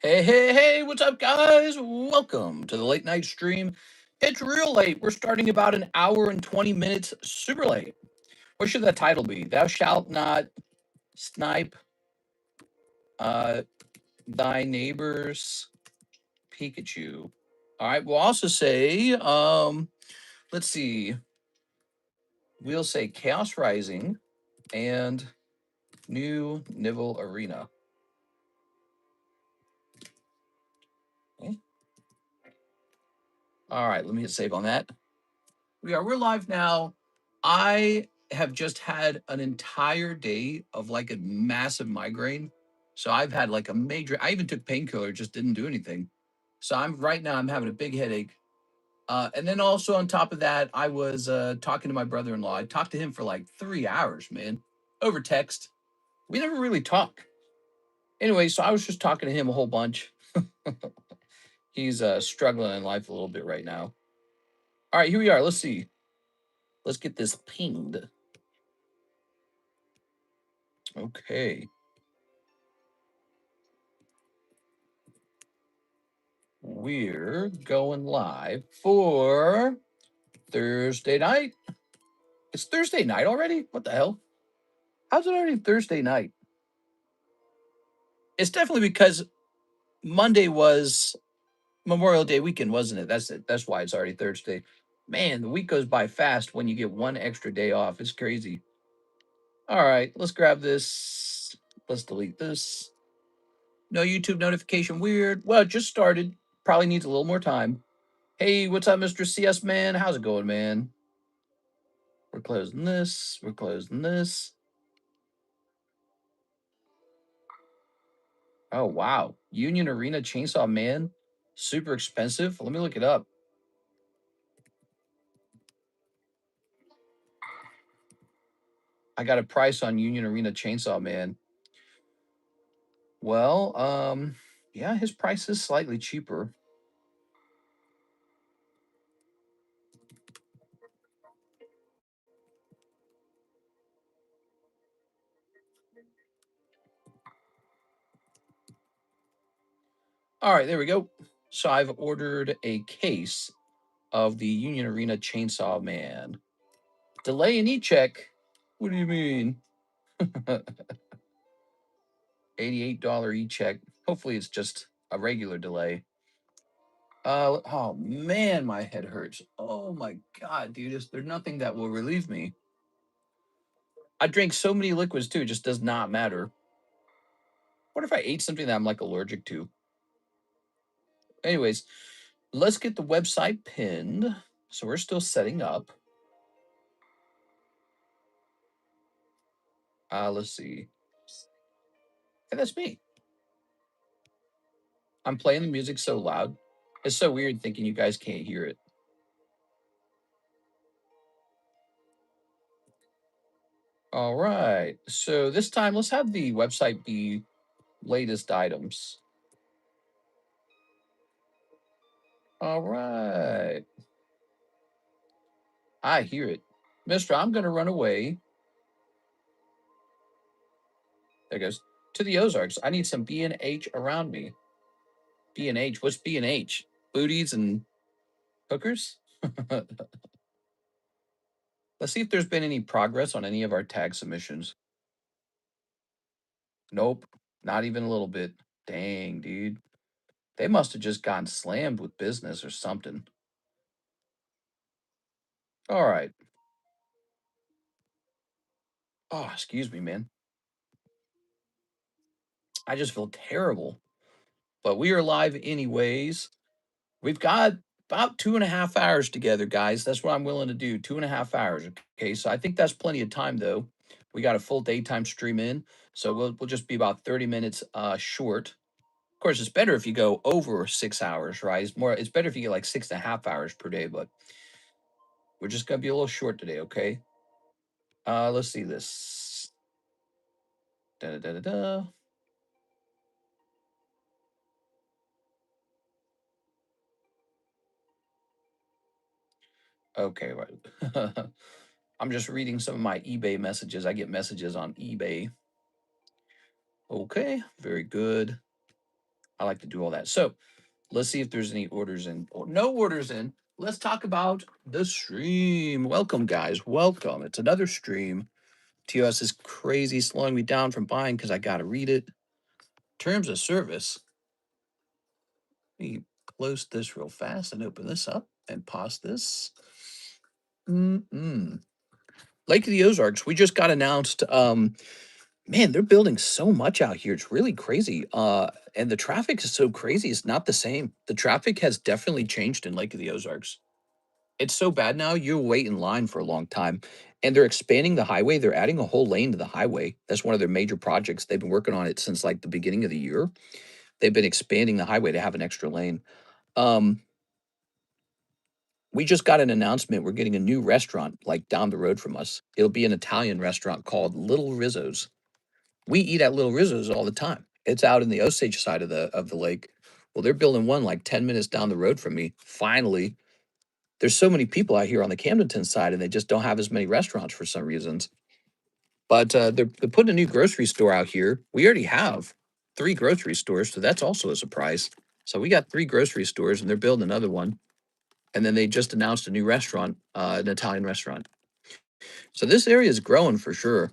Hey, hey, hey, what's up, guys? Welcome to the late night stream. It's real late. We're starting about an hour and 20 minutes super late. What should the title be? Thou shalt not snipe uh, thy neighbor's Pikachu. All right, we'll also say, let's see, we'll say Chaos Rising and New Nivel Arena. Okay. All right, let me hit save on that. We're live now. I have just had an entire day of like a massive migraine. So I've had like a major, I even took painkiller, just didn't do anything. So I'm having a big headache. And then also on top of that, I was talking to my brother-in-law. I talked to him for like 3 hours, man, over text. We never really talk. Anyway, so I was just talking to him a whole bunch. He's struggling in life a little bit right now. All right, here we are. Let's see. Let's get this pinged. Okay. We're going live for Thursday night. It's Thursday night already? What the hell? How's it already Thursday night? It's definitely because Monday was Memorial Day weekend, wasn't it? That's why it's already Thursday. Man, the week goes by fast when you get one extra day off. It's crazy. All right, let's grab this. Let's delete this. No YouTube notification. Weird. Well, it just started. Probably needs a little more time. Hey, what's up, Mr. CS Man? How's it going, man? We're closing this. We're closing this. Oh, wow. Union Arena Chainsaw Man. Super expensive. Let me look it up. I got a price on Union Arena Chainsaw Man. Well, yeah, his price is slightly cheaper. All right, there we go. So I've ordered a case of the Union Arena Chainsaw Man. Delay and e-check? What do you mean? $88 e-check. Hopefully it's just a regular delay. Oh man, my head hurts. Oh my god, dude, there's nothing that will relieve me. I drink so many liquids too, it just does not matter. What if I ate something that I'm like allergic to? Anyways, let's get the website pinned. So we're still setting up. Let's see. Hey, that's me. I'm playing the music so loud. It's so weird thinking you guys can't hear it. All right. So this time, let's have the website be latest items. All right. I hear it. Mister, I'm going to run away. There it goes. To the Ozarks. I need some B&H around me. B&H. What's B&H? Booties and hookers? Let's see if there's been any progress on any of our tag submissions. Nope. Not even a little bit. Dang, dude. They must have just gotten slammed with business or something. All right. Oh, excuse me, man. I just feel terrible. But we are live anyways. We've got about 2.5 hours together, guys. That's what I'm willing to do. 2.5 hours. Okay. So I think that's plenty of time though. We got a full daytime stream in. So we'll just be about 30 minutes short. Of course, it's better if you go over 6 hours, right? It's better if you get like 6.5 hours per day, but we're just gonna be a little short today, okay? Let's see this. Da da da da. Okay, right. I'm just reading some of my eBay messages. I get messages on eBay. Okay, very good. I like to do all that. So let's see if there's any orders in. Oh, no orders in. Let's talk about the stream. Welcome, guys. Welcome. It's another stream. TOS is crazy slowing me down from buying because I got to read it. Terms of service. Let me close this real fast and open this up and pause this. Lake of the Ozarks. We just got announced. Man, they're building so much out here. It's really crazy. And the traffic is so crazy. It's not the same. The traffic has definitely changed in Lake of the Ozarks. It's so bad now. You wait in line for a long time, and they're expanding the highway. They're adding a whole lane to the highway. That's one of their major projects. They've been working on it since like the beginning of the year. They've been expanding the highway to have an extra lane. We just got an announcement. We're getting a new restaurant like down the road from us. It'll be an Italian restaurant called Little Rizzo's. We eat at Little Rizzo's all the time. It's out in the Osage side of the lake. Well, they're building one like 10 minutes down the road from me. Finally, there's so many people out here on the Camdenton side, and they just don't have as many restaurants for some reasons. But they're putting a new grocery store out here. We already have 3 grocery stores, so that's also a surprise. So we got 3 grocery stores, and they're building another one. And then they just announced a new restaurant, an Italian restaurant. So this area is growing for sure.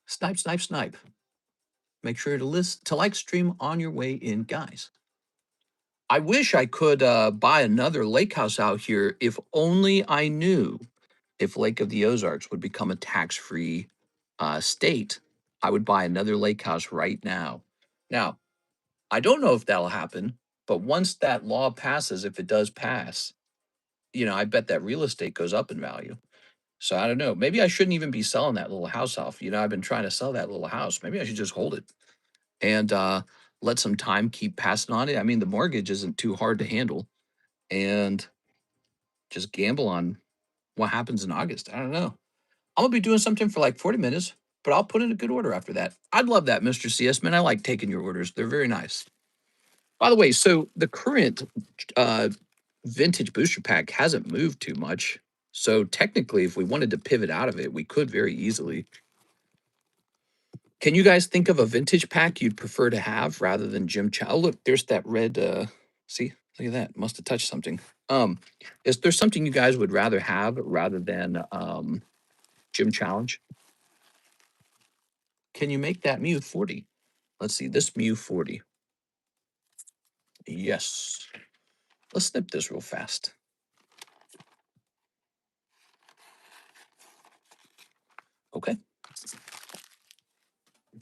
Snipe, snipe, snipe. Make sure to like stream on your way in, guys. I wish I could buy another lake house out here if only I knew if Lake of the Ozarks would become a tax-free state. I would buy another lake house right now. Now, I don't know if that'll happen, but once that law passes, if it does pass, I bet that real estate goes up in value. So I don't know. Maybe I shouldn't even be selling that little house off. I've been trying to sell that little house. Maybe I should just hold it and let some time keep passing on it. I mean, the mortgage isn't too hard to handle, and just gamble on what happens in August. I don't know. I'm gonna be doing something for like 40 minutes, but I'll put in a good order after that. I'd love that, Mr. CS man. I like taking your orders. They're very nice. By the way, so the current uh, vintage booster pack hasn't moved too much. So technically, if we wanted to pivot out of it, we could very easily. Can you guys think of a vintage pack you'd prefer to have rather than Gym Challenge? Oh, look, there's that red. See, look at that. Must have touched something. Is there something you guys would rather have rather than Gym Challenge? Can you make that Mew 40? Let's see, this Mew 40. Yes. Let's snip this real fast. Okay.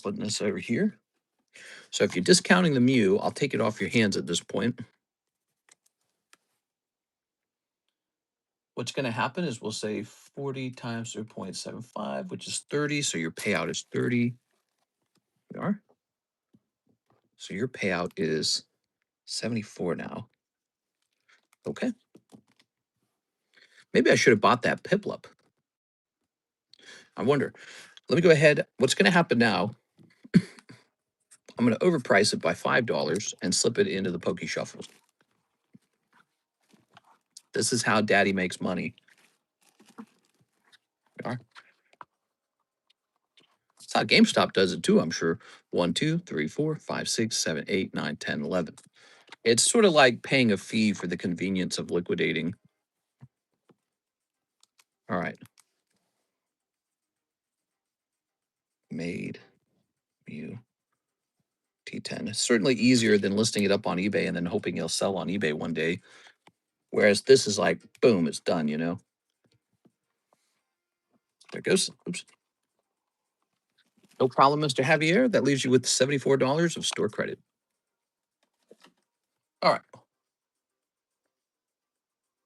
Putting this over here. So if you're discounting the Mew, I'll take it off your hands at this point. What's going to happen is we'll say 40 times 0.75, which is 30. So your payout is 30. We are. So your payout is 74 now. Okay. Maybe I should have bought that Piplup. I wonder. Let me go ahead. What's going to happen now? I'm going to overprice it by $5 and slip it into the Poke Shuffle. This is how Daddy makes money. We are. That's how GameStop does it too, I'm sure. 1, 2, 3, 4, 5, 6, 7, 8, 9, 10, 11. It's sort of like paying a fee for the convenience of liquidating. All right. Made Mew T10. It's certainly easier than listing it up on eBay and then hoping it'll sell on eBay one day. Whereas this is like, boom, it's done, There it goes. Oops. No problem, Mr. Javier. That leaves you with $74 of store credit. All right.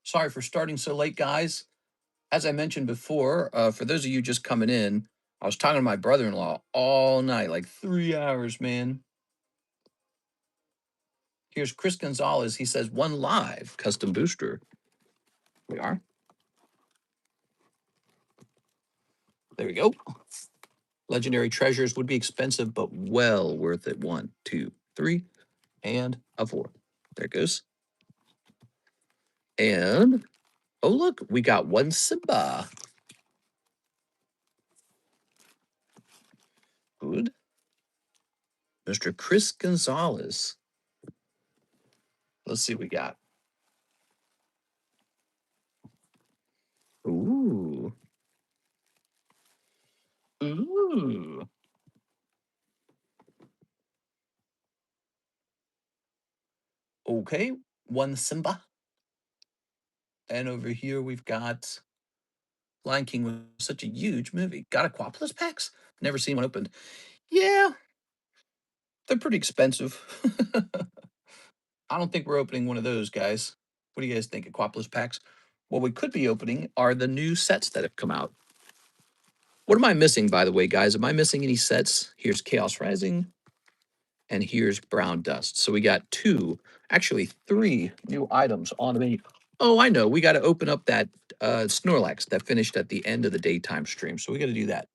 Sorry for starting so late, guys. As I mentioned before, for those of you just coming in, I was talking to my brother-in-law all night, like 3 hours, man. Here's Chris Gonzalez. He says, one live custom booster. We are. There we go. Legendary treasures would be expensive, but well worth it. 1, 2, 3, and a 4. There it goes. And, oh, look, we got one Simba. Good. Mr. Chris Gonzalez. Let's see what we got. Ooh. Ooh. Okay. One Simba. And over here we've got Lion King was such a huge movie. Got Aquapolis packs? Never seen one opened. Yeah, they're pretty expensive. I don't think we're opening one of those, guys. What do you guys think? Aquapolis packs? What we could be opening are the new sets that have come out. What am I missing, by the way, guys? Am I missing any sets? Here's Chaos Rising, and here's Brown Dust. So we got two, actually three new items on the menu. Oh, I know. We got to open up that Snorlax that finished at the end of the daytime stream. So we got to do that.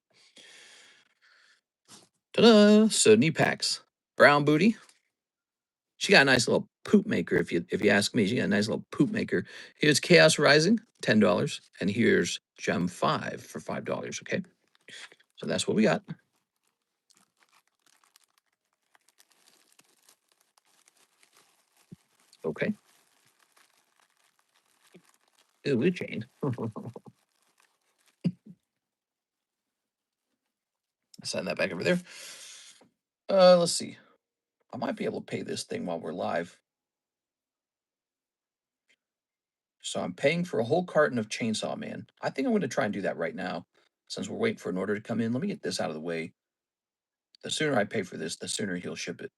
Ta-da! So knee packs. Brown Booty. She got a nice little poop maker, if you ask me. She got a nice little poop maker. Here's Chaos Rising, $10. And here's Gem 5 for $5. Okay. So that's what we got. Okay. Ooh, we chain. Send that back over there. Let's see. I might be able to pay this thing while we're live. So I'm paying for a whole carton of Chainsaw Man. I think I'm going to try and do that right now. Since we're waiting for an order to come in, let me get this out of the way. The sooner I pay for this, the sooner he'll ship it.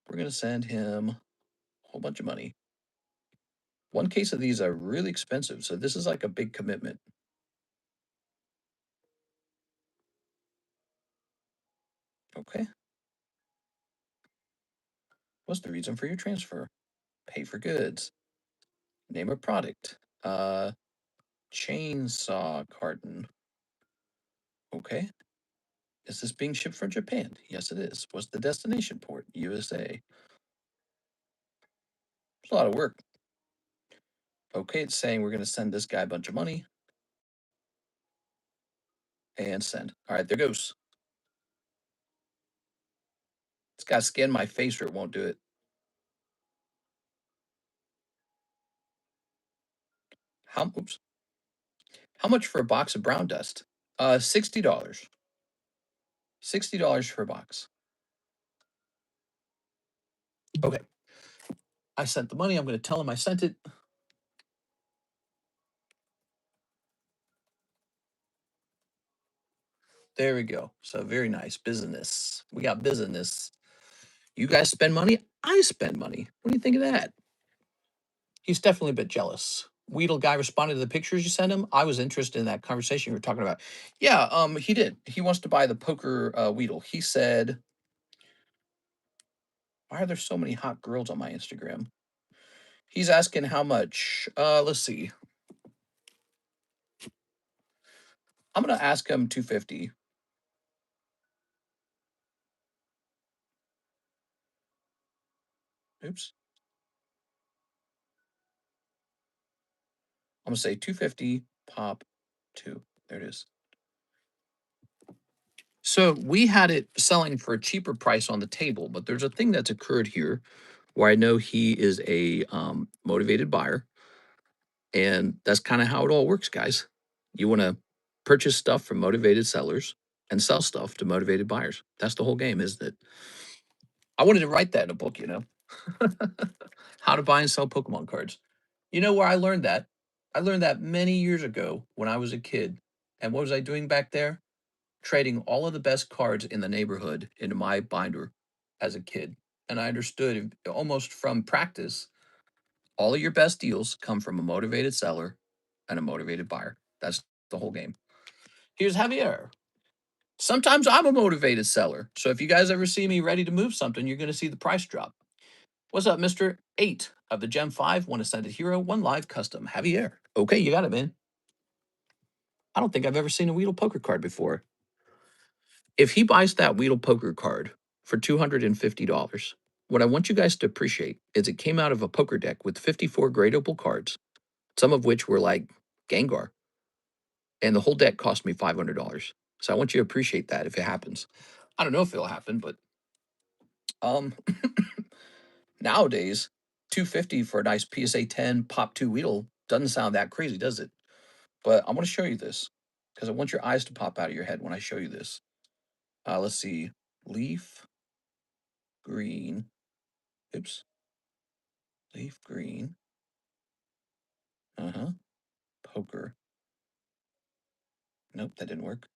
We're going to send him a whole bunch of money. One case of these are really expensive, so this is like a big commitment. Okay. What's the reason for your transfer? Pay for goods. Name a product. Chainsaw carton. Okay. Is this being shipped from Japan? Yes, it is. What's the destination port? USA. It's a lot of work. Okay, it's saying we're going to send this guy a bunch of money. And send. All right, there goes. It's got to scan my face or it won't do it. Oops. How much for a box of brown dust? $60. $60 for a box. Okay. I sent the money. I'm going to tell him I sent it. There we go. So very nice business. We got business. You guys spend money. I spend money. What do you think of that? He's definitely a bit jealous. Weedle guy responded to the pictures you sent him. I was interested in that conversation you were talking about. Yeah, he did. He wants to buy the poker Weedle. He said, "Why are there so many hot girls on my Instagram?" He's asking how much. Let's see. I'm gonna ask him 250. Oops. I'm gonna say 250 pop 2. There it is. So we had it selling for a cheaper price on the table, but there's a thing that's occurred here where I know he is a motivated buyer, and that's kind of how it all works, guys. You want to purchase stuff from motivated sellers and sell stuff to motivated buyers. That's the whole game, isn't it? I wanted to write that in a book, how to buy and sell Pokemon cards. You know where I learned that? I learned that many years ago when I was a kid. And what was I doing back there? Trading all of the best cards in the neighborhood into my binder as a kid. And I understood almost from practice, all of your best deals come from a motivated seller and a motivated buyer. That's the whole game. Here's Javier. Sometimes I'm a motivated seller. So if you guys ever see me ready to move something, you're going to see the price drop. What's up, Mr. 8 of the Gem 5? One Ascended Hero, one live custom. Javier. Okay, you got it, man. I don't think I've ever seen a Weedle poker card before. If he buys that Weedle poker card for $250, what I want you guys to appreciate is it came out of a poker deck with 54 gradable cards, some of which were like Gengar. And the whole deck cost me $500. So I want you to appreciate that if it happens. I don't know if it'll happen, but um, nowadays, 250 for a nice PSA 10 Pop 2 Weedle doesn't sound that crazy, does it? But I want to show you this because I want your eyes to pop out of your head when I show you this. Let's see, leaf green. Oops, leaf green. Poker. Nope, that didn't work.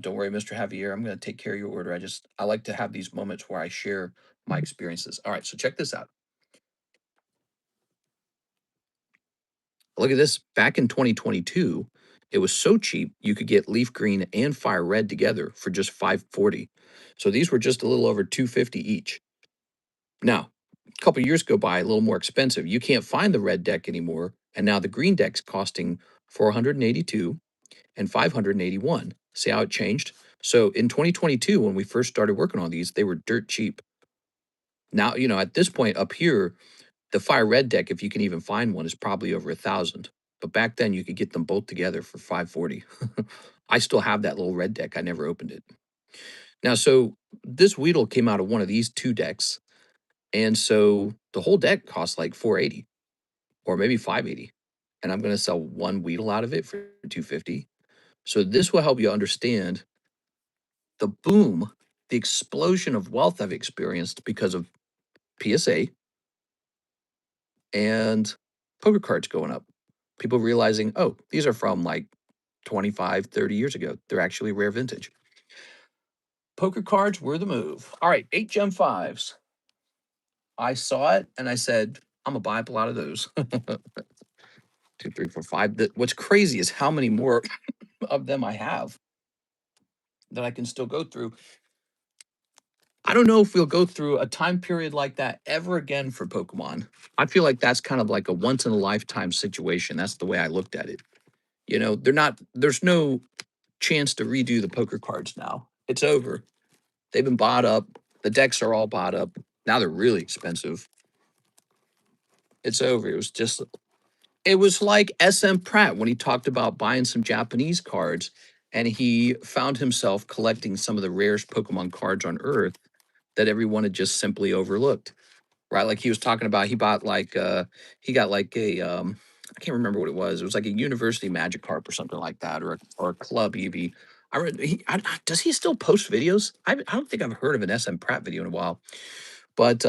Don't worry, Mr. Javier. I'm going to take care of your order. I like to have these moments where I share my experiences. All right, so check this out. Look at this. Back in 2022, it was so cheap you could get leaf green and fire red together for just 540. So these were just a little over 250 each. Now, a couple years go by, a little more expensive. You can't find the red deck anymore, and now the green deck's costing 482 and 581. See how it changed? So in 2022, when we first started working on these, they were dirt cheap. Now, at this point up here, the fire red deck, if you can even find one, is probably over 1,000. But back then, you could get them both together for 540. I still have that little red deck. I never opened it. Now, so this Weedle came out of one of these two decks, and so the whole deck costs like 480 or maybe 580, and I'm going to sell one Weedle out of it for 250. So this will help you understand the boom, the explosion of wealth I've experienced because of PSA and poker cards going up. People realizing, oh, these are from like 25, 30 years ago. They're actually rare vintage. Poker cards were the move. All right, 8 Gem 5s. I saw it and I said, I'm going to buy up a lot of those. 2, 3, 4, 5. What's crazy is how many more of them I have that I can still go through. I don't know if we'll go through a time period like that ever again for Pokemon. I feel like that's kind of like a once in a lifetime situation. That's the way I looked at it. There's no chance to redo the poker cards now. It's over. They've been bought up. The decks are all bought up. Now they're really expensive. It's over. It was like SM Pratt when he talked about buying some Japanese cards and he found himself collecting some of the rarest Pokemon cards on Earth that everyone had just simply overlooked. Right? Like he was talking about, he got like I can't remember what it was. It was like a university magic carp or something like that, or a club EV. Does he still post videos? I don't think I've heard of an SM Pratt video in a while, but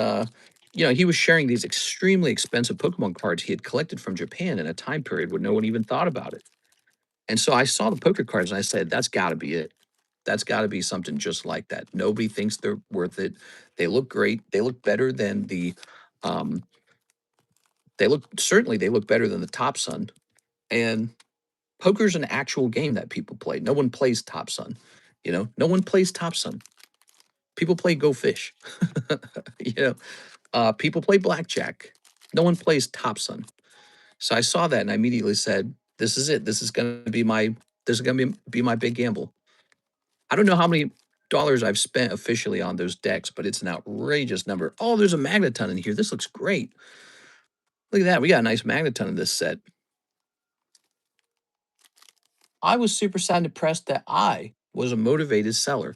he was sharing these extremely expensive Pokemon cards he had collected from Japan in a time period where no one even thought about it. And so I saw the poker cards and I said, that's got to be it. That's got to be something just like that. Nobody thinks they're worth it. They look great. They look better than um, they look better than the Top Sun. And poker's an actual game that people play. No one plays Top Sun. No one plays Top Sun. People play Go Fish. you know, people play blackjack. No one plays Top Sun. So I saw that and I immediately said, "This is it. This is going to be my big gamble." I don't know how many dollars I've spent officially on those decks, but it's an outrageous number. Oh, there's a Magneton in here. This looks great. Look at that. We got a nice Magneton in this set. I was super sad and depressed that I was a motivated seller.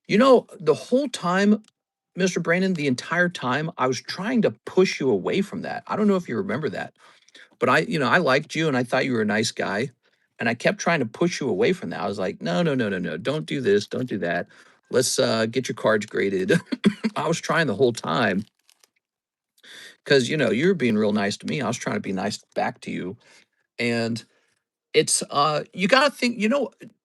The whole time, Mr. Brandon, the entire time, I was trying to push you away from that. I don't know if you remember that, but I liked you and I thought you were a nice guy. And I kept trying to push you away from that. I was like, no, no, no, no, no. Don't do this. Don't do that. Let's get your cards graded. I was trying the whole time because, you were being real nice to me. I was trying to be nice back to you. And it's you gotta think,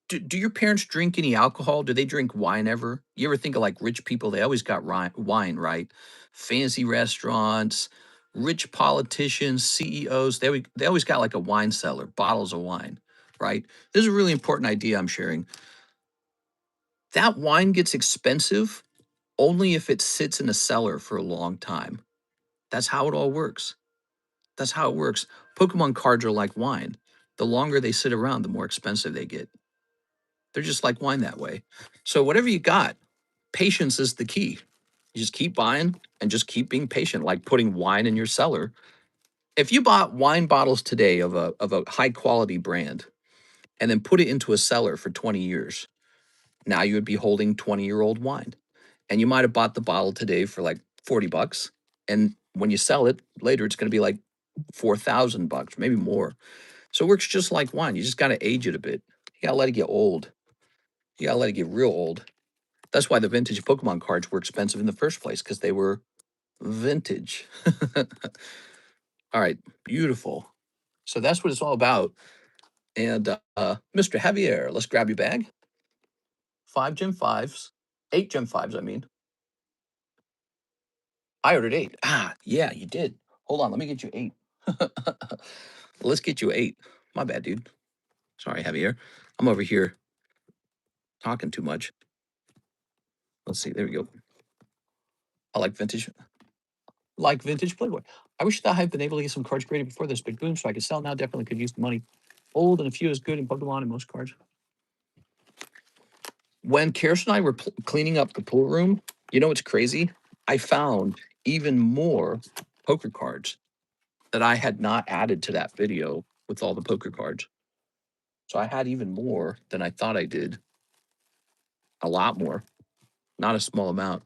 do your parents drink any alcohol? Do they drink wine ever? You ever think of like rich people? They always got wine, right? Fancy restaurants, rich politicians, CEOs, they always got like a wine cellar, bottles of wine, right? This is a really important idea I'm sharing. That wine gets expensive only if it sits in a cellar for a long time. That's how it all works. That's how it works. Pokemon cards are like wine. The longer they sit around, the more expensive they get. They're just like wine that way. So whatever you got, patience is the key. You just keep buying and just keep being patient, like putting wine in your cellar. If you bought wine bottles today of a high quality brand and then put it into a cellar for 20 years, now you would be holding 20-year-old wine. And you might have bought the bottle today for like 40 bucks. And when you sell it later, it's going to be like 4,000 bucks, maybe more. So it works just like wine. You just got to age it a bit. You got to let it get old. You got to let it get real old. That's why the vintage Pokemon cards were expensive in the first place, because they were vintage. All right, beautiful. So that's what it's all about. And Mr. Javier, let's grab your bag. 5 Gem 5s, 8 Gem 5s, I mean. I ordered 8. Ah, yeah, you did. Hold on, let me get you 8. Let's get you 8. My bad, dude. Sorry, Javier. I'm over here talking too much. Let's see. There we go. I like vintage. Like vintage Playboy. I wish that I had been able to get some cards graded before this big boom so I could sell now. Definitely could use the money. Old and a few is good in Pokemon and most cards. When Kirsten and I were cleaning up the pool room, you know what's crazy? I found even more poker cards that I had not added to that video with all the poker cards. So I had even more than I thought I did. A lot more, not a small amount.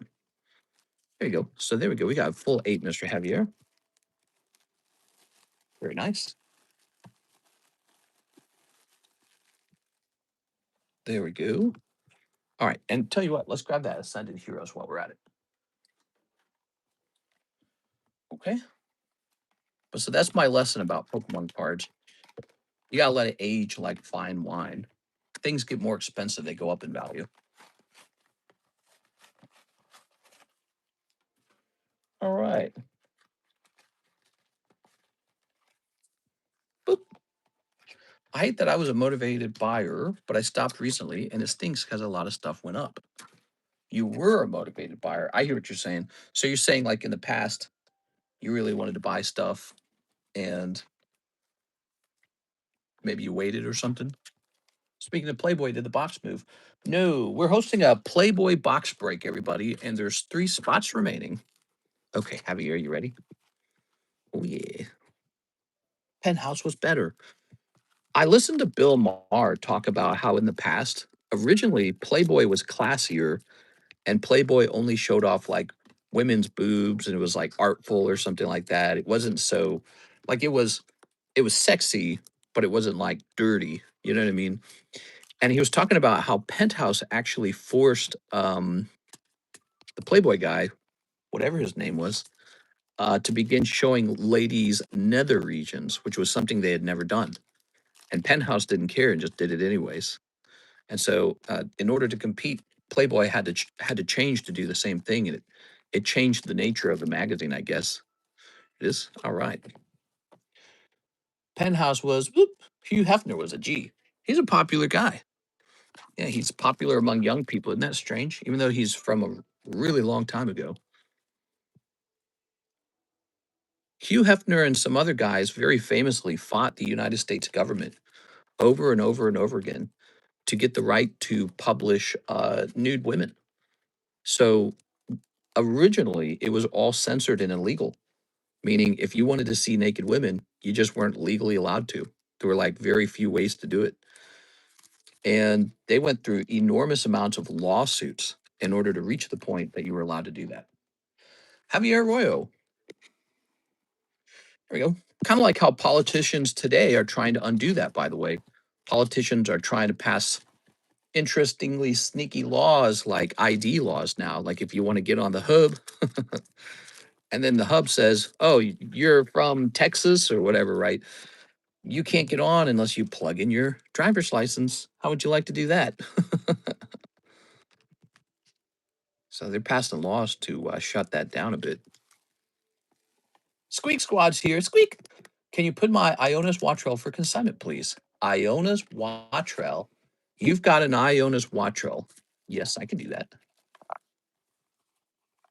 There you go. So there we go. We got a full 8, Mr. Javier. Very nice. There we go. All right. And tell you what, let's grab that Ascended Heroes while we're at it. Okay. But so that's my lesson about Pokemon cards. You got to let it age like fine wine. Things get more expensive, they go up in value. All right. Boop. I hate that I was a motivated buyer, but I stopped recently, and it stinks because a lot of stuff went up. You were a motivated buyer. I hear what you're saying. So you're saying, like in the past, you really wanted to buy stuff and maybe you waited or something? Speaking of Playboy, did the box move? No, we're hosting a Playboy box break, everybody, and there's 3 spots remaining. Okay, Javier, are you ready? Oh, yeah. Penthouse was better. I listened to Bill Maher talk about how in the past, originally Playboy was classier and Playboy only showed off like women's boobs and it was like artful or something like that. It wasn't so like it was sexy, but it wasn't like dirty. You know what I mean? And he was talking about how Penthouse actually forced the Playboy guy, whatever his name was, to begin showing ladies nether regions, which was something they had never done. And Penthouse didn't care and just did it anyways. And so, in order to compete, Playboy had to change to do the same thing, and it changed the nature of the magazine, I guess. It is all right. Penthouse was whoop, Hugh Hefner was a G. He's a popular guy. Yeah, he's popular among young people. Isn't that strange? Even though he's from a really long time ago. Hugh Hefner and some other guys very famously fought the United States government over and over and over again to get the right to publish nude women. So originally, it was all censored and illegal, meaning if you wanted to see naked women, you just weren't legally allowed to. There were like very few ways to do it. And they went through enormous amounts of lawsuits in order to reach the point that you were allowed to do that. Javier Arroyo, there we go. Kind of like how politicians today are trying to undo that, by the way. Politicians are trying to pass interestingly sneaky laws like ID laws now. Like if you want to get on the hub, and then the hub says, oh, you're from Texas or whatever, right? You can't get on unless you plug in your driver's license. How would you like to do that? So they're passing laws to shut that down a bit. Squeak Squad's here. Squeak. Can you put my Ionis Watrel for consignment, please? Ionis Watrel. You've got an Ionis Watrel. Yes, I can do that.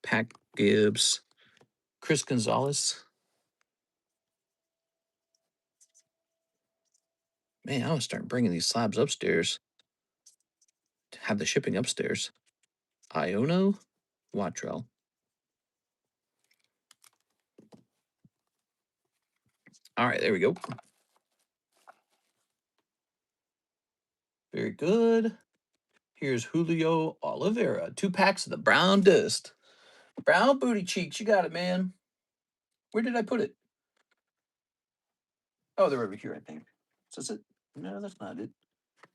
Pack Gibbs. Chris Gonzalez. Man, I'm going to start bringing these slabs upstairs to have the shipping upstairs. Iono Watrel. All right, there we go. Very good. Here's Julio Oliveira. 2 packs of the brown dust. Brown booty cheeks. You got it, man. Where did I put it? Oh, they're over here, I think. Is this it? No, that's not it. Is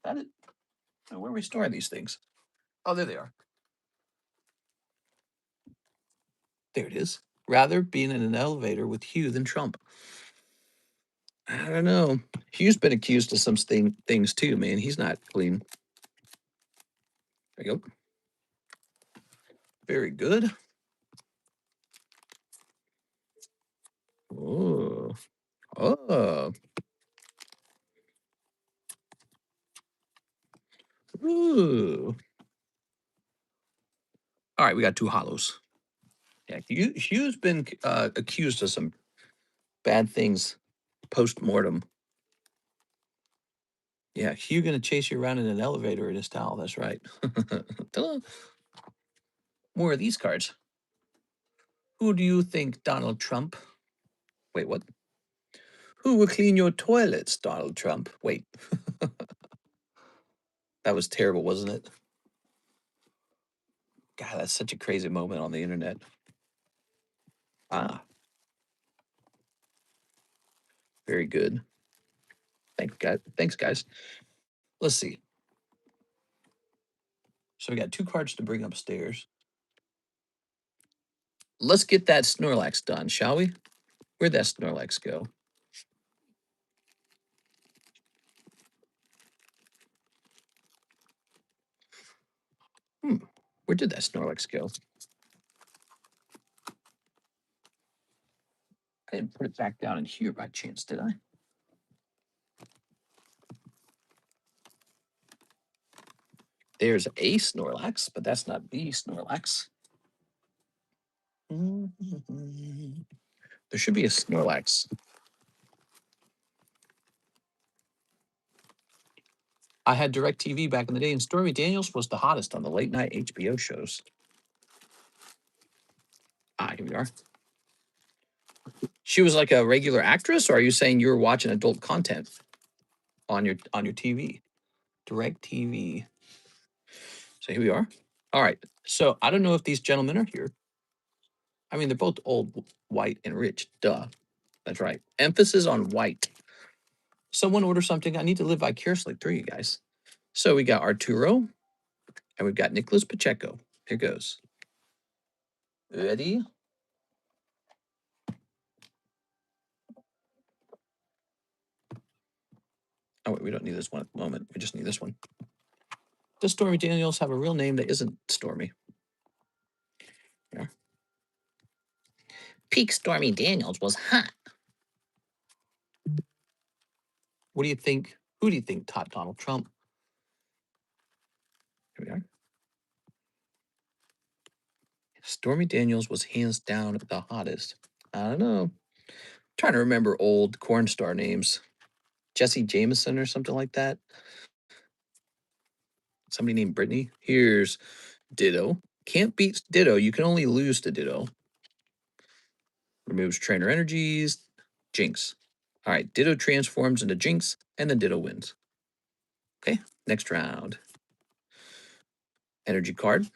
that it? No, where are we storing these things? Oh, there they are. There it is. Rather being in an elevator with Hugh than Trump. I don't know. Hugh's been accused of some things too, man. He's not clean. There you go. Very good. Oh. Oh. Ooh. All right, we got 2 hollows. Yeah, Hugh's been accused of some bad things post mortem. Yeah, Hugh gonna chase you around in an elevator in his towel. That's right. More of these cards. Who do you think, Donald Trump? Wait, what? Who will clean your toilets, Donald Trump? Wait. That was terrible, wasn't it? God, that's such a crazy moment on the internet. Ah, very good. Thanks, guys. Thanks, guys. Let's see. So we got 2 cards to bring upstairs. Let's get that Snorlax done, shall we? Where'd that Snorlax go? Where did that Snorlax go? I didn't put it back down in here by chance, did I? There's a Snorlax, but that's not the Snorlax. There should be a Snorlax. I had DirecTV back in the day, and Stormy Daniels was the hottest on the late night HBO shows. Ah, here we are. She was like a regular actress, or are you saying you were watching adult content on your TV? DirecTV. So here we are. All right. So I don't know if these gentlemen are here. I mean, they're both old, white, and rich. Duh. That's right. Emphasis on white. Someone order something. I need to live vicariously through you guys. So we got Arturo, and we've got Nicholas Pacheco. Here goes. Ready? Oh, wait, we don't need this one at the moment. We just need this one. Does Stormy Daniels have a real name that isn't Stormy? Yeah. Peak Stormy Daniels was hot. What do you think? Who do you think taught Donald Trump? Here we are. Stormy Daniels was hands down the hottest. I don't know. I'm trying to remember old corn star names. Jesse Jameson or something like that. Somebody named Brittany. Here's Ditto. Can't beat Ditto. You can only lose to Ditto. Removes trainer energies. Jinx. All right. Ditto transforms into Jinx, and then Ditto wins. Okay. Next round. Energy card.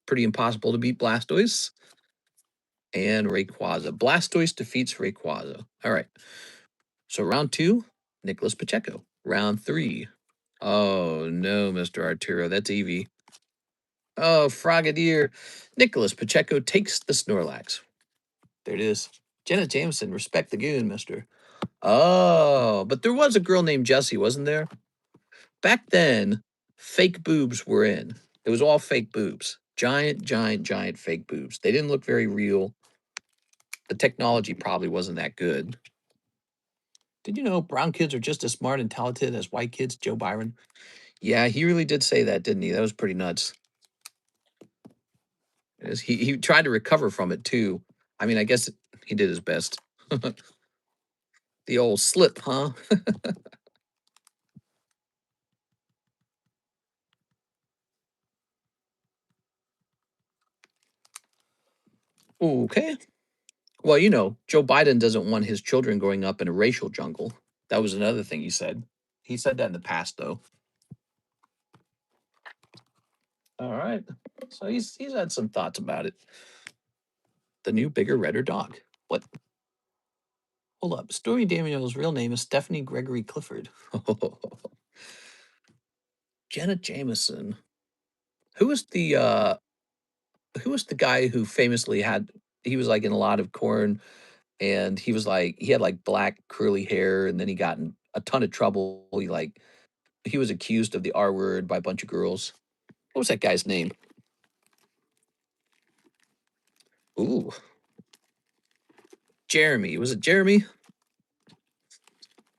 Pretty impossible to beat Blastoise. And Rayquaza. Blastoise defeats Rayquaza. All right. So round 2, Nicholas Pacheco. Round 3. Oh no, Mr. Arturo. That's Eevee. Oh, Frogadier. Nicholas Pacheco takes the Snorlax. There it is. Jenna Jameson, respect the goon, mister. Oh, but there was a girl named Jessie, wasn't there? Back then, fake boobs were in. It was all fake boobs. Giant, giant, giant fake boobs. They didn't look very real. The technology probably wasn't that good. Did you know brown kids are just as smart and talented as white kids, Joe Byron? Yeah, he really did say that, didn't he? That was pretty nuts. He tried to recover from it, too. I mean, I guess he did his best. The old slip, huh? Okay. Well, you know, Joe Biden doesn't want his children growing up in a racial jungle. That was another thing he said. He said that in the past, though. All right. So he's had some thoughts about it. The new, bigger, redder dog. What? Hold up. Stormy Daniels' real name is Stephanie Gregory Clifford. Janet Jameson. Who was the guy who famously had, he was like in a lot of corn, and he was like, he had like black curly hair, and then he got in a ton of trouble. He was accused of the R word by a bunch of girls. What was that guy's name? Ooh, Jeremy. Was it Jeremy?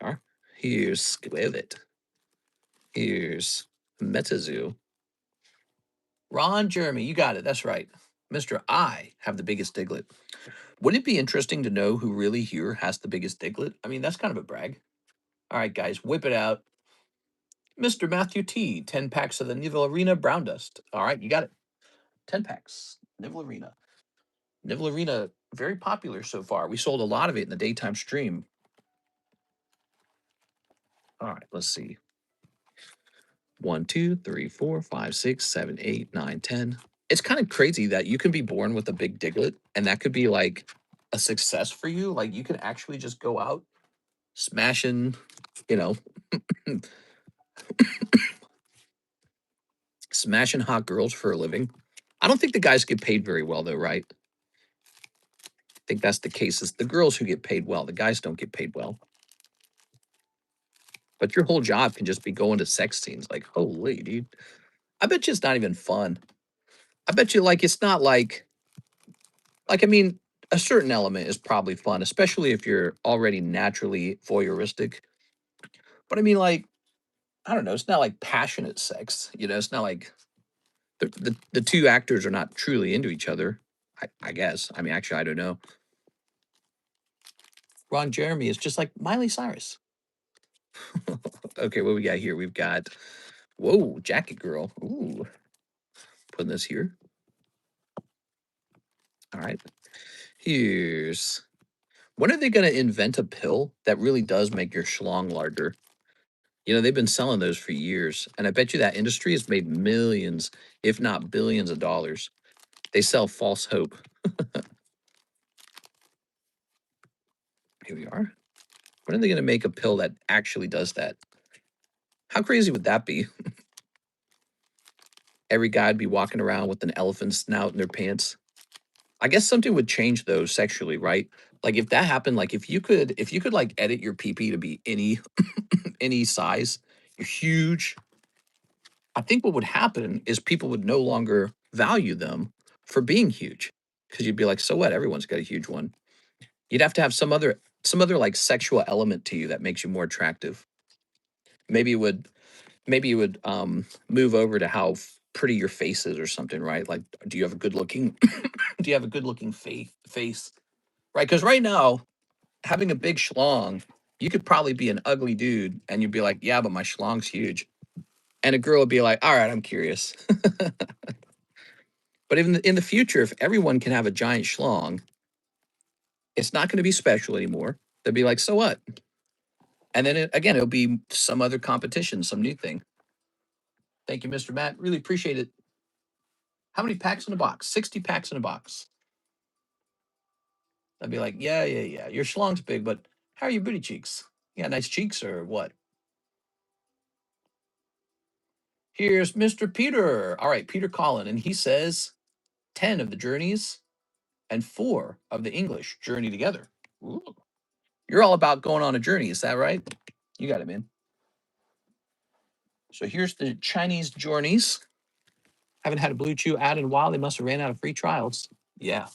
Huh? Here's Squivet. Here's Metazu. Ron Jeremy, you got it. That's right. Mr. I have the biggest diglet. Wouldn't it be interesting to know who really here has the biggest diglet? I mean, that's kind of a brag. All right, guys, whip it out. Mr. Matthew T, 10 packs of the Nivel Arena Brown Dust. All right, you got it. 10 packs. Nivel Arena. Nivel Arena, very popular so far. We sold a lot of it in the daytime stream. All right, let's see. 1, 2, 3, 4, 5, 6, 7, 8, 9, 10. It's kind of crazy that you can be born with a big diglet and that could be like a success for you. Like you can actually just go out smashing, you know, smashing hot girls for a living. I don't think the guys get paid very well though, right? I think that's the case. It's the girls who get paid well. The guys don't get paid well. But your whole job can just be going to sex scenes. Like, holy dude. I bet you it's not even fun. I bet you like it's not like I mean, a certain element is probably fun, especially if you're already naturally voyeuristic. But I mean, like, I don't know, it's not like passionate sex. You know, it's not like the two actors are not truly into each other. I guess. I mean, actually, I don't know. Ron Jeremy is just like Miley Cyrus. Okay, what we got here? We've got, whoa, Jacket Girl. Ooh, putting this here. All right. Here's, when are they going to invent a pill that really does make your schlong larger? You know, they've been selling those for years. And I bet you that industry has made millions, if not billions of dollars. They sell false hope. Here we are. When are they going to make a pill that actually does that? How crazy would that be? Every guy'd be walking around with an elephant snout in their pants. I guess something would change though sexually, right? Like if that happened, like if you could like edit your PP to be any any size, you're huge. I think what would happen is people would no longer value them for being huge. Because you'd be like, so what? Everyone's got a huge one. You'd have to have some other like sexual element to you that makes you more attractive. Maybe it would move over to how pretty your face is or something, right? Like, do you have a good looking do you have a good looking face? Right? Because right now, having a big schlong, you could probably be an ugly dude and you'd be like, yeah, but my schlong's huge. And a girl would be like, all right, I'm curious. But in the future, if everyone can have a giant schlong, it's not going to be special anymore. They'll be like, so what? And then again, it'll be some other competition, some new thing. Thank you, Mr. Matt. Really appreciate it. How many packs in a box? 60 packs in a box. I'd be like, yeah, yeah, yeah. Your schlong's big, but how are your booty cheeks? Yeah, nice cheeks or what? Here's Mr. Peter. All right, Peter Collin. And he says 10 of the journeys and 4 of the English journey together. Ooh. You're all about going on a journey. Is that right? You got it, man. So here's the Chinese journeys. Haven't had a Blue Chew ad in a while. They must have ran out of free trials. Yeah.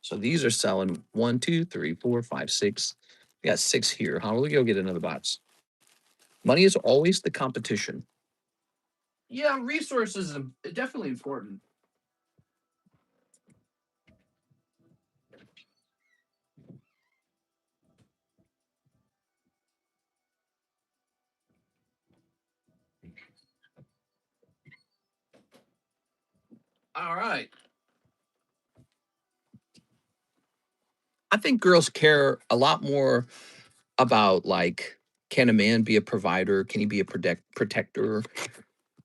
So these are selling 1, 2, 3, 4, 5, 6. We got 6 here. How will we go get another box? Money is always the competition. Yeah, resources are definitely important. All right. I think girls care a lot more about like, can a man be a provider? Can he be a protector?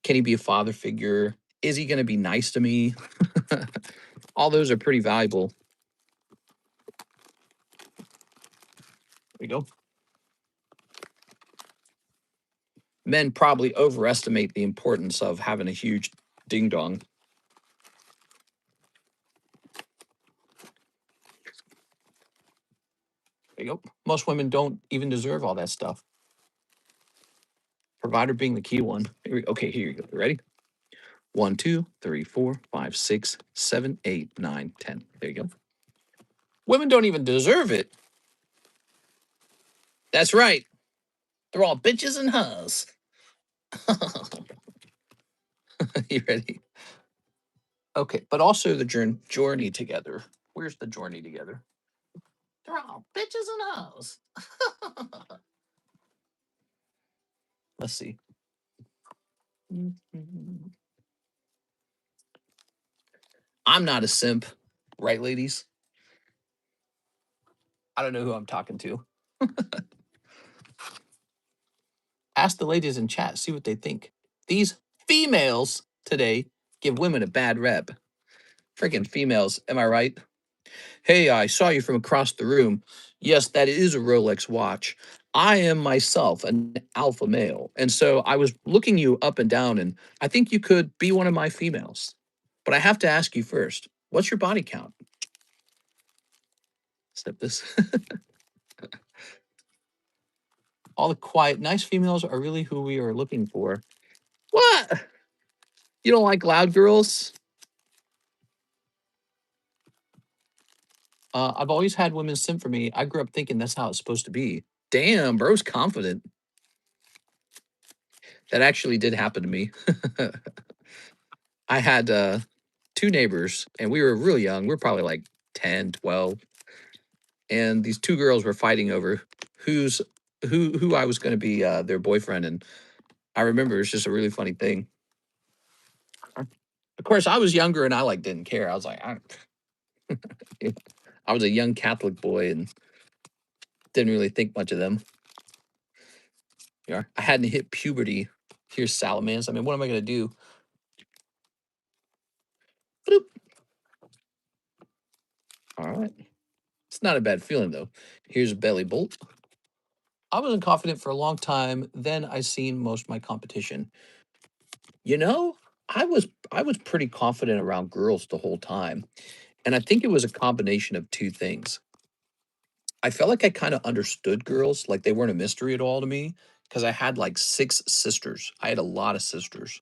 Can he be a father figure? Is he going to be nice to me? All those are pretty valuable. There we go. Men probably overestimate the importance of having a huge ding dong. There you go. Most women don't even deserve all that stuff. Provider being the key one. Okay, here you go. You ready? 1, 2, 3, 4, 5, 6, 7, 8, 9, 10. There you go. Women don't even deserve it. That's right. They're all bitches and hus. You ready? Okay, but also the journey together. Where's the journey together? They're all bitches and hoes. Let's see. I'm not a simp, right, ladies? I don't know who I'm talking to. Ask the ladies in chat, see what they think. These females today give women a bad rep. Freaking females, am I right? Hey, I saw you from across the room. Yes, that is a Rolex watch. I am myself an alpha male. And so I was looking you up and down, and I think you could be one of my females. But I have to ask you first, what's your body count? Step this. All the quiet, nice females are really who we are looking for. What? You don't like loud girls? I've always had women simp for me. I grew up thinking that's how it's supposed to be. Damn, bro's confident. That actually did happen to me. I had two neighbors, and we were really young. We were probably like 10, 12. And these two girls were fighting over who's who I was going to be their boyfriend. And I remember it's just a really funny thing. Of course, I was younger and I like didn't care. I was like, I was a young Catholic boy and didn't really think much of them. Yeah, I hadn't hit puberty. Here's salamanders. I mean, what am I going to do? Bloop. All right. It's not a bad feeling, though. Here's a belly bolt. I wasn't confident for a long time. Then I seen most of my competition. You know, I was pretty confident around girls the whole time. And I think it was a combination of two things. I felt like I kind of understood girls, like they weren't a mystery at all to me, because I had like 6 sisters. I had a lot of sisters.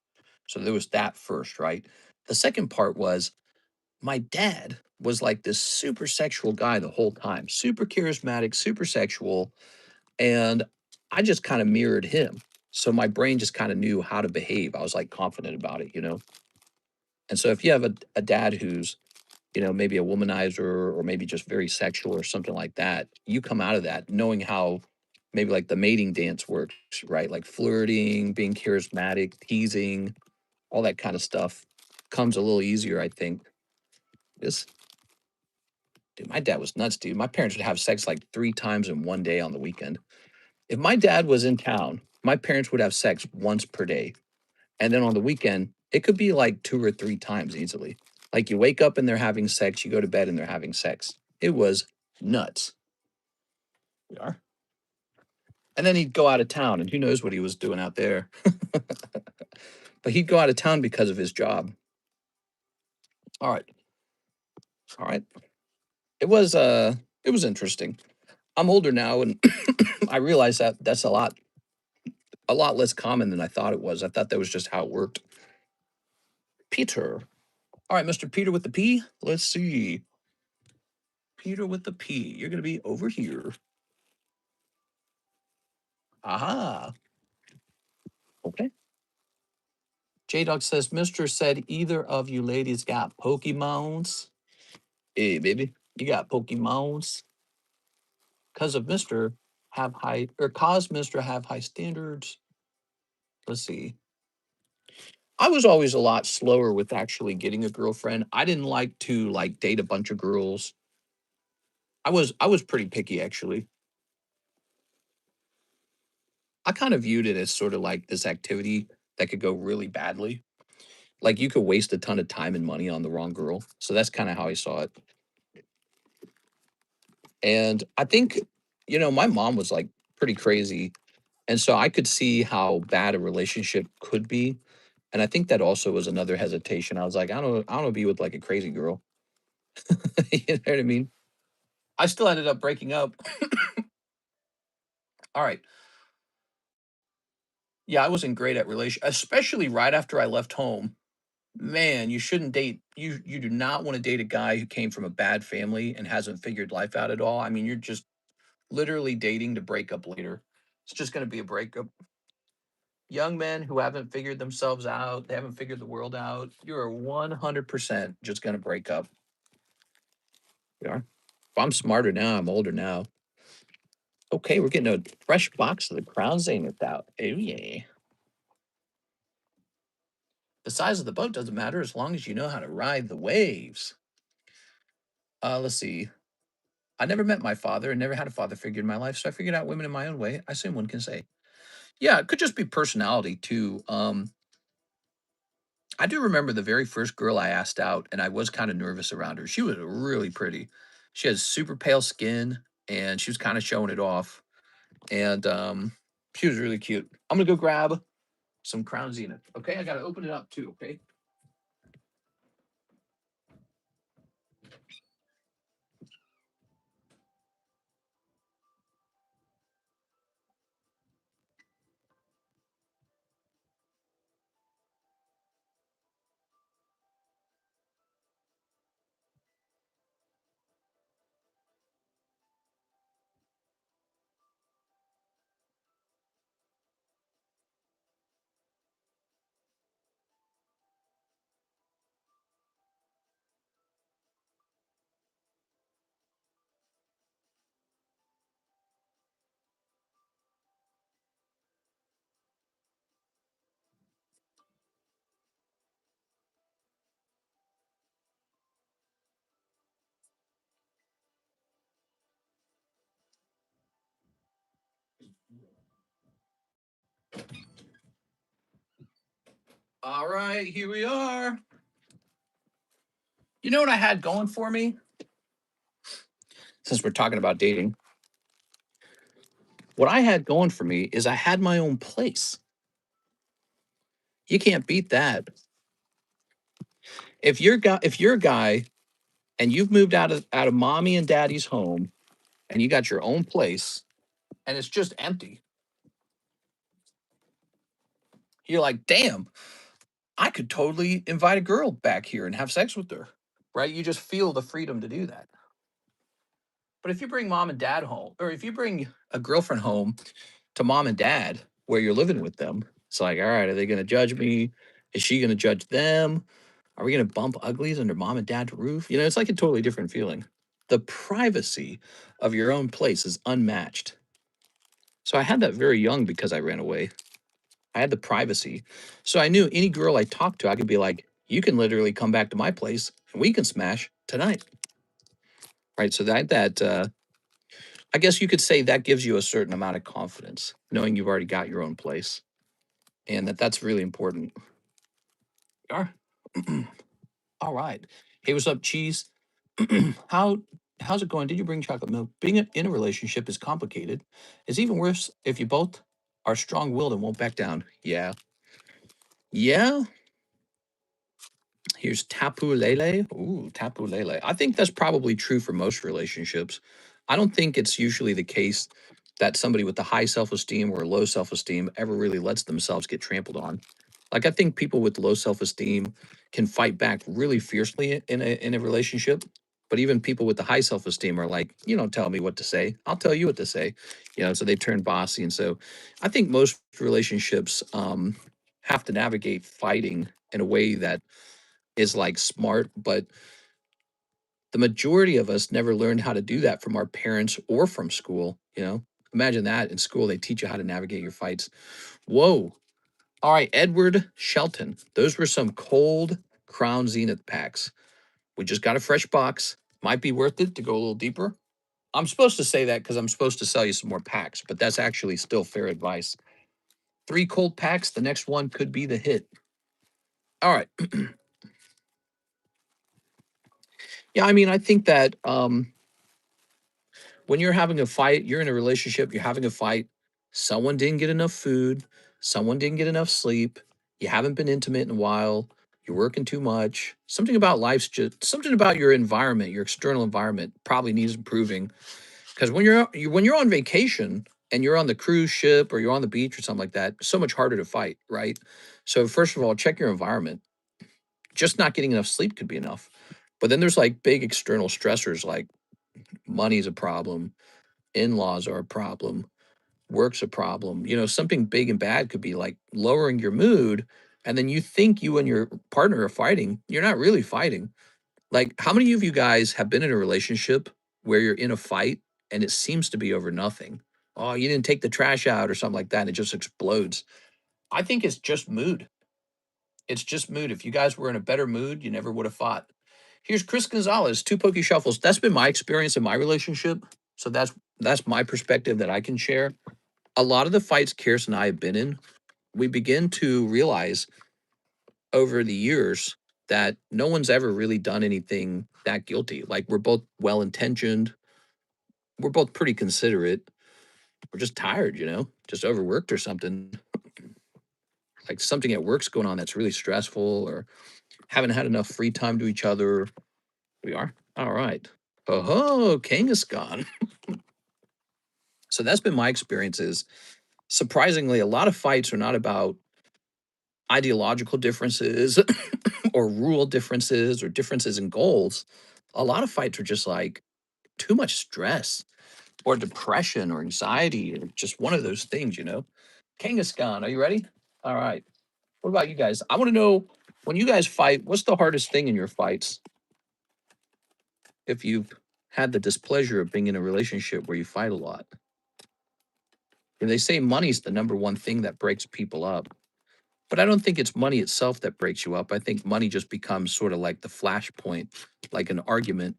So there was that first, right? The second part was my dad was like this super sexual guy the whole time, super charismatic, super sexual. And I just kind of mirrored him. So my brain just kind of knew how to behave. I was like confident about it, you know? And so if you have a dad who's, maybe a womanizer or maybe just very sexual or something like that, you come out of that knowing how maybe like the mating dance works, right? Like flirting, being charismatic, teasing, all that kind of stuff comes a little easier, I think. This, dude, my dad was nuts, dude. My parents would have sex like 3 times in one day on the weekend. If my dad was in town, my parents would have sex once per day. And then on the weekend, it could be like 2 or 3 times easily. Like you wake up and they're having sex, you go to bed and they're having sex. It was nuts. We are. And then he'd go out of town and who knows what he was doing out there. But he'd go out of town because of his job. All right. All right. It was interesting. I'm older now and I realize that that's a lot less common than I thought it was. I thought that was just how it worked. Peter. All right, Mr. Peter with the P. Let's see. Peter with the P. You're going to be over here. Aha. Okay. J Dog says, Mr. said either of you ladies got Pokemons. Hey, baby, you got Pokemons. Because of Mr. have high, or cause Mr. have high standards. Let's see. I was always a lot slower with actually getting a girlfriend. I didn't like to like date a bunch of girls. I was pretty picky actually. I kind of viewed it as sort of like this activity that could go really badly. Like you could waste a ton of time and money on the wrong girl. So that's kind of how I saw it. And I think, my mom was like pretty crazy. And so I could see how bad a relationship could be. And I think that also was another hesitation. I was like, I don't want to be with like a crazy girl. You know what I mean? I still ended up breaking up. All right. Yeah, I wasn't great at especially right after I left home. Man, you shouldn't date you do not want to date a guy who came from a bad family and hasn't figured life out at all. I mean, you're just literally dating to break up later. It's just going to be a breakup. Young men who haven't figured themselves out, they haven't figured the world out, you're 100% just going to break up. Yeah. If I'm smarter now, I'm older now. Okay, we're getting a fresh box of the Crown Zenith out. Oh, yeah. The size of the boat doesn't matter as long as you know how to ride the waves. Let's see. I never met my father and never had a father figure in my life, so I figured out women in my own way. I assume one can say. Yeah, it could just be personality too. I do remember the very first girl I asked out, and I was kind of nervous around her. She was really pretty. She has super pale skin, and she was kind of showing it off. And she was really cute. I'm gonna go grab some Crown Zenith. Okay, I gotta open it up too. Okay. All right, here we are. You know what I had going for me? Since we're talking about dating, what I had going for me is I had my own place. You can't beat that. If you're a guy and you've moved out of mommy and daddy's home and you got your own place and it's just empty, you're like, damn, I could totally invite a girl back here and have sex with her. Right? You just feel the freedom to do that. But if you bring mom and dad home, or if you bring a girlfriend home to mom and dad where you're living with them, it's like, all right, are they going to judge me? Is she going to judge them? Are we going to bump uglies under mom and dad's roof? It's like a totally different feeling. The privacy of your own place is unmatched. So I had that very young because I ran away. I had the privacy. So I knew any girl I talked to, I could be like, you can literally come back to my place and we can smash tonight. Right. So I guess you could say that gives you a certain amount of confidence, knowing you've already got your own place and that's really important. All right. All right. Hey, what's up, Cheese? How how's it going? Did you bring chocolate milk? Being in a relationship is complicated. It's even worse if you both are strong-willed and won't back down. Yeah. Yeah. Here's Tapu Lele. Ooh, Tapu Lele. I think that's probably true for most relationships. I don't think it's usually the case that somebody with a high self-esteem or a low self-esteem ever really lets themselves get trampled on. Like I think people with low self-esteem can fight back really fiercely in a relationship. But even people with the high self-esteem are like, you don't tell me what to say. I'll tell you what to say. So they turn bossy. And so I think most relationships have to navigate fighting in a way that is like smart, but the majority of us never learned how to do that from our parents or from school. Imagine that in school, they teach you how to navigate your fights. Whoa. All right, Edward Shelton. Those were some cold Crown Zenith packs. We just got a fresh box. Might be worth it to go a little deeper. I'm supposed to say that because I'm supposed to sell you some more packs, but that's actually still fair advice. 3 cold packs, the next one could be the hit. All right. Yeah, I mean, I think that when you're having a fight, you're in a relationship, you're having a fight, someone didn't get enough food, someone didn't get enough sleep, you haven't been intimate in a while, you're working too much. Something about life's just something about your environment, your external environment probably needs improving. Because when you're on vacation and you're on the cruise ship or you're on the beach or something like that, it's so much harder to fight, right? So first of all, check your environment. Just not getting enough sleep could be enough. But then there's like big external stressors like money's a problem, in-laws are a problem, work's a problem. You know, something big and bad could be like lowering your mood. And then you think you and your partner are fighting. You're not really fighting. Like, how many of you guys have been in a relationship where you're in a fight and it seems to be over nothing? Oh, you didn't take the trash out or something like that, and it just explodes. I think it's just mood. It's just mood. If you guys were in a better mood, you never would have fought. Here's Chris Gonzalez, two pokey shuffles. That's been my experience in my relationship. So that's my perspective that I can share. A lot of the fights Kirsten and I have been in, we begin to realize over the years that no one's ever really done anything that guilty. Like we're both well intentioned, we're both pretty considerate. We're just tired, you know, just overworked or something. Like something at work's going on that's really stressful, or haven't had enough free time to each other. We are all right. Oh, Kangaskhan. So that's been my experiences. Surprisingly, a lot of fights are not about ideological differences or rule differences or differences in goals. A lot of fights are just like too much stress or depression or anxiety or just one of those things, you know. Kangaskhan, are you ready? All right. What about you guys? I want to know, when you guys fight, what's the hardest thing in your fights? If you've had the displeasure of being in a relationship where you fight a lot. And they say money's the number one thing that breaks people up. But I don't think it's money itself that breaks you up. I think money just becomes sort of like the flashpoint, like an argument.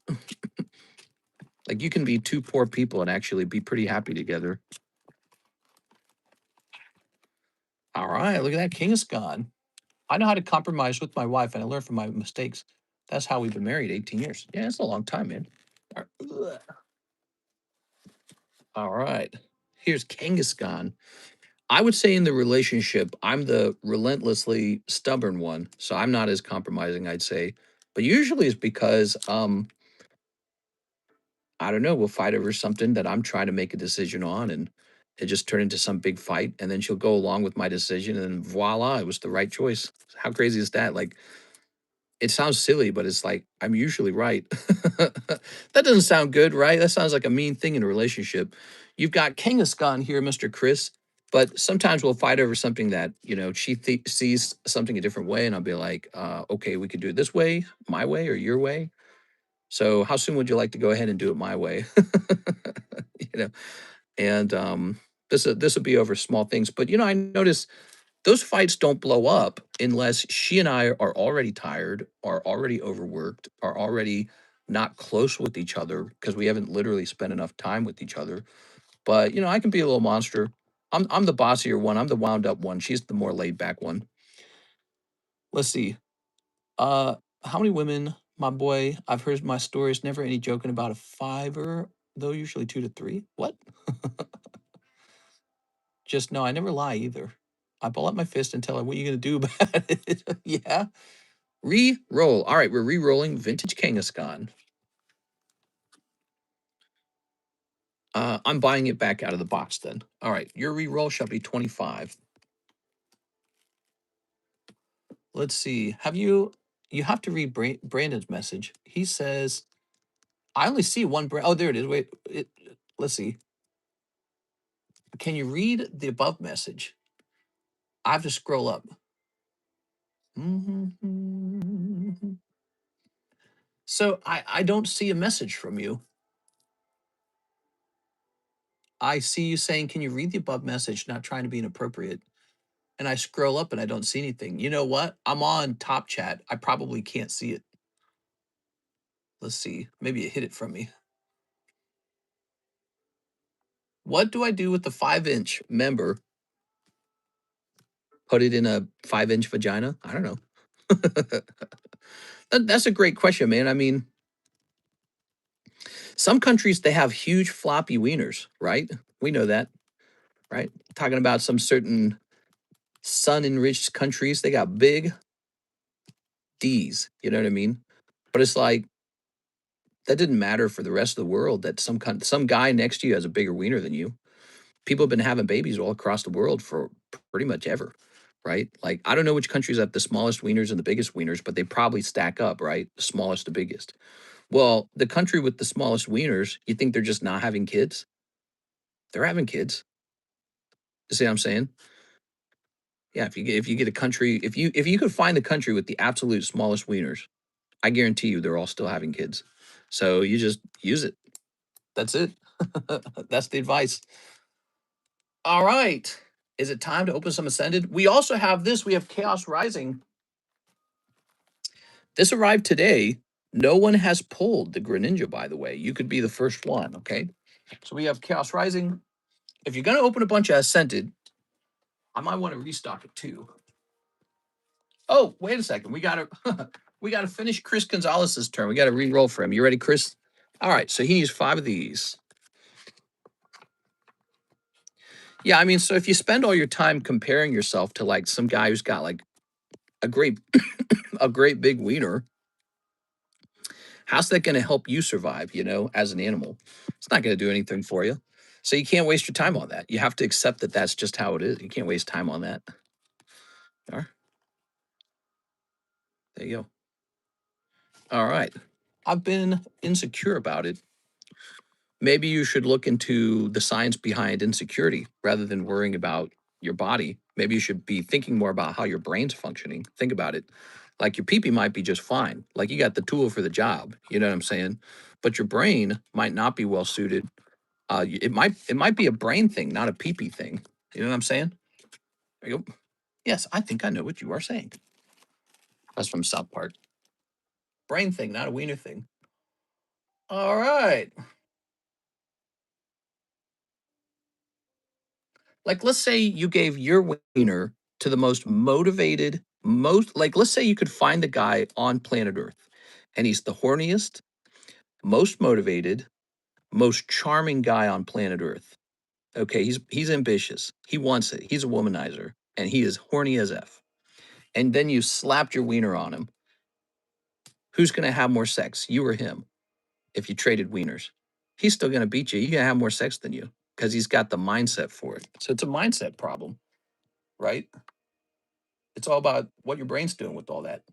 Like you can be two poor people and actually be pretty happy together. All right, look at that. King is gone. I know how to compromise with my wife, and I learned from my mistakes. That's how we've been married 18 years. Yeah, it's a long time, man. All right. Here's Kangaskhan. I would say in the relationship, I'm the relentlessly stubborn one. So I'm not as compromising, I'd say. But usually it's because I don't know, we'll fight over something that I'm trying to make a decision on, and it just turned into some big fight. And then she'll go along with my decision, and then voila, it was the right choice. How crazy is that? Like, it sounds silly, but it's like I'm usually right. That doesn't sound good, right? That sounds like a mean thing in a relationship. You've got Kangaskhan here, Mr. Chris, but sometimes we'll fight over something that, you know, she sees something a different way, and I'll be like, okay, we could do it this way, my way, or your way. So how soon would you like to go ahead and do it my way? You know, and this will be over small things. But you know, I notice those fights don't blow up unless she and I are already tired, are already overworked, are already not close with each other because we haven't literally spent enough time with each other. But you know, I can be a little monster. I'm the bossier one. I'm the wound up one. She's the more laid back one. Let's see. Uh, how many women, my boy? I've heard my stories. Never any joking about a fiver, though. Usually 2 to 3. What? Just no. I never lie either. I ball up my fist and tell her what you gonna do about it. Yeah. Re-roll. All right, we're re-rolling Vintage Kangaskhan. I'm buying it back out of the box then. All right, your re-roll shall be 25. Let's see. You have to read Brandon's message. He says, I only see one brand. Oh, there it is. Wait, let's see. Can you read the above message? I have to scroll up. So I don't see a message from you. I see you saying, can you read the above message? Not trying to be inappropriate. And I scroll up and I don't see anything. You know what? I'm on top chat. I probably can't see it. Let's see. Maybe it hid it from me. What do I do with the 5-inch member Put it in a 5-inch vagina? I don't know. That's a great question, man. I mean, some countries, they have huge floppy wieners, right? We know that, right? Talking about some certain sun-enriched countries, they got big D's, you know what I mean? But it's like, that didn't matter for the rest of the world that some guy next to you has a bigger wiener than you. People have been having babies all across the world for pretty much ever, right? Like, I don't know which countries have the smallest wieners and the biggest wieners, but they probably stack up, right? The smallest to biggest. Well, the country with the smallest wieners, you think they're just not having kids? They're having kids. You see what I'm saying? Yeah, if you get a country, if you could find the country with the absolute smallest wieners, I guarantee you they're all still having kids. So you just use it. That's it. That's the advice. All right. Is it time to open some Ascended? We also have this. We have Chaos Rising. This arrived today. No one has pulled the Greninja, by the way. You could be the first one, okay? So we have Chaos Rising. If you're going to open a bunch of Ascended, I might want to restock it too. Oh, wait a second. We got to we got to finish Chris Gonzalez's turn. We got to re-roll for him. You ready, Chris? All right. So he needs 5 of these. Yeah, I mean, so if you spend all your time comparing yourself to like some guy who's got like a great a great big wiener, how's that going to help you survive, as an animal? It's not going to do anything for you. So you can't waste your time on that. You have to accept that that's just how it is. You can't waste time on that. All right. There you go. All right. I've been insecure about it. Maybe you should look into the science behind insecurity rather than worrying about your body. Maybe you should be thinking more about how your brain's functioning. Think about it. Like your pee might be just fine. Like you got the tool for the job. You know what I'm saying? But your brain might not be well suited. It might be a brain thing, not a pee thing. You know what I'm saying? There you go. Yes, I think I know what you are saying. That's from South Park. Brain thing, not a wiener thing. All right. Like, let's say you gave your wiener to the most motivated, like, let's say you could find the guy on planet Earth and he's the horniest, most motivated, most charming guy on planet Earth. Okay, he's ambitious. He wants it. He's a womanizer and he is horny as F. And then you slapped your wiener on him. Who's going to have more sex, you or him, if you traded wieners? He's still going to beat you. He's going to have more sex than you because he's got the mindset for it. So it's a mindset problem, right? It's all about what your brain's doing with all that.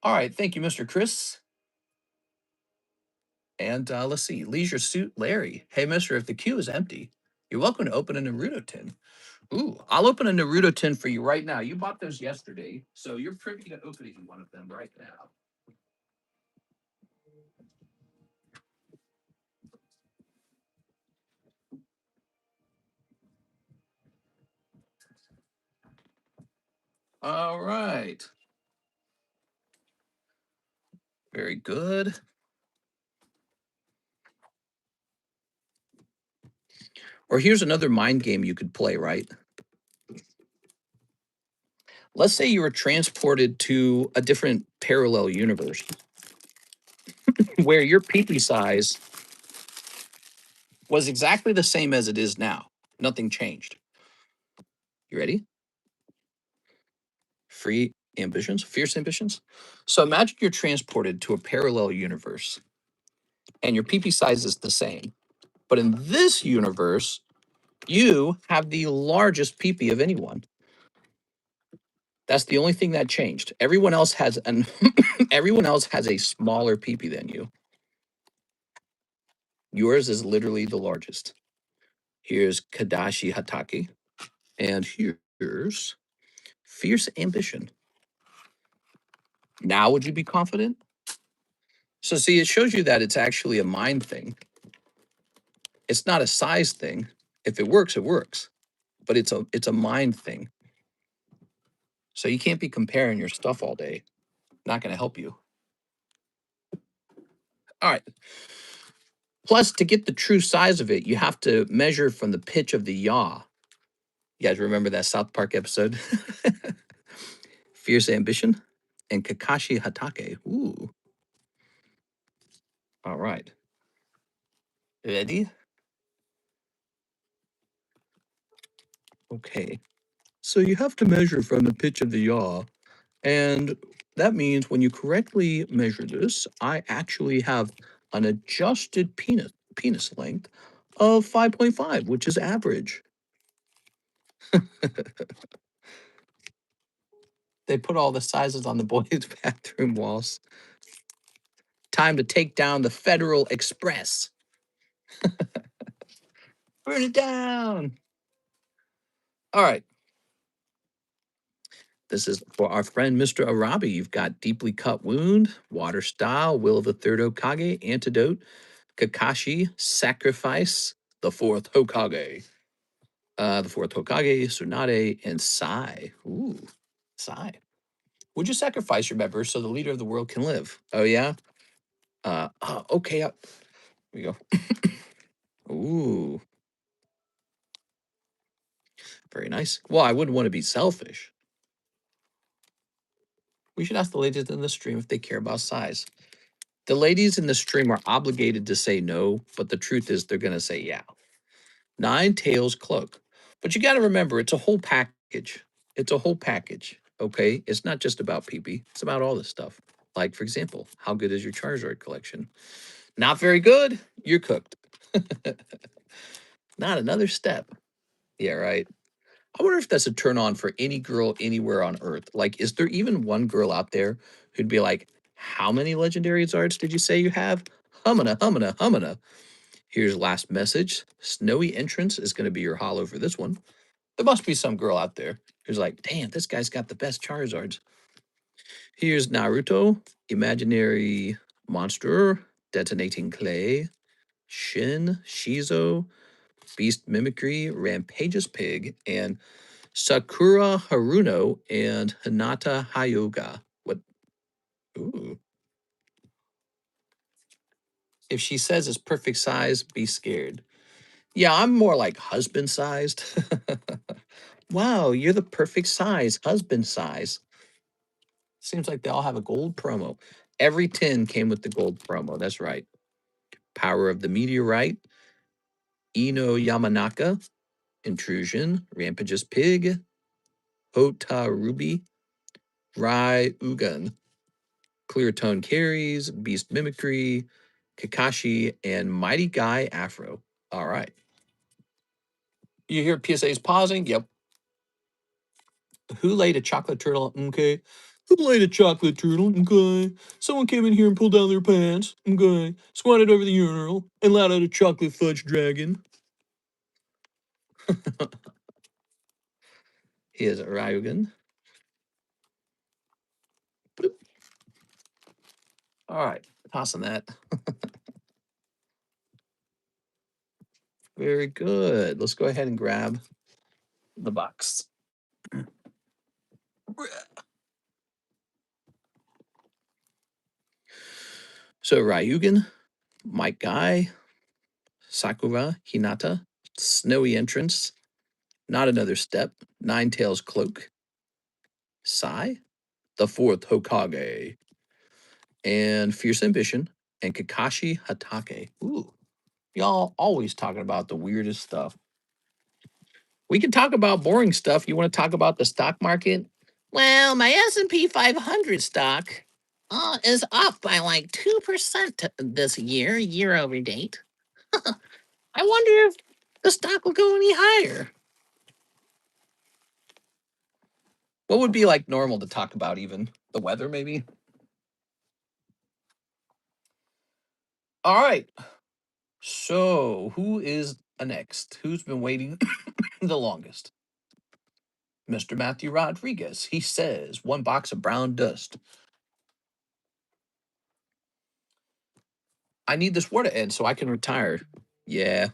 All right. Thank you, Mr. Chris. And let's see. Leisure Suit Larry. Hey, mister, if the queue is empty, you're welcome to open a Naruto tin. Ooh, I'll open a Naruto tin for you right now. You bought those yesterday, so you're privy to opening one of them right now. All right. Very good. Or here's another mind game you could play, right? Let's say you were transported to a different parallel universe where your peepee size was exactly the same as it is now. Nothing changed. You ready? Free ambitions, fierce ambitions. So imagine you're transported to a parallel universe and your peepee size is the same. But in this universe, you have the largest peepee of anyone. That's the only thing that changed. Everyone else has an everyone else has a smaller peepee than you. Yours is literally the largest. Here's Kadashi Hatake. And here's Fierce Ambition. Now would you be confident? So see, it shows you that it's actually a mind thing. It's not a size thing. If it works, it works. But it's a mind thing. So you can't be comparing your stuff all day. Not going to help you. All right. Plus, to get the true size of it, you have to measure from the pitch of the yaw. You guys remember that South Park episode? Fierce Ambition and Kakashi Hatake. Ooh. All right. Ready? Okay. So you have to measure from the pitch of the yaw. And that means when you correctly measure this, I actually have an adjusted penis length of 5.5, which is average. They put all the sizes on the boys' bathroom walls. Time to take down the Federal Express. Burn it down. All right. This is for our friend Mr. Arabi. You've got Deeply Cut Wound, Water Style, Will of the Third Hokage, Antidote, Kakashi, Sacrifice, the Fourth Hokage. The Fourth Hokage, Tsunade, and Sai. Ooh, Sai. Would you sacrifice your members so the leader of the world can live? Oh, yeah? Okay. Here we go. Ooh, very nice. Well, I wouldn't want to be selfish. We should ask the ladies in the stream if they care about size. The ladies in the stream are obligated to say no, but the truth is they're going to say yeah. Nine Tails Cloak. But you got to remember, it's a whole package. It's a whole package, okay? It's not just about PP. It's about all this stuff. Like, for example, how good is your Charizard collection? Not very good. You're cooked. Not another step. Yeah, right. I wonder if that's a turn on for any girl anywhere on Earth. Like, is there even one girl out there who'd be like, how many legendary Zards did you say you have? Humana, humana, humana. Here's last message. Snowy entrance is going to be your hollow for this one. There must be some girl out there who's like, damn, this guy's got the best Charizards. Here's Naruto, imaginary monster, detonating clay, Shin, Shizo, beast mimicry, rampageous pig, and Sakura Haruno and Hinata Hyuga. What? Ooh. If she says it's perfect size, be scared. Yeah, I'm more like husband sized. Wow, you're the perfect size, husband size. Seems like they all have a gold promo. Every 10 came with the gold promo. That's right. Power of the Meteorite, Ino Yamanaka, Intrusion, Rampageous Pig, Hota Ruby, Rai Ugan, Clear Tone Carries, Beast Mimicry, Kakashi, and Mighty Guy Afro. All right. You hear PSA's pausing? Yep. Who laid a chocolate turtle? Okay. Who laid a chocolate turtle? Okay. Someone came in here and pulled down their pants. Okay. Squatted over the urinal and let out a chocolate fudge dragon. Here's Ryugan. Bloop. All right. Tossing that. Very good. Let's go ahead and grab the box. So Ryugan, Mike Guy, Sakura, Hinata, Snowy Entrance, Not Another Step, Nine Tails Cloak, Sai, the Fourth Hokage, and Fierce Ambition, and Kakashi Hatake. Ooh, y'all always talking about the weirdest stuff. We can talk about boring stuff. You want to talk about the stock market? Well, my S&P 500 stock is up by like 2% this year over date. I wonder if the stock will go any higher. What would be like normal to talk about even? The weather, maybe? All right. So, who is next? Who's been waiting the longest? Mr. Matthew Rodriguez. He says, one box of brown dust. I need this war to end so I can retire. Yeah.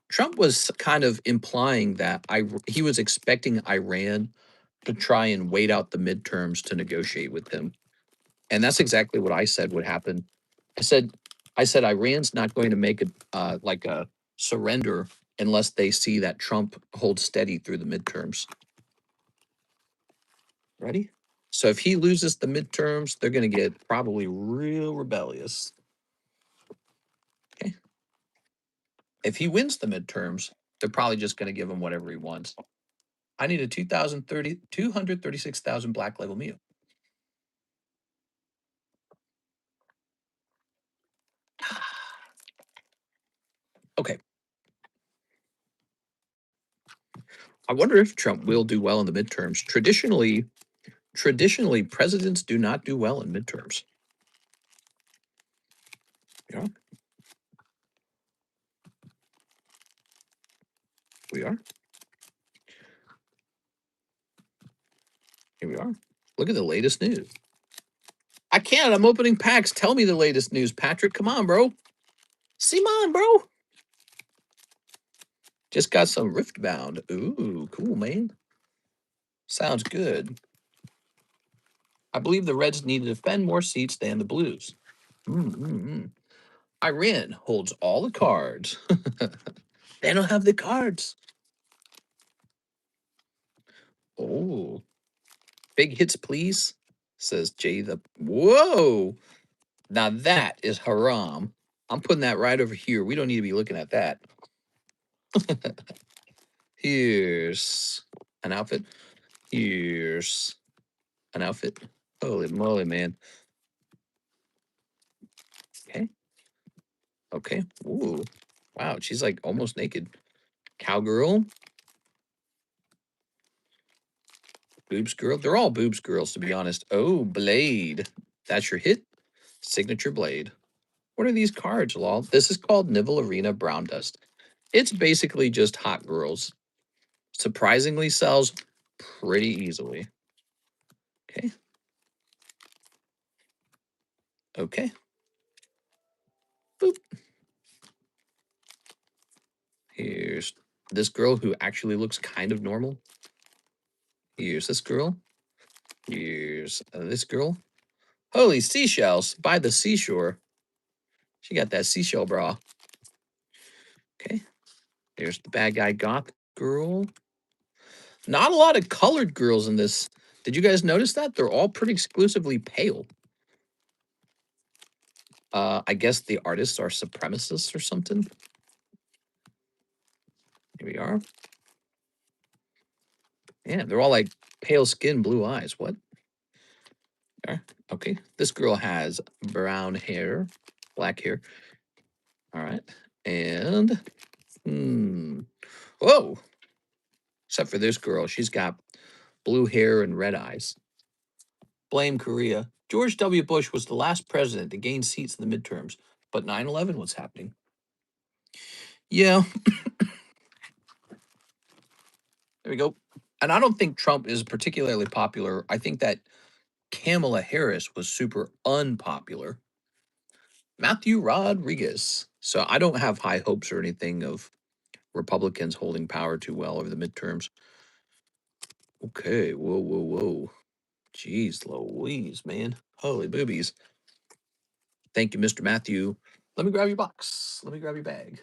Trump was kind of implying that he was expecting Iran to try and wait out the midterms to negotiate with him. And that's exactly what I said would happen. I said Iran's not going to make like a surrender unless they see that Trump holds steady through the midterms. Ready? So if he loses the midterms, they're going to get probably real rebellious. Okay. If he wins the midterms, they're probably just going to give him whatever he wants. I need a 236,000 black label meal. Okay. I wonder if Trump will do well in the midterms. Traditionally, presidents do not do well in midterms. Yeah. We are. Here we are. Look at the latest news. I can't. I'm opening packs. Tell me the latest news, Patrick. Come on, bro. See on, bro. Just got some Riftbound. Ooh, cool, man. Sounds good. I believe the Reds need to defend more seats than the Blues. Iran holds all the cards. They don't have the cards. Oh, big hits, please, says Jay the. Whoa. Now that is haram. I'm putting that right over here. We don't need to be looking at that. Here's an outfit. Here's an outfit. Holy moly, man. Okay. Okay. Ooh. Wow, she's like almost naked. Cowgirl. Boobs girl. They're all boobs girls, to be honest. Oh, Blade. That's your hit. Signature Blade. What are these cards, lol? This is called Nivel Arena Brown Dust. It's basically just hot girls. Surprisingly sells pretty easily. Okay. Okay. Boop. Here's this girl who actually looks kind of normal. Here's this girl. Here's this girl. Holy seashells by the seashore. She got that seashell bra. Okay. There's the bad guy goth girl. Not a lot of colored girls in this. Did you guys notice that? They're all pretty exclusively pale. I guess the artists are supremacists or something. Here we are. Yeah, they're all like pale skin, blue eyes. What? Okay. This girl has brown hair, black hair. All right. And, whoa. Except for this girl. She's got blue hair and red eyes. Blame Korea. George W. Bush was the last president to gain seats in the midterms, but 9/11 was happening. Yeah. There we go. And I don't think Trump is particularly popular. I think that Kamala Harris was super unpopular. Matthew Rodriguez. So I don't have high hopes or anything of Republicans holding power too well over the midterms. Okay. Whoa, whoa, whoa. Jeez Louise, man. Holy boobies. Thank you, Mr. Matthew. Let me grab your box. Let me grab your bag.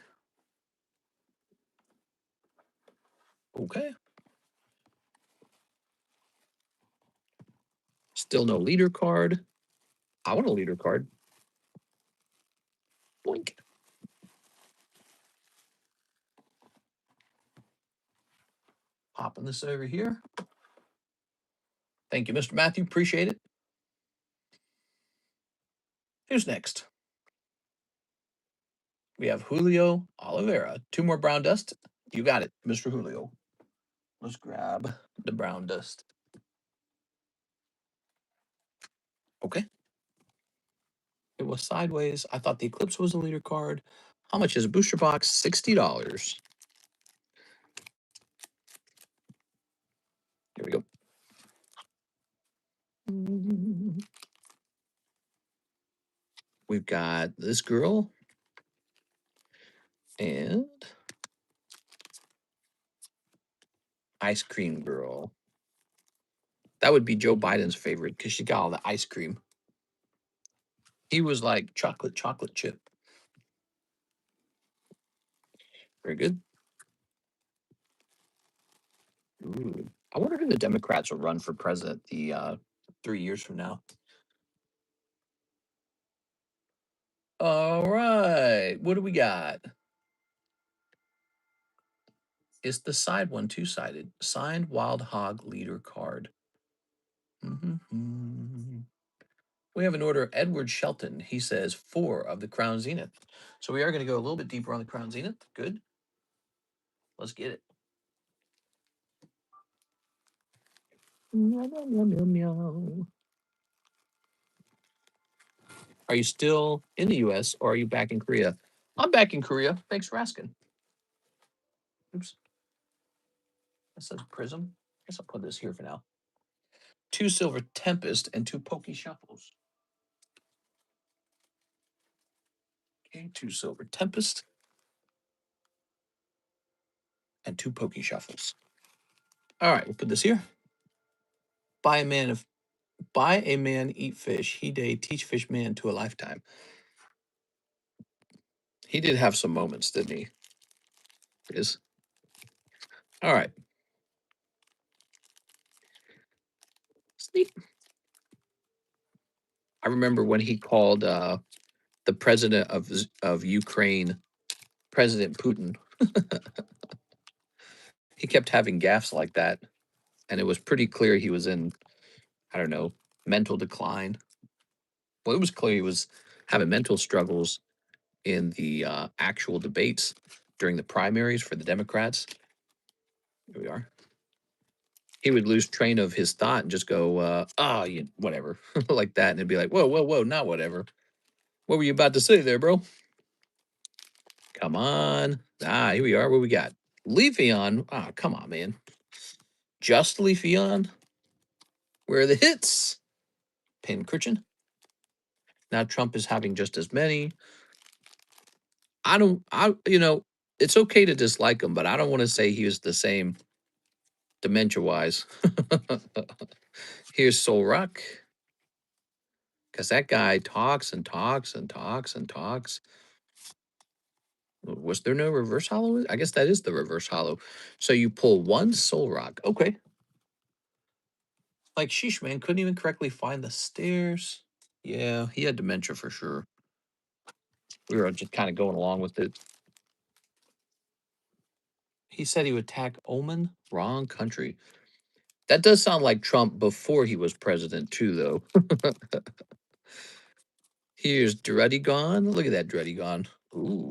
Okay. Still no leader card. I want a leader card. Blink. Popping this over here. Thank you, Mr. Matthew. Appreciate it. Who's next? We have Julio Oliveira. 2 more brown dust. You got it, Mr. Julio. Let's grab the brown dust. Okay. It was sideways. I thought the Eclipse was a leader card. How much is a booster box? $60. Here we go. We've got this girl and ice cream girl. That would be Joe Biden's favorite because she got all the ice cream. He was like chocolate chip. Very good. Ooh. I wonder who the Democrats will run for president the 3 years from now. All right. What do we got? It's the side one, two-sided. Signed Wild Hog Leader card. We have an order of Edward Shelton. He says 4 of the Crown Zenith. So we are going to go a little bit deeper on the Crown Zenith. Good. Let's get it. Meow, meow, meow, meow, meow. Are you still in the US or are you back in Korea? I'm back in Korea. Thanks for asking. Oops. That says Prism. I guess I'll put this here for now. 2 Silver Tempest and 2 Pokey Shuffles. Okay, 2 Silver Tempest and 2 Pokey Shuffles. All right, we'll put this here. Buy a man, eat fish. He day teach fish man to a lifetime. He did have some moments, didn't he? Is all right. Sneak. I remember when he called the president of Ukraine, President Putin. He kept having gaffes like that, and it was pretty clear he was in, I don't know, mental decline. Well, it was clear he was having mental struggles in the actual debates during the primaries for the Democrats. Here we are. He would lose train of his thought and just go, whatever, like that. And it'd be like, whoa, whoa, whoa, not whatever. What were you about to say there, bro? Come on. Here we are. What we got? Leafeon. Come on, man. Just Leafeon. Where are the hits? Pincushion. Now Trump is having just as many. It's okay to dislike him, but I don't want to say he was the same dementia-wise. Here's Soul Rock. Because that guy talks and talks and talks and talks. Was there no reverse hollow? I guess that is the reverse hollow. So you pull 1 Soul Rock. Okay. Like, sheesh, man, couldn't even correctly find the stairs. Yeah, he had dementia for sure. We were just kind of going along with it. He said he would attack Omen. Wrong country. That does sound like Trump before he was president, too, though. Here's Dreadigon. Look at that Dreadigon. Ooh.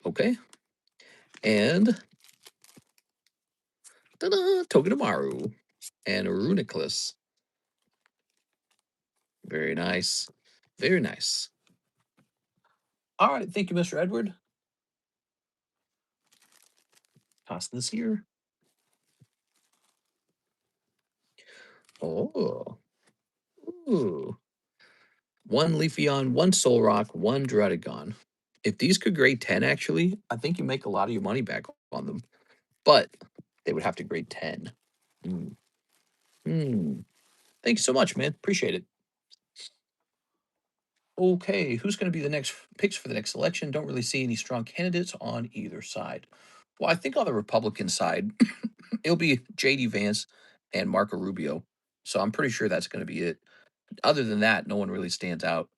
Okay. And ta-da, Togedemaru and Runiclus. Very nice. Very nice. All right. Thank you, Mr. Edward. Toss this here. Oh. Ooh. 1 Leafeon, 1 Soul Rock, 1 Dreadigon. If these could grade 10, actually, I think you make a lot of your money back on them. But they would have to grade 10. Thank you so much, man. Appreciate it. Okay, who's going to be the next picks for the next election? Don't really see any strong candidates on either side. Well, I think on the Republican side, it'll be J.D. Vance and Marco Rubio. So I'm pretty sure that's going to be it. Other than that, no one really stands out.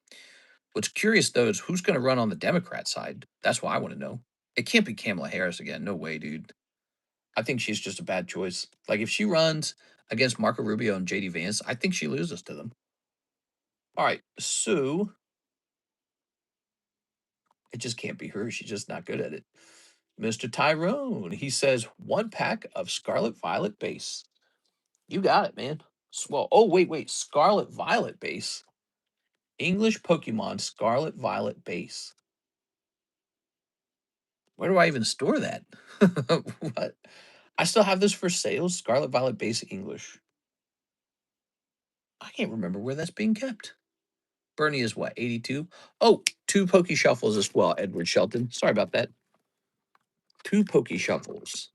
What's curious, though, is who's going to run on the Democrat side? That's what I want to know. It can't be Kamala Harris again. No way, dude. I think she's just a bad choice. Like, if she runs against Marco Rubio and J.D. Vance, I think she loses to them. All right, so it just can't be her. She's just not good at it. Mr. Tyrone, he says 1 pack of Scarlet Violet base. You got it, man. Well, oh, wait. Scarlet Violet base. English Pokemon Scarlet Violet base. Where do I even store that? What? I still have this for sale. Scarlet Violet base English. I can't remember where that's being kept. Bernie is what, 82? Oh, 2 Poke Shuffles as well, Edward Shelton. Sorry about that. 2 Poke Shuffles.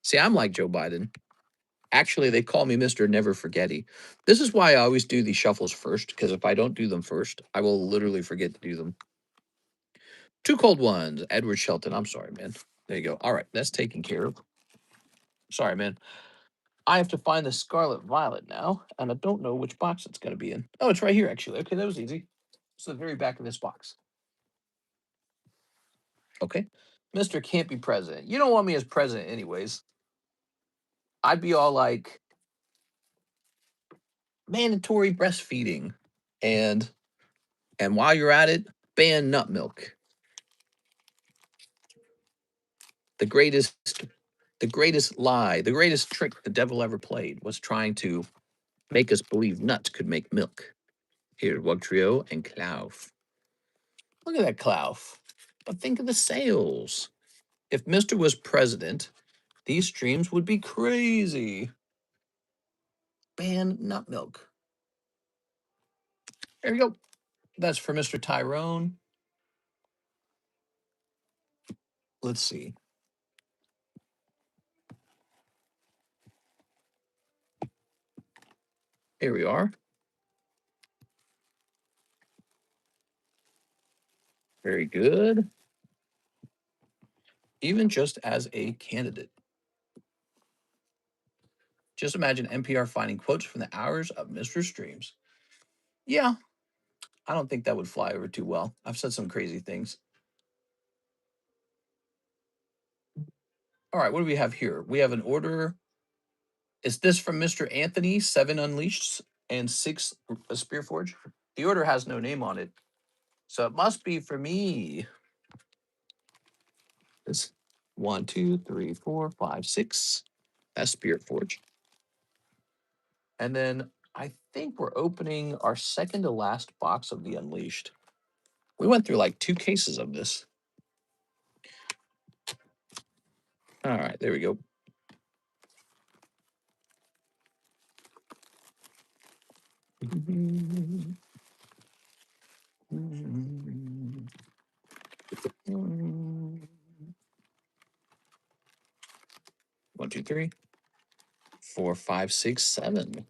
See, I'm like Joe Biden. Actually, they call me Mr. Never Forgetty. This is why I always do these shuffles first, because if I don't do them first, I will literally forget to do them. 2 cold ones, Edward Shelton. I'm sorry, man. There you go. All right, that's taken care of. Sorry, man. I have to find the Scarlet Violet now, and I don't know which box it's going to be in. Oh, it's right here, actually. Okay, that was easy. It's the very back of this box. Okay. Mr. Can't be president. You don't want me as president anyways. I'd be all like, mandatory breastfeeding. And while you're at it, ban nut milk. The greatest lie, the greatest trick the devil ever played was trying to make us believe nuts could make milk. Here, Wugtrio and Klauf. Look at that Klauf. But think of the sales. If Mr. was president, these streams would be crazy. Ban nut milk. There you go. That's for Mr. Tyrone. Let's see. Here we are. Very good. Even just as a candidate. Just imagine NPR finding quotes from the hours of Mr. Streams. Yeah, I don't think that would fly over too well. I've said some crazy things. All right, what do we have here? We have an order. Is this from Mr. Anthony, 7 Unleashed and 6 Spearforge? The order has no name on it, so it must be for me. It's 1, 2, 3, 4, 5, 6. That's Spearforge. And then I think we're opening our second to last box of the Unleashed. We went through like 2 cases of this. All right, there we go. One, two, 3, 4, 5, 6, 7.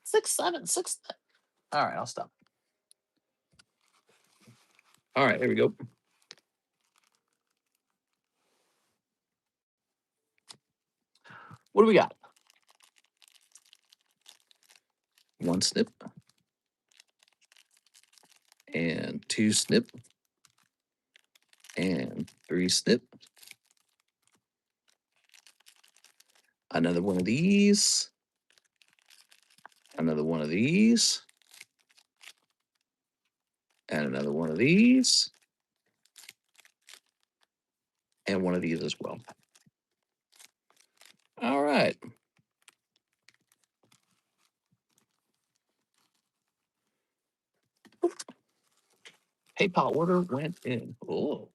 6, 7, 6. All right, I'll stop. All right, there we go. What do we got? 1 snip and 2 snip and 3 snip. Another one of these. Another one of these. And another one of these. And one of these as well. All right. PayPal order went in. Oh.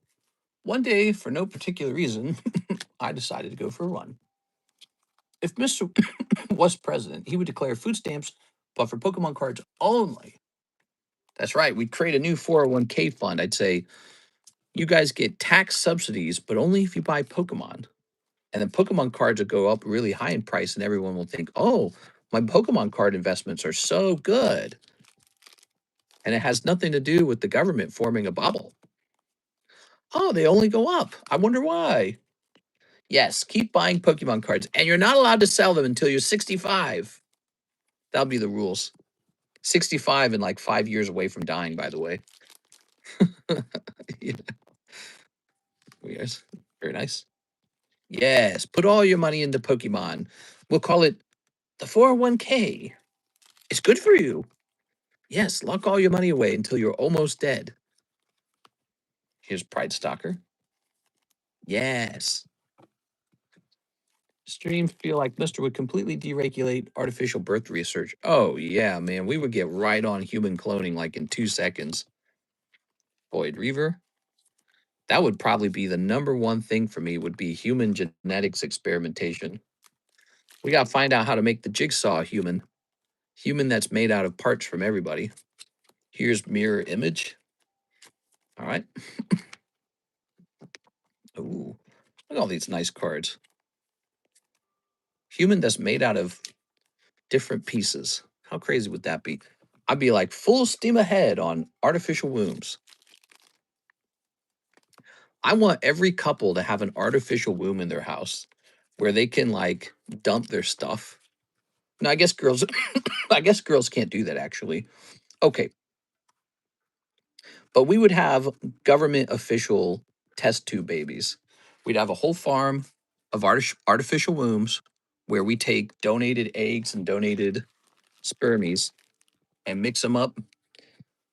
One day, for no particular reason, I decided to go for a run. If Mr. was president, he would declare food stamps, but for Pokemon cards only. That's right. We'd create a new 401k fund. I'd say, you guys get tax subsidies, but only if you buy Pokemon. And then Pokemon cards will go up really high in price, and everyone will think, oh, my Pokemon card investments are so good. And it has nothing to do with the government forming a bubble. Oh, they only go up. I wonder why. Yes, keep buying Pokemon cards, and you're not allowed to sell them until you're 65. That'll be the rules. 65 and like 5 years away from dying, by the way. Yeah. Yes, very nice. Yes, put all your money into Pokemon. We'll call it the 401k. It's good for you. Yes, lock all your money away until you're almost dead. Here's Pride Stalker. Yes. Streams feel like Mr. would completely deregulate artificial birth research. Oh, yeah, man. We would get right on human cloning like in 2 seconds. Void Reaver. That would probably be the #1 thing for me would be human genetics experimentation. We got to find out how to make the jigsaw human. Human that's made out of parts from everybody. Here's Mirror Image. All right. Ooh, look at all these nice cards. Human that's made out of different pieces. How crazy would that be? I'd be like full steam ahead on artificial wombs. I want every couple to have an artificial womb in their house. where they can like dump their stuff. Now, I guess girls, I guess girls can't do that actually. Okay, but we would have government official test tube babies. We'd have a whole farm of artificial wombs where we take donated eggs and donated spermies and mix them up,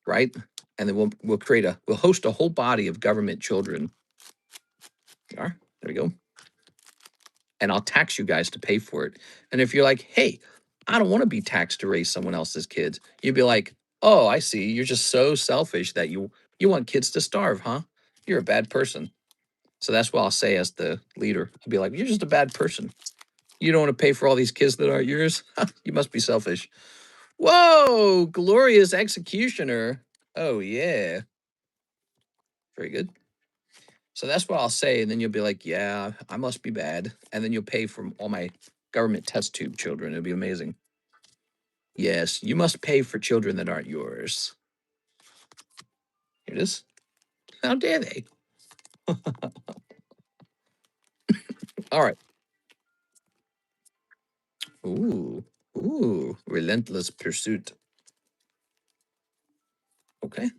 right? And then we'll host a whole body of government children. There we go. And I'll tax you guys to pay for it. And if you're like, hey, I don't want to be taxed to raise someone else's kids, you'd be like, oh, I see. You're just so selfish that you want kids to starve, huh? You're a bad person. So that's what I'll say as the leader. I'll be like, you're just a bad person. You don't want to pay for all these kids that aren't yours? You must be selfish. Whoa, glorious executioner. Oh, yeah. Very good. So that's what I'll say. And then you'll be like, yeah, I must be bad. And then you'll pay for all my government test tube children. It'll be amazing. Yes, you must pay for children that aren't yours. Here it is. How dare they? All right. Ooh, ooh, relentless pursuit. Okay.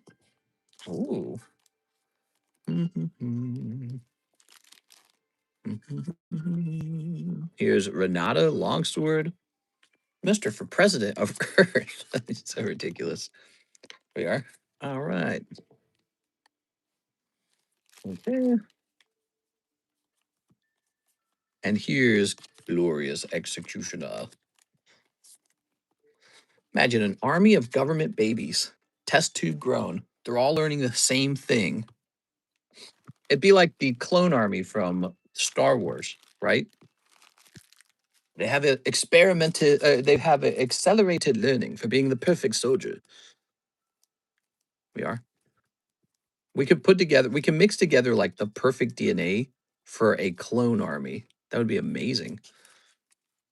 Ooh. Here's Renata Longsword, Mr. for President of Earth. It's so ridiculous. We are. All right. Okay. And here's glorious executioner. Imagine an army of government babies, test tube grown. They're all learning the same thing. It'd be like the clone army from Star Wars, right? They have experimented. They have accelerated learning for being the perfect soldier. We are. We could put together. We can mix together like the perfect DNA for a clone army. That would be amazing.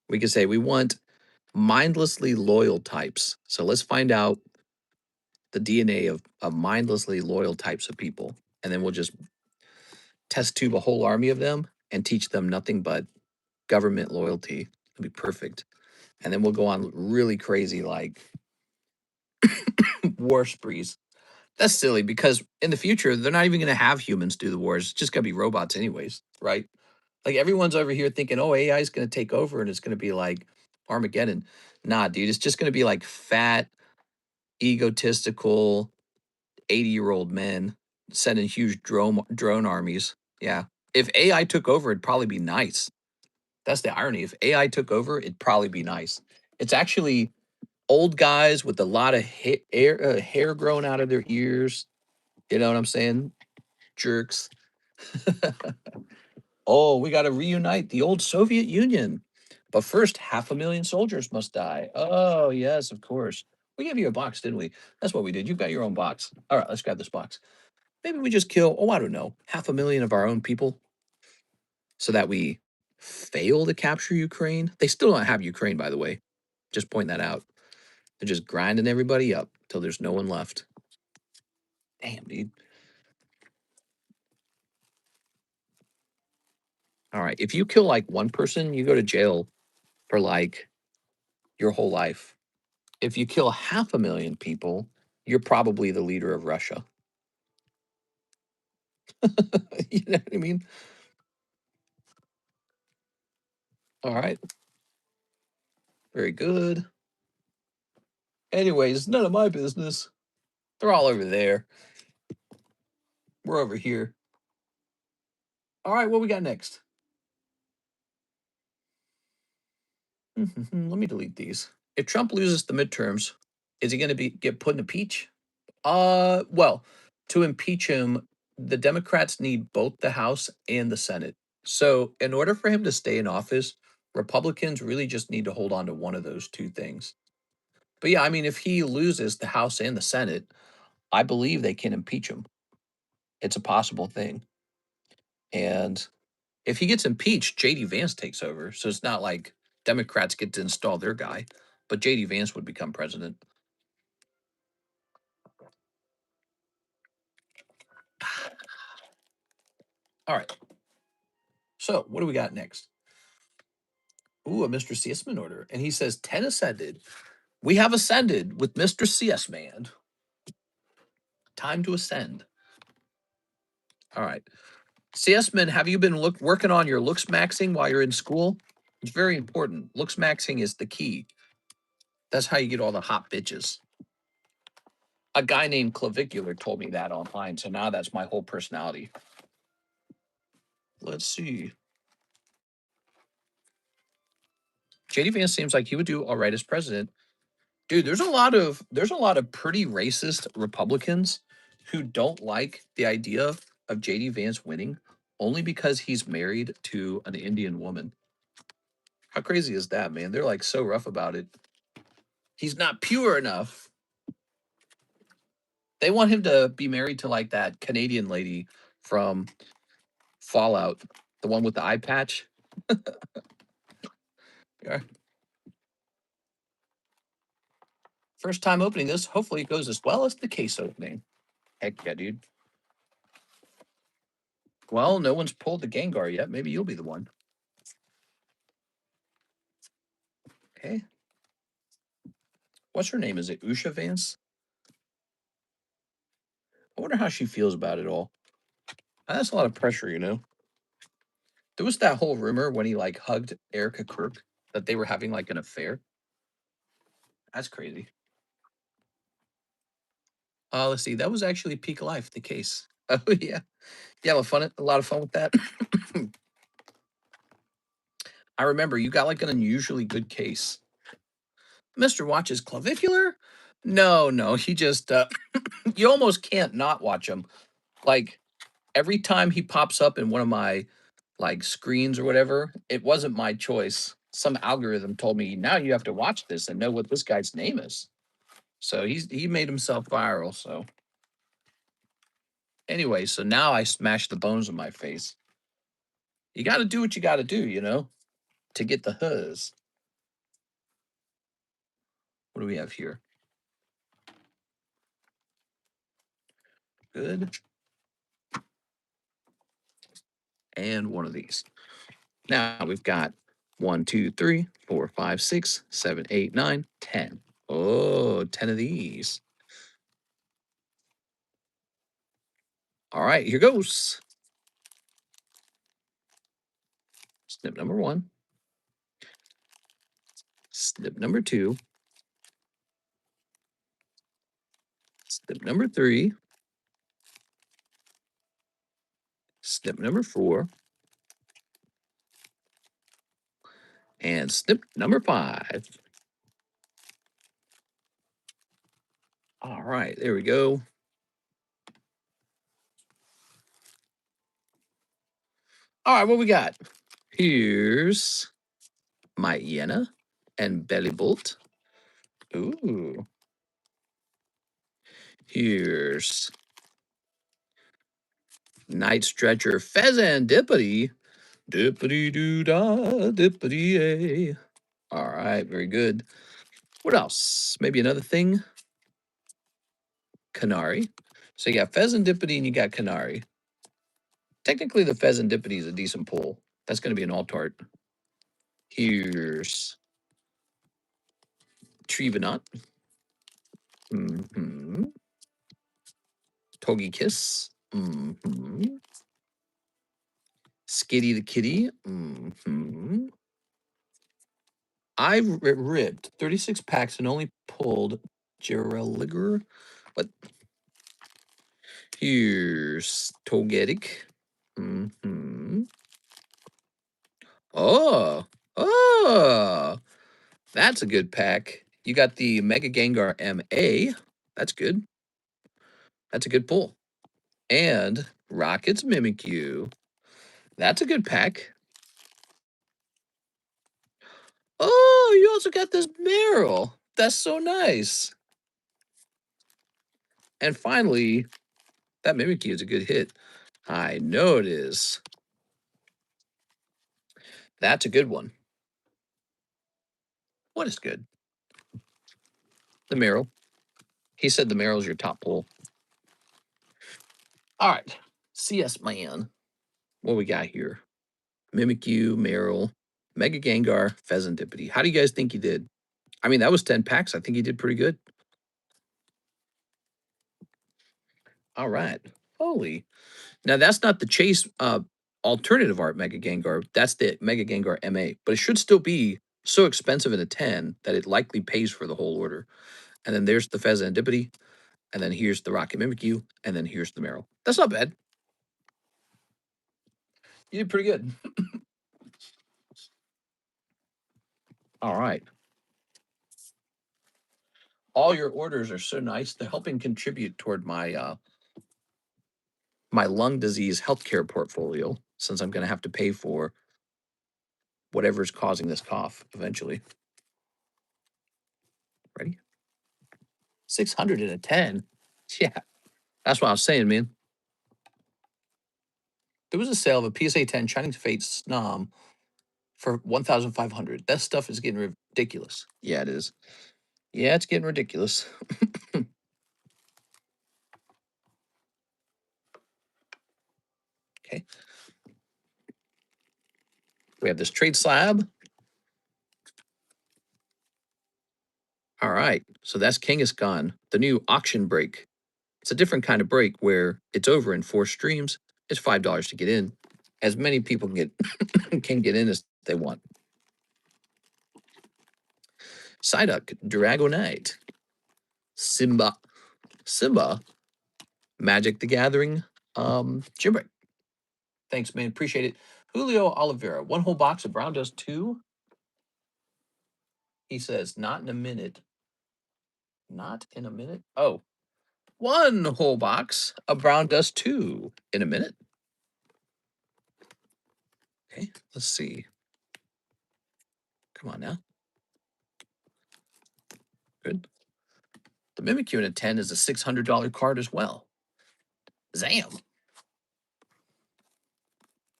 We could say we want mindlessly loyal types. So let's find out the DNA of mindlessly loyal types of people, and then we'll just test tube a whole army of them and teach them nothing but government loyalty. It'd be perfect. And then we'll go on really crazy like war sprees. That's silly because in the future they're not even going to have humans do the wars. It's just going to be robots anyways, right? Like everyone's over here thinking, "Oh, AI is going to take over and it's going to be like Armageddon." Nah, dude, it's just going to be like fat, egotistical 80-year-old men sending huge drone armies. Yeah. If AI took over, it'd probably be nice. That's the irony. If AI took over, it'd probably be nice. It's actually old guys with a lot of hair growing out of their ears. You know what I'm saying? Jerks. Oh, we got to reunite the old Soviet Union. But first, 500,000 soldiers must die. Oh, yes, of course. We gave you a box, didn't we? That's what we did. You've got your own box. All right, let's grab this box. Maybe we just kill, oh, I don't know, 500,000 of our own people so that we fail to capture Ukraine. They still don't have Ukraine, by the way. Just point that out. They're just grinding everybody up till there's no one left. Damn, dude. All right. If you kill like one person, you go to jail for like your whole life. If you kill 500,000 people, you're probably the leader of Russia. You know what I mean? All right. Very good. Anyways, none of my business. They're all over there. We're over here. All right. What we got next? Let me delete these. If Trump loses the midterms, is he going to be get put in a peach? Well, to impeach him, the Democrats need both the House and the Senate. So, in order for him to stay in office, Republicans really just need to hold on to one of those two things. But yeah, I mean, if he loses the House and the Senate, I believe they can impeach him. It's a possible thing. And if he gets impeached, JD Vance takes over. So it's not like Democrats get to install their guy, but JD Vance would become president. All right. So what do we got next? Ooh, a Mr. CS Man order. And he says 10 ascended. We have ascended with Mr. CS Man. Time to ascend. All right. CS Man, have you been working on your looks maxing while you're in school? It's very important. Looks maxing is the key. That's how you get all the hot bitches. A guy named Clavicular told me that online, so now that's my whole personality. Let's see. JD Vance seems like he would do all right as president. Dude, there's a lot of pretty racist Republicans who don't like the idea of JD Vance winning only because he's married to an Indian woman. How crazy is that, man? They're like so rough about it. He's not pure enough. They want him to be married to like that Canadian lady from Fallout, the one with the eye patch. Yeah. First time opening this. Hopefully it goes as well as the case opening. Heck yeah, dude. Well, no one's pulled the Gengar yet. Maybe you'll be the one. Okay. What's her name? Is it Usha Vance? I wonder how she feels about it all. That's a lot of pressure, you know. There was that whole rumor when he like hugged Erica Kirk that they were having like an affair. That's crazy. Let's see. That was actually Peak Life, the case. Oh yeah, yeah. A lot of fun with that. I remember you got like an unusually good case. Mr. Watches clavicular? No, no. He just you almost can't not watch him. Like every time he pops up in one of my like screens or whatever, it wasn't my choice. Some algorithm told me now you have to watch this and know what this guy's name is. So he made himself viral. So anyway, so now I smashed the bones of my face. You got to do what you got to do, you know, to get the huzz. What do we have here? Good. And one of these. Now we've got 1, 2, 3, 4, 5, 6, 7, 8, 9, 10. Oh, 10 of these. All right, here goes. Snip number 1. Snip number 2. Snip number 3. Snip number 4. And snip number 5. All right, there we go. All right, what we got? Here's my Iena and Belly Bolt. Ooh. Here's Night Stretcher Pheasantipity. Dippity doo da, dippity a. All right, very good. What else? Maybe another thing? Canary. So you got Pheasantipity and you got Canary. Technically, the Pheasantipity is a decent pull. That's going to be an alt art. Here's Trevenant. Mm-hmm. Togekiss. Mm-hmm. Skitty the Kitty. Mm-hmm. I've ripped 36 packs and only pulled Geraliger. But here's Togetic. Mm-hmm. Oh. Oh. That's a good pack. You got the Mega Gengar MA. That's good. That's a good pull. And Rocket's Mimikyu. That's a good pack. Oh, you also got this Meryl. That's so nice. And finally, that Mimikyu is a good hit. I know it is. That's a good one. What is good? The Meryl. He said the Meryl's your top pull. All right. CS man. What we got here? Mimikyu, Meryl. Mega Gengar, Pheasantipity. How do you guys think he did? I mean, that was 10 packs. I think he did pretty good. All right. Holy. Now, that's not the Chase alternative art Mega Gengar. That's the Mega Gengar MA. But it should still be so expensive in a 10 that it likely pays for the whole order. And then there's the Pheasantipity. And then here's the Rocket Mimikyu. And then here's the Meryl. That's not bad. You did pretty good. All right. All your orders are so nice. They're helping contribute toward my my lung disease healthcare portfolio, since I'm going to have to pay for whatever's causing this cough eventually. Ready? 610. Yeah, that's what I was saying, man. There was a sale of a PSA 10 Shining Fate Snom for 1,500. That stuff is getting ridiculous. Yeah, it is. Yeah, it's getting ridiculous. Okay. We have this trade slab. All right. So that's Kangaskhan, the new auction break. It's a different kind of break where it's over in 4 streams. It's $5 to get in. As many people can get in as they want. Psyduck, Dragonite, Simba, Magic the Gathering, Gym. Thanks, man. Appreciate it. Julio Oliveira, 1 whole box of Brown Dust 2. He says, not in a minute. Not in a minute? Oh, 1 whole box of Brown Dust 2 in a minute. Okay, let's see. Come on now. Good. The Mimikyu in a 10 is a $600 card as well. Zam.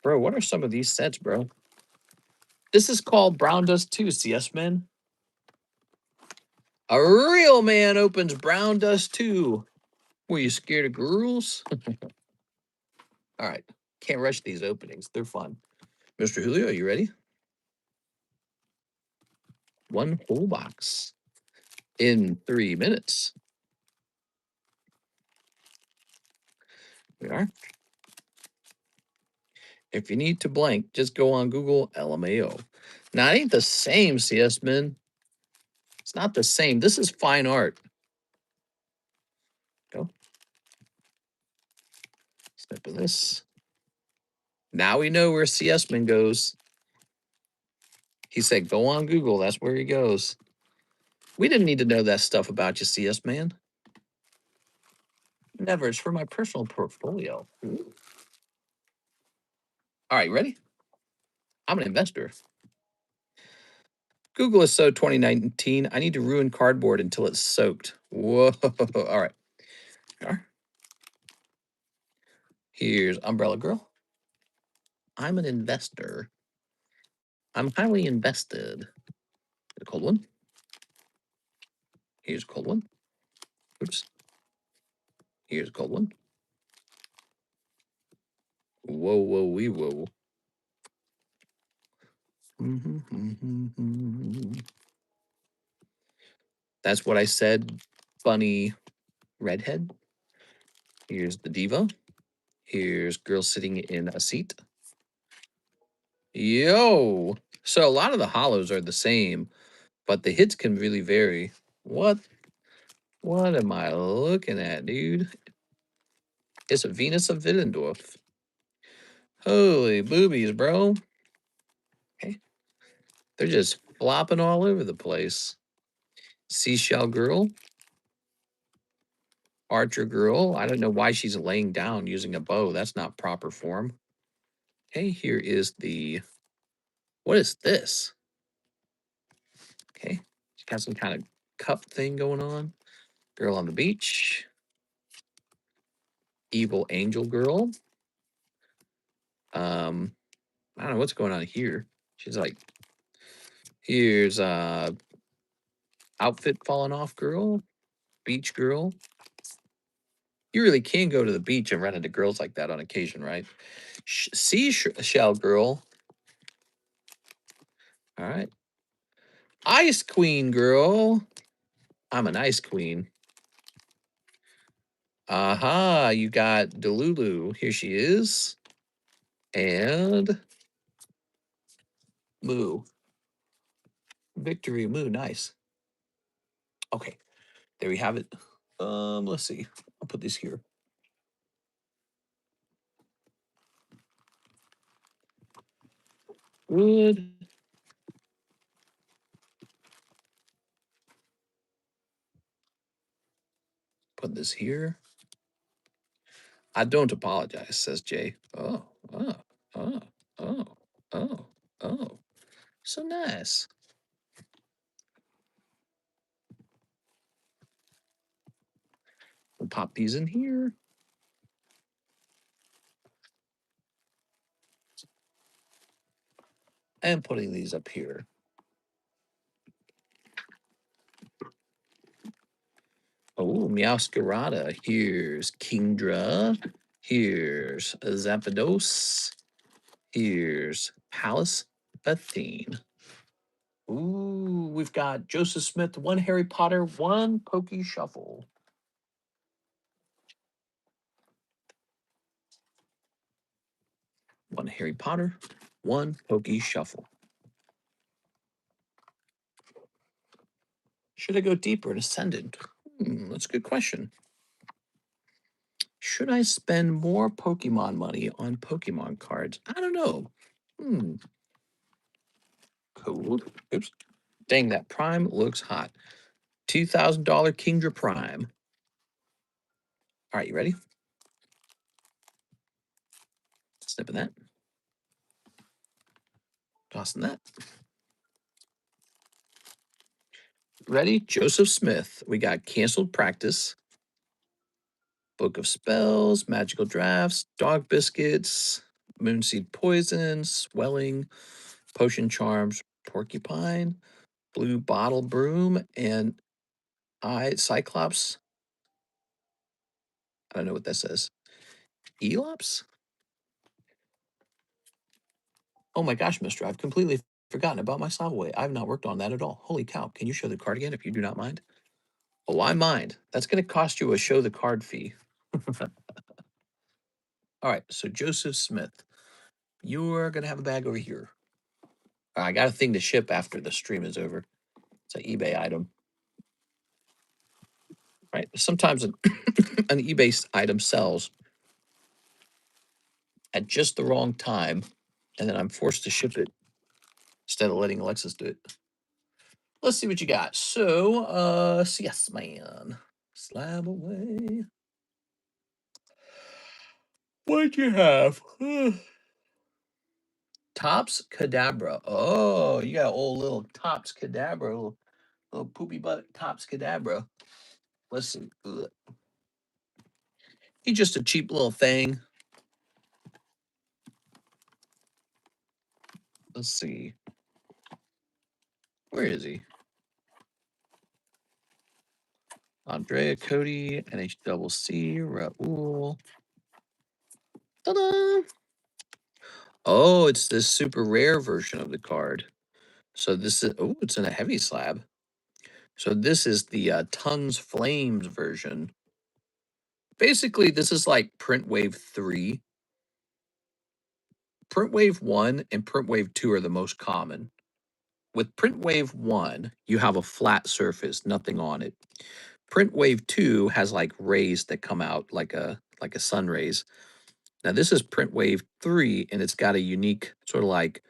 Bro, what are some of these sets, bro? This is called Brown Dust 2, CS men. A real man opens Brown Dust 2. Were you scared of girls? All right. Can't rush these openings. They're fun. Mr. Julio, you ready? 1 whole box in 3 minutes. We are. If you need to blank, just go on Google LMAO. Now, it ain't the same, CS men. It's not the same. This is fine art. Go. Snip of this. Now we know where CS man goes. He said, go on Google. That's where he goes. We didn't need to know that stuff about you, CS man. Never. It's for my personal portfolio. Ooh. All right, ready? I'm an investor. Google is so 2019. I need to ruin cardboard until it's soaked. Whoa. All right. Here's Umbrella Girl. I'm an investor. I'm highly invested. A cold one. Here's a cold one. Oops. Here's a cold one. Whoa, whoa, wee, whoa. That's what I said, bunny redhead. Here's the diva. Here's girl sitting in a seat. Yo! So a lot of the hollows are the same, but the hits can really vary. What? What am I looking at, dude? It's a Venus of Willendorf. Holy boobies, bro. Okay. They're just flopping all over the place. Seashell girl. Archer girl. I don't know why she's laying down using a bow. That's not proper form. Okay, here is the... What is this? Okay. She's got some kind of cup thing going on. Girl on the beach. Evil angel girl. I don't know what's going on here. She's like, here's outfit falling off girl, beach girl. You really can go to the beach and run into girls like that on occasion, right? Seashell girl. All right. Ice Queen, girl. I'm an Ice Queen. Aha, you got Delulu. Here she is. And Moo. Victory Moo. Nice. Okay. There we have it. Let's see. I'll put this here. Good. Put this here. I don't apologize, says Jay. Oh, oh, oh, oh, oh, oh. So nice. We'll pop these in here. And putting these up here. Oh, Meowscarada. Here's Kingdra. Here's Zapdos. Here's Palace Athene. Ooh, we've got Joseph Smith, one Harry Potter, one Pokey Shuffle. One Harry Potter, one Pokey Shuffle. Should I go deeper and Ascendant? That's a good question. Should I spend more Pokemon money on Pokemon cards? I don't know. Cool. Oops. Dang, that Prime looks hot. $2,000 Kingdra Prime. All right, you ready? Snipping that. Tossing that. Ready? Joseph Smith. We got Canceled Practice, Book of Spells, Magical Drafts, Dog Biscuits, Moonseed Poison, Swelling, Potion Charms, Porcupine, Blue Bottle Broom, and Cyclops. I don't know what that says. Elops? Oh my gosh, mister, I've completely forgotten about my Solway. I've not worked on that at all. Holy cow. Can you show the card again if you do not mind? Oh, I mind. That's going to cost you a show the card fee. All right, so Joseph Smith, you're going to have a bag over here. I got a thing to ship after the stream is over. It's an eBay item. Right? Sometimes an eBay item sells at just the wrong time, and then I'm forced to ship it instead of letting Alexis do it. Let's see what you got. So yes, man. Slab away. What'd you have? Tops Cadabra. Oh, you got old little Tops Cadabra, little poopy butt Tops Cadabra. Let's see. Ugh. He's just a cheap little thing. Let's see. Where is he? Andrea, Cody, NHCC, Raul. Ta-da! Oh, it's this super rare version of the card. So this is, oh, it's in a heavy slab. So this is the Tons Flames version. Basically, this is like Print Wave 3. Print Wave 1 and Print Wave 2 are the most common. With Print Wave 1, you have a flat surface, nothing on it. Print Wave 2 has like rays that come out like a sun rays. Now this is Print Wave 3 and it's got a unique sort of like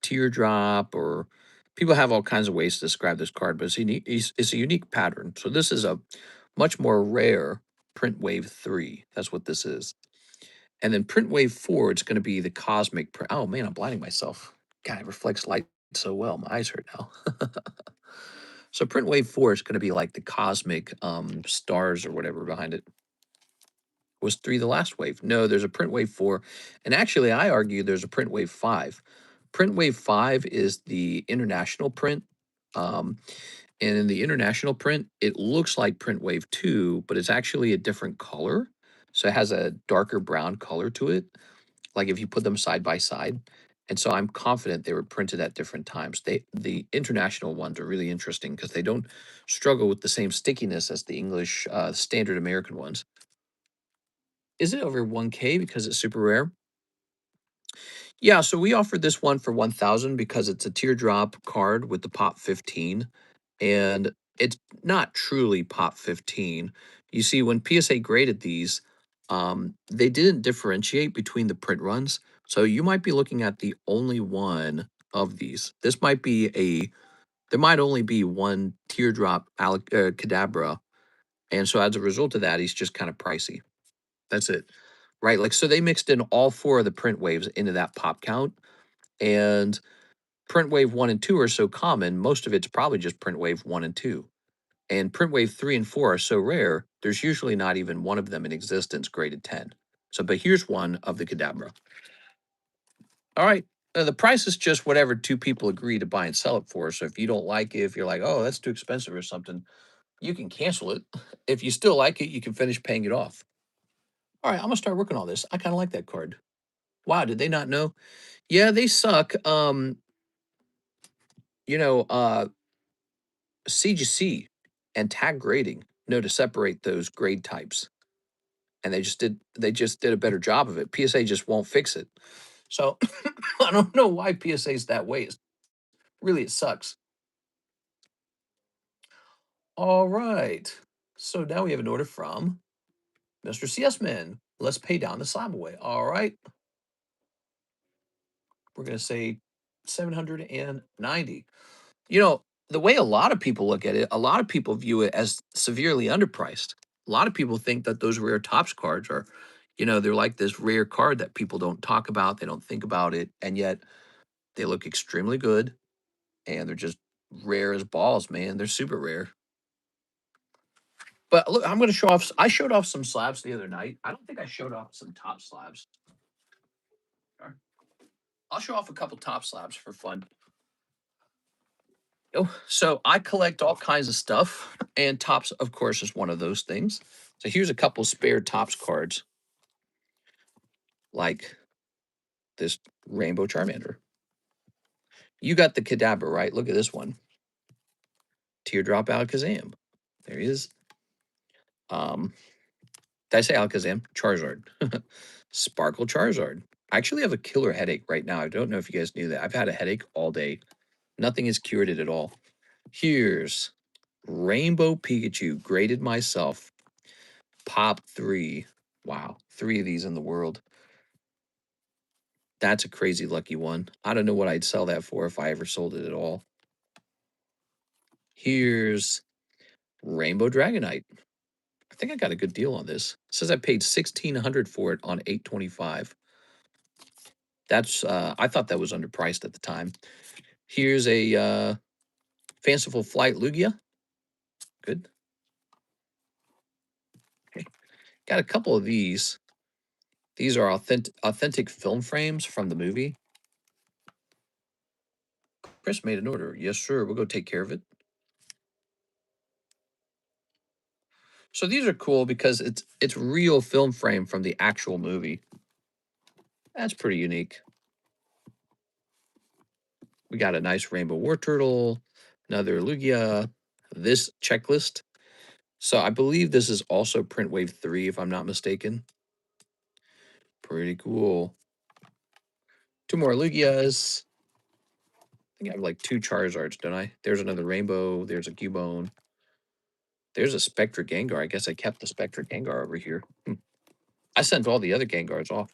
teardrop, or people have all kinds of ways to describe this card, but it's a unique pattern. So this is a much more rare Print Wave 3. That's what this is. And then Print Wave 4, it's going to be the cosmic print. Oh man, I'm blinding myself. God, it reflects light so well. My eyes hurt now. So Print Wave 4 is going to be like the cosmic stars or whatever behind it. Was 3 the last wave? No, there's a Print Wave 4. And actually, I argue there's a Print Wave 5. Print Wave 5 is the international print. And in the international print, it looks like Print Wave 2, but it's actually a different color. So it has a darker brown color to it, like if you put them side by side. And so I'm confident they were printed at different times. The international ones are really interesting because they don't struggle with the same stickiness as the English standard American ones. Is it over 1K because it's super rare? Yeah, so we offered this one for 1,000 because it's a teardrop card with the pop 15, and it's not truly pop 15. You see, when PSA graded these, they didn't differentiate between the print runs. So you might be looking at the only one of these. This might be there might only be one teardrop Kadabra. And so as a result of that, he's just kind of pricey. That's it. Right. Like, so they mixed in all four of the print waves into that pop count. And print wave 1 and 2 are so common, most of it's probably just print wave 1 and 2. And print wave 3 and 4 are so rare, there's usually not even one of them in existence graded 10. So, but here's one of the Kadabra. All right. The price is just whatever two people agree to buy and sell it for. So if you don't like it, if you're like, oh, that's too expensive or something, you can cancel it. If you still like it, you can finish paying it off. All right, I'm gonna start working on this. I kind of like that card. Wow, did they not know? Yeah, they suck. You know, CGC and tag grading know to separate those grade types, and they just did a better job of it. PSA just won't fix it. So I don't know why PSA is that way. Really, it sucks. All right. So now we have an order from Mr. CS Man. Let's pay down the slab away. All right. We're gonna say 790. You know, the way a lot of people look at it, a lot of people view it as severely underpriced. A lot of people think that those rare tops cards are, they're like this rare card that people don't talk about, they don't think about it, and yet they look extremely good and they're just rare as balls, man. They're super rare. But look, I'm going to show off. I showed off some slabs the other night. I don't think I showed off some top slabs. I'll show off a couple top slabs for fun. Oh, so I collect all kinds of stuff, and tops, of course, is one of those things. So here's a couple spare tops cards, like this Rainbow Charmander. You got the Kadabra, right? Look at this one. Teardrop Alakazam. There he is. Did I say Alakazam? Charizard. Sparkle Charizard. I actually have a killer headache right now. I don't know if you guys knew that. I've had a headache all day. Nothing has cured it at all. Here's Rainbow Pikachu, graded myself. Pop 3. Wow, 3 of these in the world. That's a crazy lucky one. I don't know what I'd sell that for if I ever sold it at all. Here's Rainbow Dragonite. I think I got a good deal on this. It says I paid $1,600 for it on 825. That's I thought that was underpriced at the time. Here's a Fanciful Flight Lugia. Good. Okay. Got a couple of these. These are authentic film frames from the movie. Chris made an order. Yes, sir. We'll go take care of it. So these are cool because it's real film frame from the actual movie. That's pretty unique. We got a nice Rainbow War Turtle, another Lugia, this checklist. So I believe this is also print wave 3, if I'm not mistaken. Pretty cool. 2 more Lugias. I think I have like 2 Charizards, don't I? There's another Rainbow. There's a Cubone. There's a Spectra Gengar. I guess I kept the Spectra Gengar over here. I sent all the other Gengars off.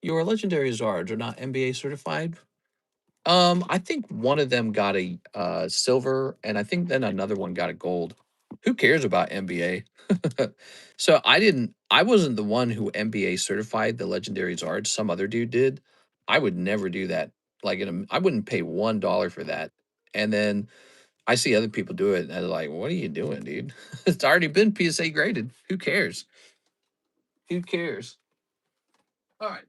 Your legendary Zards are not NBA certified. I think one of them got a silver, and I think then another one got a gold. Who cares about NBA? So I wasn't the one who NBA certified the legendary Zards. Some other dude did. I would never do that. Like I wouldn't pay $1 for that. And then I see other people do it, and they're like, "What are you doing, dude? It's already been PSA graded. Who cares? Who cares?" All right.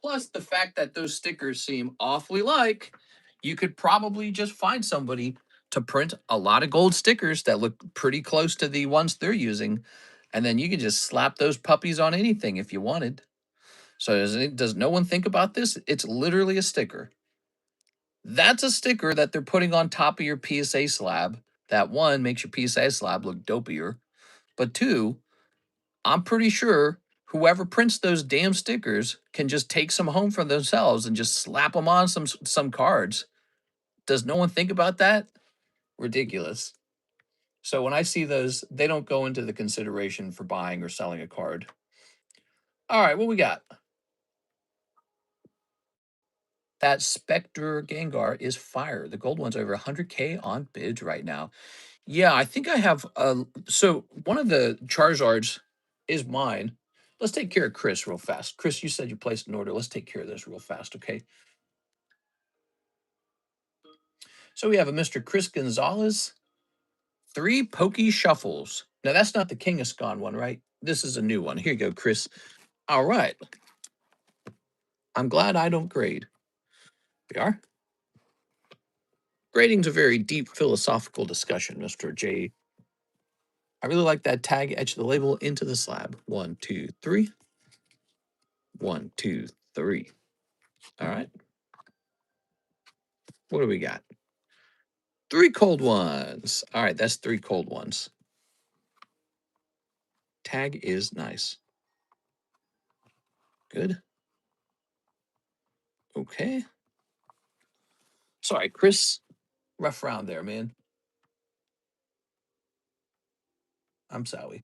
Plus the fact that those stickers seem awfully like, you could probably just find somebody to print a lot of gold stickers that look pretty close to the ones they're using, and then you could just slap those puppies on anything if you wanted. So does no one think about this? It's literally a sticker. That's a sticker that they're putting on top of your PSA slab. That one makes your PSA slab look dopier. But two, I'm pretty sure whoever prints those damn stickers can just take some home for themselves and just slap them on some cards. Does no one think about that? Ridiculous. So when I see those, they don't go into the consideration for buying or selling a card. All right, what we got? That Spectre Gengar is fire. The gold one's over 100K on bids right now. Yeah, I think I have. So one of the Charizards is mine. Let's take care of Chris real fast. Chris, you said you placed an order. Let's take care of this real fast, okay? So we have a Mr. Chris Gonzalez, 3 Pokey Shuffles. Now that's not the Kangaskhan one, right? This is a new one. Here you go, Chris. All right. I'm glad I don't grade. We are. Grading's a very deep philosophical discussion, Mr. J. I really like that tag etch the label into the slab. 1, 2, 3. 1, 2, 3. All right. What do we got? 3 cold ones. All right, that's 3 cold ones. Tag is nice. Good. Okay. Sorry, Chris. Rough round there, man. I'm sorry.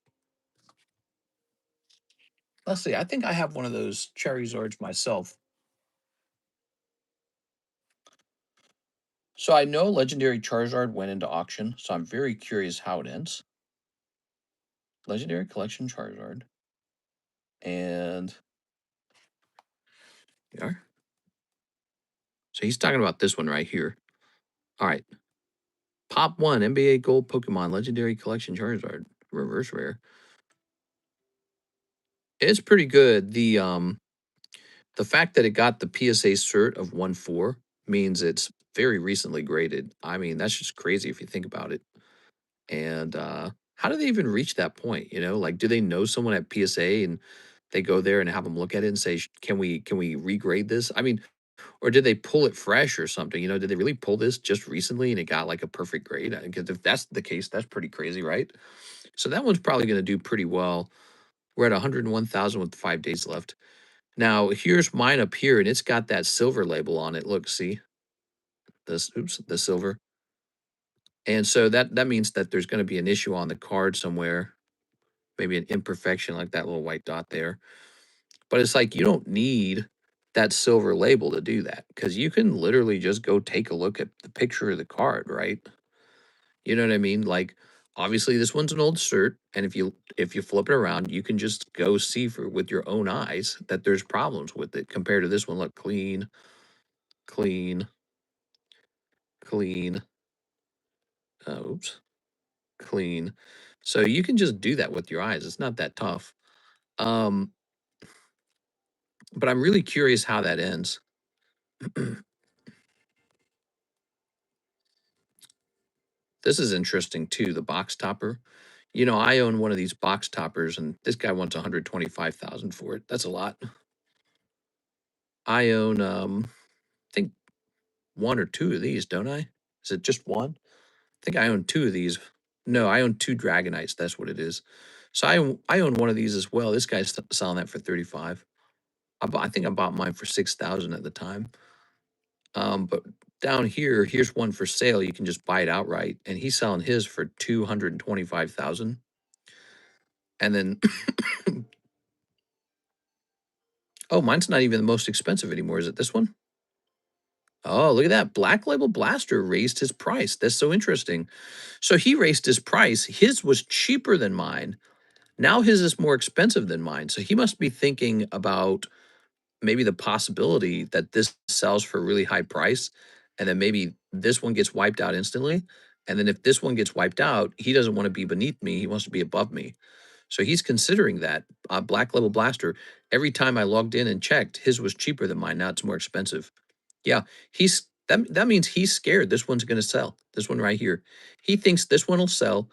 Let's see. I think I have one of those Charizards myself. So I know Legendary Charizard went into auction, so I'm very curious how it ends. Legendary Collection Charizard. And yeah. So he's talking about this one right here. All right. Pop 1, NBA Gold Pokemon, Legendary Collection Charizard, reverse rare. It's pretty good. The fact that it got the PSA cert of 1.4 means it's very recently graded. I mean, that's just crazy if you think about it. And how do they even reach that point? You know, like, do they know someone at PSA and they go there and have them look at it and say, can we regrade this? I mean, or did they pull it fresh or something? You know, did they really pull this just recently and it got like a perfect grade? Because if that's the case, that's pretty crazy, right? So that one's probably going to do pretty well. We're at 101,000 with 5 days left. Now, here's mine up here, and it's got that silver label on it. Look, see this? Oops, the silver. And so that means that there's going to be an issue on the card somewhere, maybe an imperfection like that little white dot there. But it's like you don't need that silver label to do that because you can literally just go take a look at the picture of the card, right? You know what I mean? Like, obviously, this one's an old cert, and if you flip it around, you can just go see for with your own eyes that there's problems with it compared to this one. Look, clean, clean, clean. Oops, clean. So you can just do that with your eyes. It's not that tough. Um, but I'm really curious how that ends. This is interesting too. The box topper. You know, I own one of these box toppers, and this guy wants 125,000 for it. That's a lot. I own, I think 1 or 2 of these, don't I? Is it just 1? I think I own 2 of these. No, I own 2 Dragonites. That's what it is. So I own one of these as well. This guy's selling that for 35. I think I bought mine for 6,000 at the time. But down here, here's one for sale. You can just buy it outright, and he's selling his for 225,000. And then, oh, mine's not even the most expensive anymore. Is it this one? Oh, look at that. Black Label Blaster raised his price. That's so interesting. So he raised his price. His was cheaper than mine. Now his is more expensive than mine. So he must be thinking about maybe the possibility that this sells for a really high price and then maybe this one gets wiped out instantly. And then if this one gets wiped out, he doesn't want to be beneath me. He wants to be above me. So he's considering that. Black Label Blaster, every time I logged in and checked, his was cheaper than mine. Now it's more expensive. Yeah, that means he's scared this one's going to sell. This one right here. He thinks this one will sell.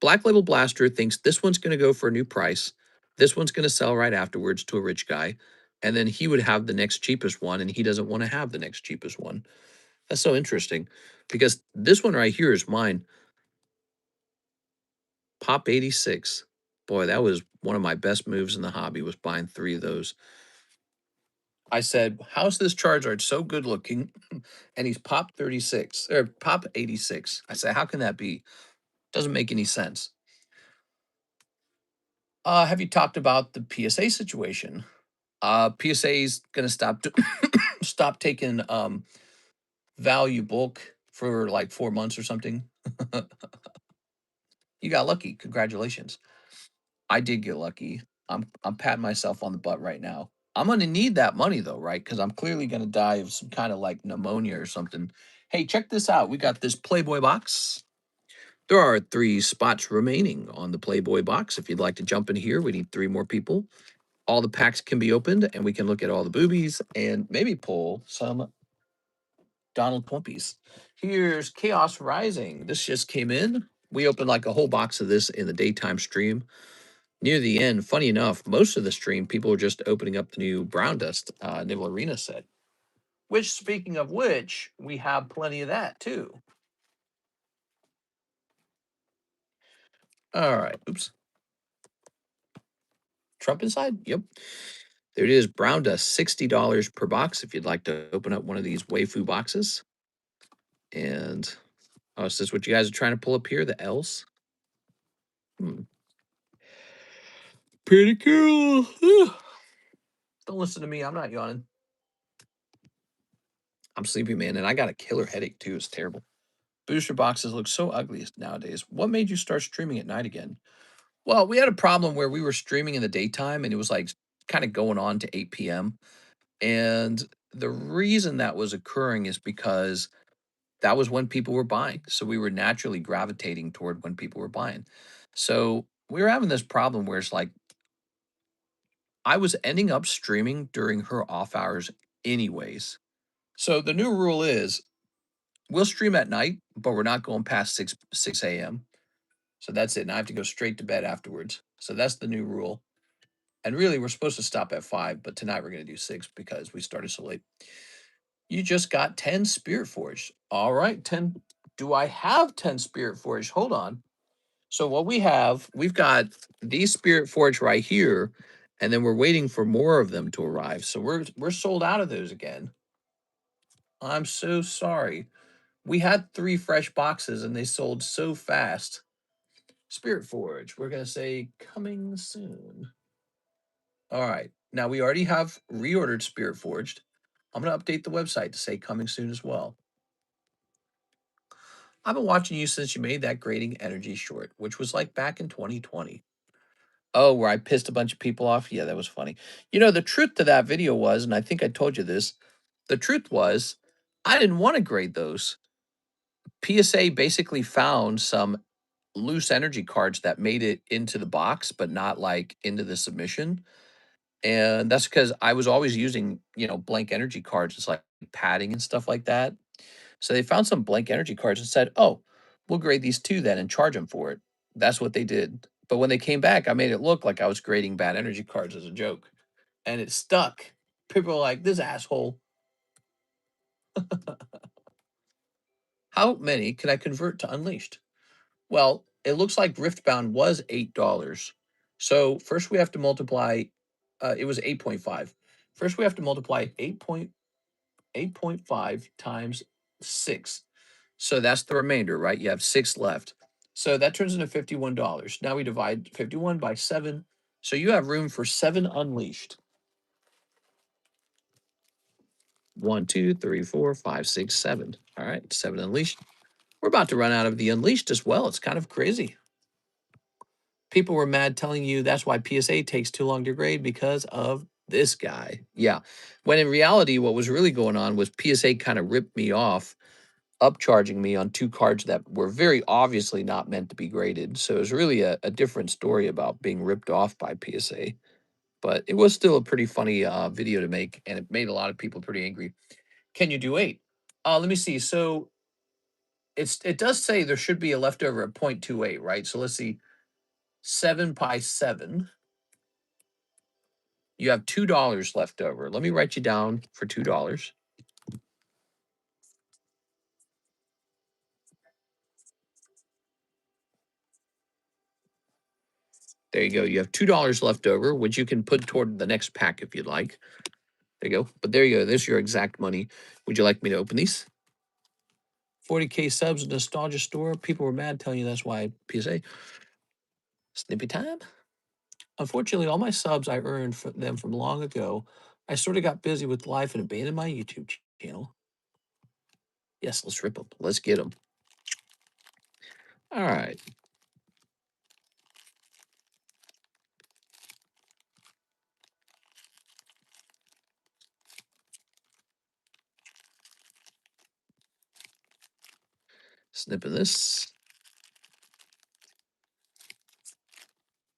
Black Label Blaster thinks this one's going to go for a new price. This one's going to sell right afterwards to a rich guy. and then he would have the next cheapest one, and he doesn't want to have the next cheapest one. That's so interesting, because this one right here is mine. Pop 86. Boy, that was one of my best moves in the hobby, was buying 3 of those. I said, "How's this Charizard so good looking?" And he's Pop 36 or Pop 86. I said, "How can that be? Doesn't make any sense." Have you talked about the PSA situation? PSA's gonna stop taking value bulk for like 4 months or something. You got lucky. Congratulations. I did get lucky. I'm patting myself on the butt right now. I'm gonna need that money though, right? Because I'm clearly gonna die of some kind of like pneumonia or something. Hey, check this out. We got this Playboy box. There are 3 spots remaining on the Playboy box. If you'd like to jump in here, we need 3 more people. All the packs can be opened, and we can look at all the boobies and maybe pull some Donald Plumpies. Here's Chaos Rising. This just came in. We opened like a whole box of this in the daytime stream. Near the end, funny enough, most of the stream, people were just opening up the new Brown Dust Nivel Arena set. Which, speaking of which, we have plenty of that too. All right. Oops. Trump inside? Yep. There it is. Brown Dust, $60 per box if you'd like to open up one of these Waifu boxes. And, oh, is this what you guys are trying to pull up here? The L's? Hmm. Pretty cool. Don't listen to me. I'm not yawning. I'm sleepy, man, and I got a killer headache too. It's terrible. Booster boxes look so ugly nowadays. What made you start streaming at night again? Well, we had a problem where we were streaming in the daytime and it was like kind of going on to 8 p.m. And the reason that was occurring is because that was when people were buying. So we were naturally gravitating toward when people were buying. So we were having this problem where it's like I was ending up streaming during her off hours anyways. So the new rule is we'll stream at night, but we're not going past 6 a.m. So that's it. And I have to go straight to bed afterwards. So that's the new rule. And really, we're supposed to stop at 5, but tonight we're going to do 6 because we started so late. You just got 10 Spirit Forge. All right, 10. Do I have 10 Spirit Forge? Hold on. So what we've got these Spirit Forge right here, and then we're waiting for more of them to arrive. So we're sold out of those again. I'm so sorry. We had 3 fresh boxes and they sold so fast. Spirit Forge, we're going to say coming soon. All right. Now we already have reordered Spirit Forged. I'm going to update the website to say coming soon as well. I've been watching you since you made that grading energy short, which was like back in 2020. Oh, where I pissed a bunch of people off? Yeah, that was funny. You know, the truth to that video was, and I think I told you this, the truth was I didn't want to grade those. PSA basically found some loose energy cards that made it into the box, but not like into the submission. And that's because I was always using, blank energy cards. It's like padding and stuff like that. So they found some blank energy cards and said, "Oh, we'll grade these 2 then and charge them for it." That's what they did. But when they came back, I made it look like I was grading bad energy cards as a joke. And it stuck. People were like, "This asshole." How many can I convert to Unleashed? Well, it looks like Riftbound was $8. So first we have to multiply, it was 8.5. First we have to multiply 8.5 times 6. So that's the remainder, right? You have 6 left. So that turns into $51. Now we divide 51 by 7. So you have room for 7 Unleashed. 1, 2, 3, 4, 5, 6, 7. All right, 7 Unleashed. We're about to run out of the Unleashed as well. It's kind of crazy. People were mad telling you that's why PSA takes too long to grade because of this guy. Yeah. When in reality, what was really going on was PSA kind of ripped me off, upcharging me on 2 cards that were very obviously not meant to be graded. So it was really a different story about being ripped off by PSA. But it was still a pretty funny video to make, and it made a lot of people pretty angry. Can you do 8? Let me see. So it does say there should be a leftover at 0.28, right? So let's see. 7 by 7. You have $2 left over. Let me write you down for $2. There you go. You have $2 left over, which you can put toward the next pack if you'd like. There you go. But there you go. There's your exact money. Would you like me to open these? 40K subs, nostalgia store. People were mad telling you that's why PSA. Snippy time. Unfortunately, all my subs I earned from them from long ago. I sort of got busy with life and abandoned my YouTube channel. Yes, let's rip them. Let's get them. All right. Snipping this.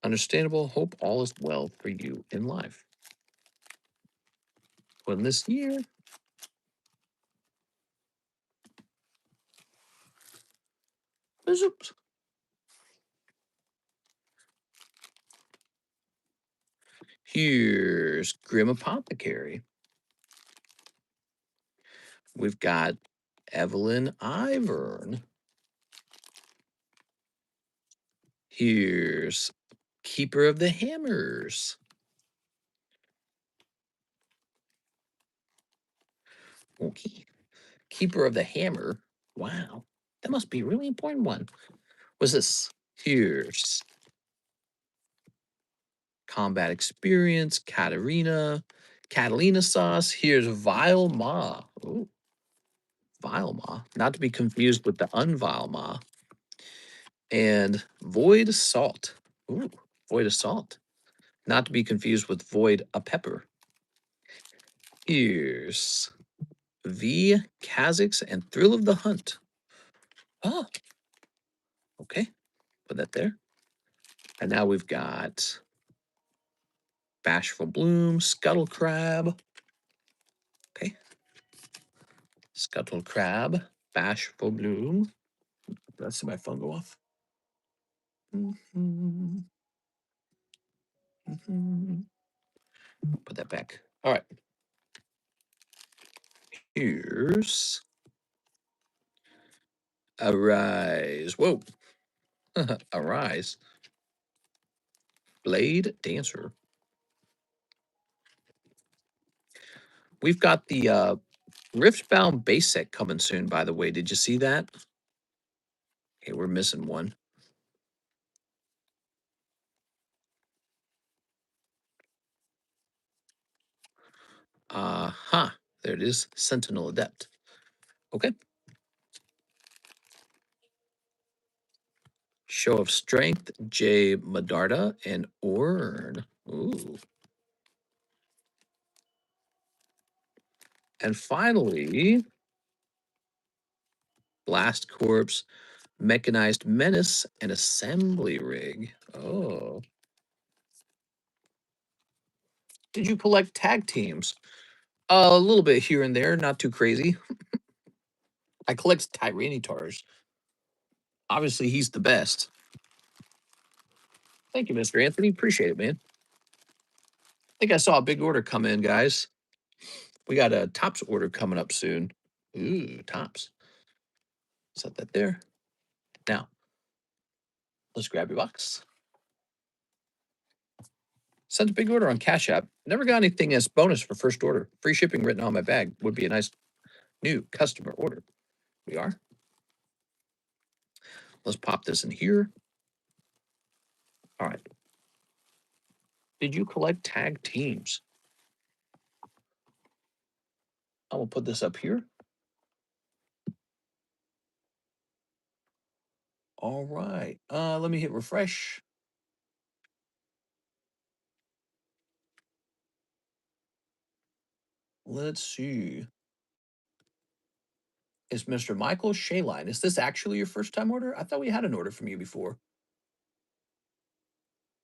Understandable. Hope all is well for you in life. When this year. Oops. Here's Grim Apothecary. We've got Evelyn Ivern. Here's Keeper of the Hammers. Okay. Keeper of the Hammer. Wow. That must be a really important one. What's this? Here's Combat Experience, Katarina, Catalina Sauce. Here's Vile Ma. Ooh, Vile Ma. Not to be confused with the Unvile Ma. And Void Salt. Ooh, Void Assault. Not to be confused with Void a Pepper. Here's V, Kha'Zix, and Thrill of the Hunt. Oh, okay. Put that there. And now we've got Bashful Bloom, Scuttle Crab. Okay. Scuttle Crab, Bashful Bloom. Did I see my phone go off? Put that back. All right. Here's Arise. Whoa. Arise. Blade Dancer. We've got the Riftbound base set coming soon, by the way. Did you see that? Okay, we're missing one. Huh. There it is. Sentinel Adept. Okay. Show of Strength, J. Medarda, and Orn. Ooh. And finally, Blast Corpse, Mechanized Menace, and Assembly Rig. Oh. Did you collect tag teams? A little bit here and there, not too crazy. I collect Tyranitars. Obviously, he's the best. Thank you, Mr. Anthony. Appreciate it, man. I think I saw a big order come in, guys. We got a Tops order coming up soon. Ooh, Tops. Set that there. Now, let's grab your box. Sent a big order on Cash App. Never got anything as bonus for first order. Free shipping written on my bag would be a nice new customer order. We are. Let's pop this in here. All right. Did you collect tag teams? I will put this up here. All right. Let me hit refresh. Let's see. It's Mr. Michael Shaline. Is this actually your first time order? I thought we had an order from you before.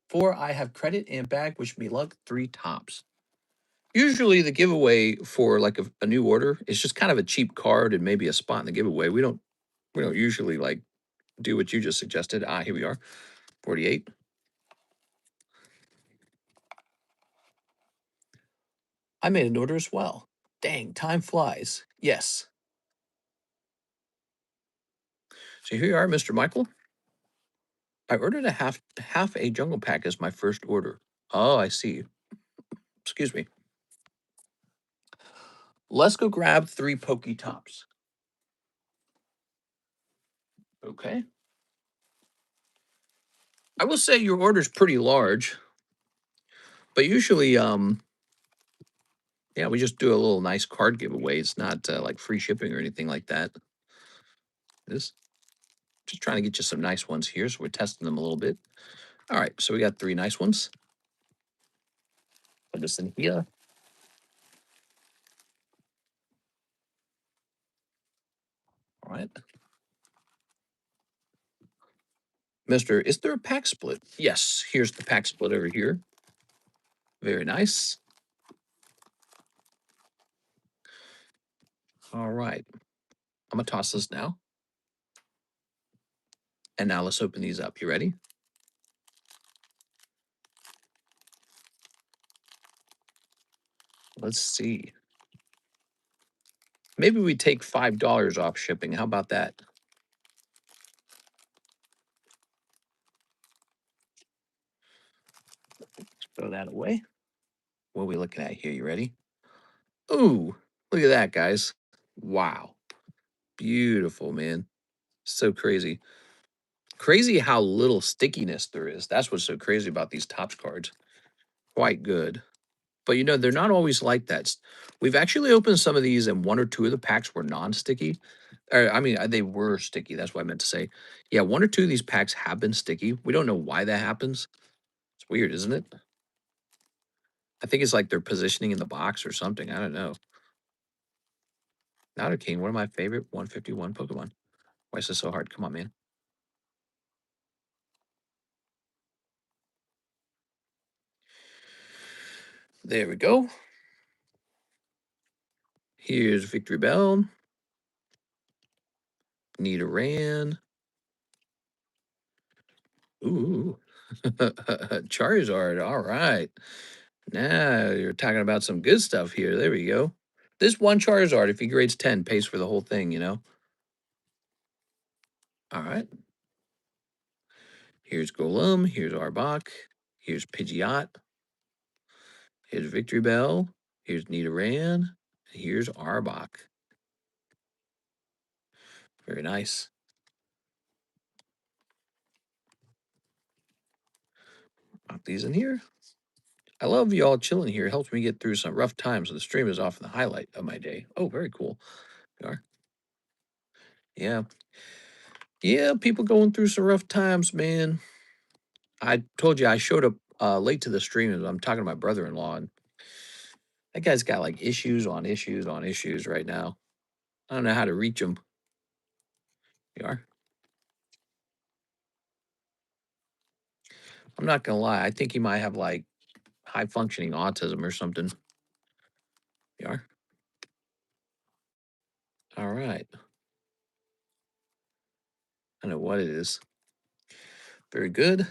4, I have credit and bag. Wish me luck. 3 Tops. Usually the giveaway for like a new order is just kind of a cheap card and maybe a spot in the giveaway. We don't usually like do what you just suggested. Here we are. 48. I made an order as well. Dang, time flies. Yes. So here you are, Mr. Michael. I ordered a half a jungle pack as my first order. Oh, I see. Excuse me. Let's go grab 3 Pokey Tops. Okay. I will say your order's pretty large, but usually, yeah, we just do a little nice card giveaway. It's not like free shipping or anything like that. Just trying to get you some nice ones here, so we're testing them a little bit. All right, so we got 3 nice ones. Put this in here. All right. Mister, is there a pack split? Yes, here's the pack split over here. Very nice. All right. I'm going to toss this now. And now let's open these up. You ready? Let's see. Maybe we take $5 off shipping. How about that? Let's throw that away. What are we looking at here? You ready? Ooh, look at that, guys. Wow. Beautiful, man. So crazy. Crazy how little stickiness there is. That's what's so crazy about these Topps cards. Quite good. But you know, they're not always like that. We've actually opened some of these, and 1 or 2 of the packs were non-sticky. I mean, they were sticky. That's what I meant to say. Yeah, 1 or 2 of these packs have been sticky. We don't know why that happens. It's weird, isn't it? I think it's like they're positioning in the box or something. I don't know. Not a king. One of my favorite 151 Pokemon. Why is this so hard? Come on, man. There we go. Here's Victory Bell. Nidoran. Ooh. Charizard. All right. Now you're talking about some good stuff here. There we go. This one Charizard, if he grades 10, pays for the whole thing, you know? All right. Here's Golem. Here's Arbok. Here's Pidgeot. Here's Victory Bell. Here's Nidoran. Here's Arbok. Very nice. Pop these in here. I love y'all chilling here. It helps me get through some rough times. So the stream is often the highlight of my day. Oh, very cool. You are. Yeah. Yeah, people going through some rough times, man. I told you I showed up late to the stream. I'm talking to my brother-in-law, and that guy's got like issues on issues on issues right now. I don't know how to reach him. You are. I'm not gonna lie. I think he might have like high functioning autism or something. You are. All right. I know what it is. Very good.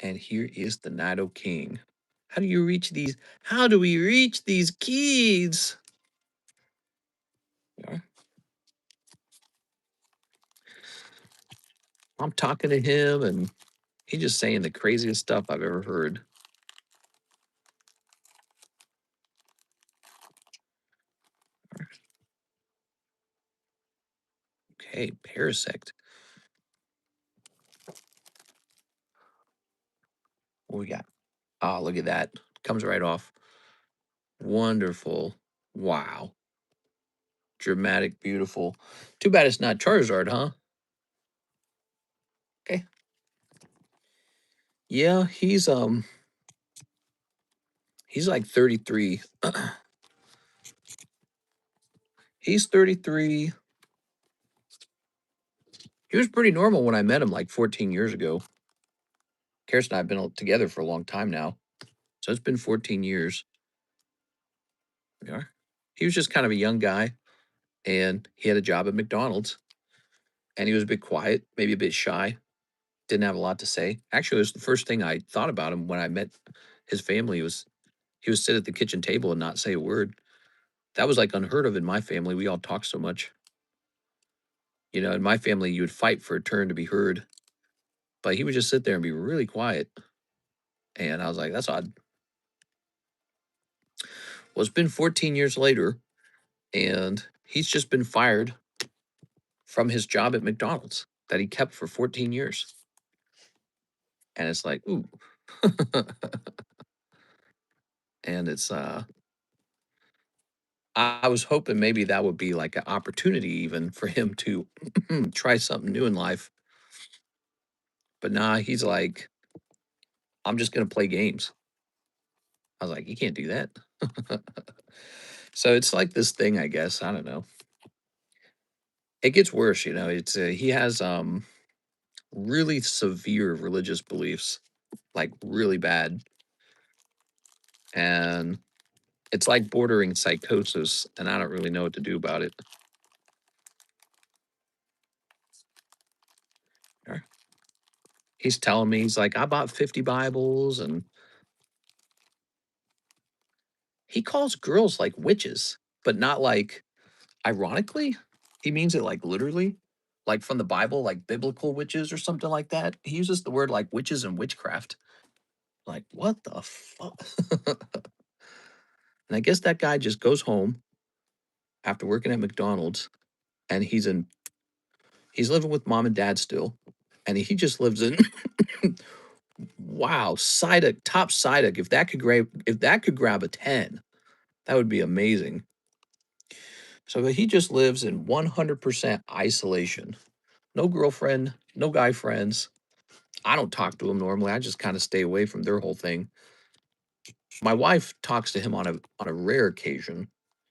And here is the Nido King. How do you reach these? How do we reach these keys? You are. I'm talking to him, and he's just saying the craziest stuff I've ever heard. Okay, Parasect. What we got? Oh, look at that. Comes right off. Wonderful. Wow. Dramatic, beautiful. Too bad it's not Charizard, huh? Okay. Yeah, he's like 33. He's 33. He was pretty normal when I met him like 14 years ago. Karis and I have been together for a long time now. So it's been 14 years. We are. He was just kind of a young guy, and he had a job at McDonald's, and he was a bit quiet, maybe a bit shy, didn't have a lot to say. Actually, it was the first thing I thought about him when I met his family. Was He would sit at the kitchen table and not say a word. That was like unheard of in my family. We all talk so much. You know, in my family, you would fight for a turn to be heard, but he would just sit there and be really quiet. And I was like, that's odd. Well, it's been 14 years later, and he's just been fired from his job at McDonald's that he kept for 14 years. And it's like, ooh. And it's I was hoping maybe that would be like an opportunity even for him to try something new in life. But nah, he's like, I'm just gonna play games. I was like, you can't do that. So it's like this thing, I guess. I don't know. It gets worse, you know. It's he has really severe religious beliefs, like really bad, and it's like bordering psychosis, and I don't really know what to do about it. He's telling me, he's like, I bought 50 Bibles, and he calls girls like witches, but not like ironically. He means it like literally, like from the Bible, like biblical witches or something like that. He uses the word like witches and witchcraft. Like, what the fuck? And I guess that guy just goes home after working at McDonald's, and he's living with mom and dad still. And he just lives in wow, Siduk, top Siduk. If that could grab a 10, that would be amazing. So he just lives in 100% isolation. No girlfriend, no guy friends. I don't talk to him normally. I just kind of stay away from their whole thing. My wife talks to him on a rare occasion.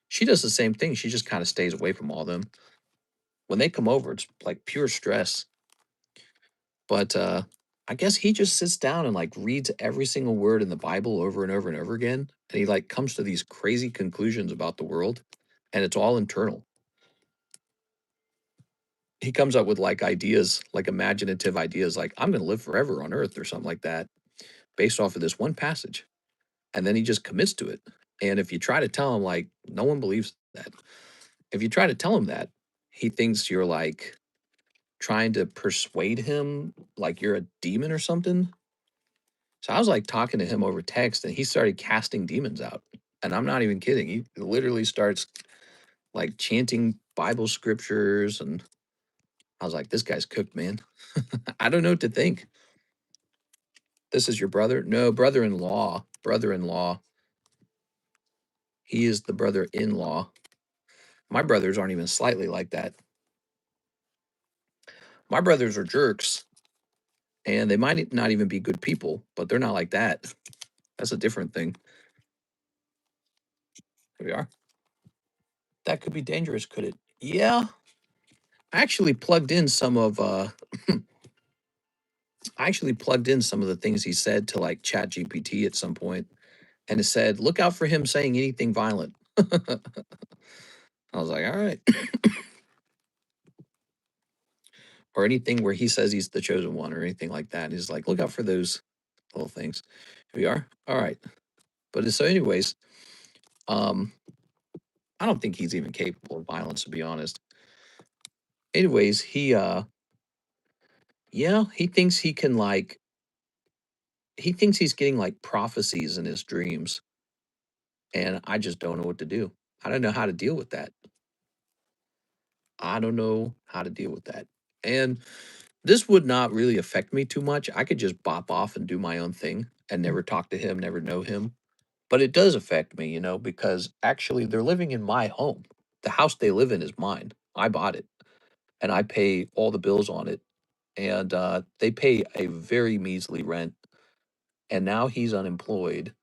She does the same thing. She just kind of stays away from all of them. When they come over, it's like pure stress. But I guess he just sits down and like reads every single word in the Bible over and over and over again. And he like comes to these crazy conclusions about the world. And it's all internal. He comes up with like ideas, like imaginative ideas, like I'm going to live forever on earth or something like that, based off of this one passage. And then he just commits to it. And if you try to tell him, like, no one believes that. If you try to tell him that, he thinks you're like trying to persuade him like you're a demon or something. So I was like talking to him over text and he started casting demons out. And I'm not even kidding. He literally starts like chanting Bible scriptures. And I was like, this guy's cooked, man. I don't know what to think. This is your brother? No, brother in law. Brother in law. He is the brother in law. My brothers aren't even slightly like that. My brothers are jerks and they might not even be good people, but they're not like that. That's a different thing. Here we are. That could be dangerous, could it? Yeah. I actually plugged in some of I actually plugged in some of the things he said to like Chat GPT at some point, and it said, look out for him saying anything violent. I was like, all right. Or anything where he says he's the chosen one or anything like that. He's like, look out for those little things. Here we are. All right. But so, anyways, um, I don't think he's even capable of violence, to be honest. Anyways, yeah, he thinks he can like he thinks he's getting like prophecies in his dreams, and I just don't know what to do. I don't know how to deal with that. I don't know how to deal with that. And this would not really affect me too much. I could just bop off and do my own thing and never talk to him, never know him. But it does affect me, you know, because actually they're living in my home. The house they live in is mine. I bought it and I pay all the bills on it. And they pay a very measly rent. And now he's unemployed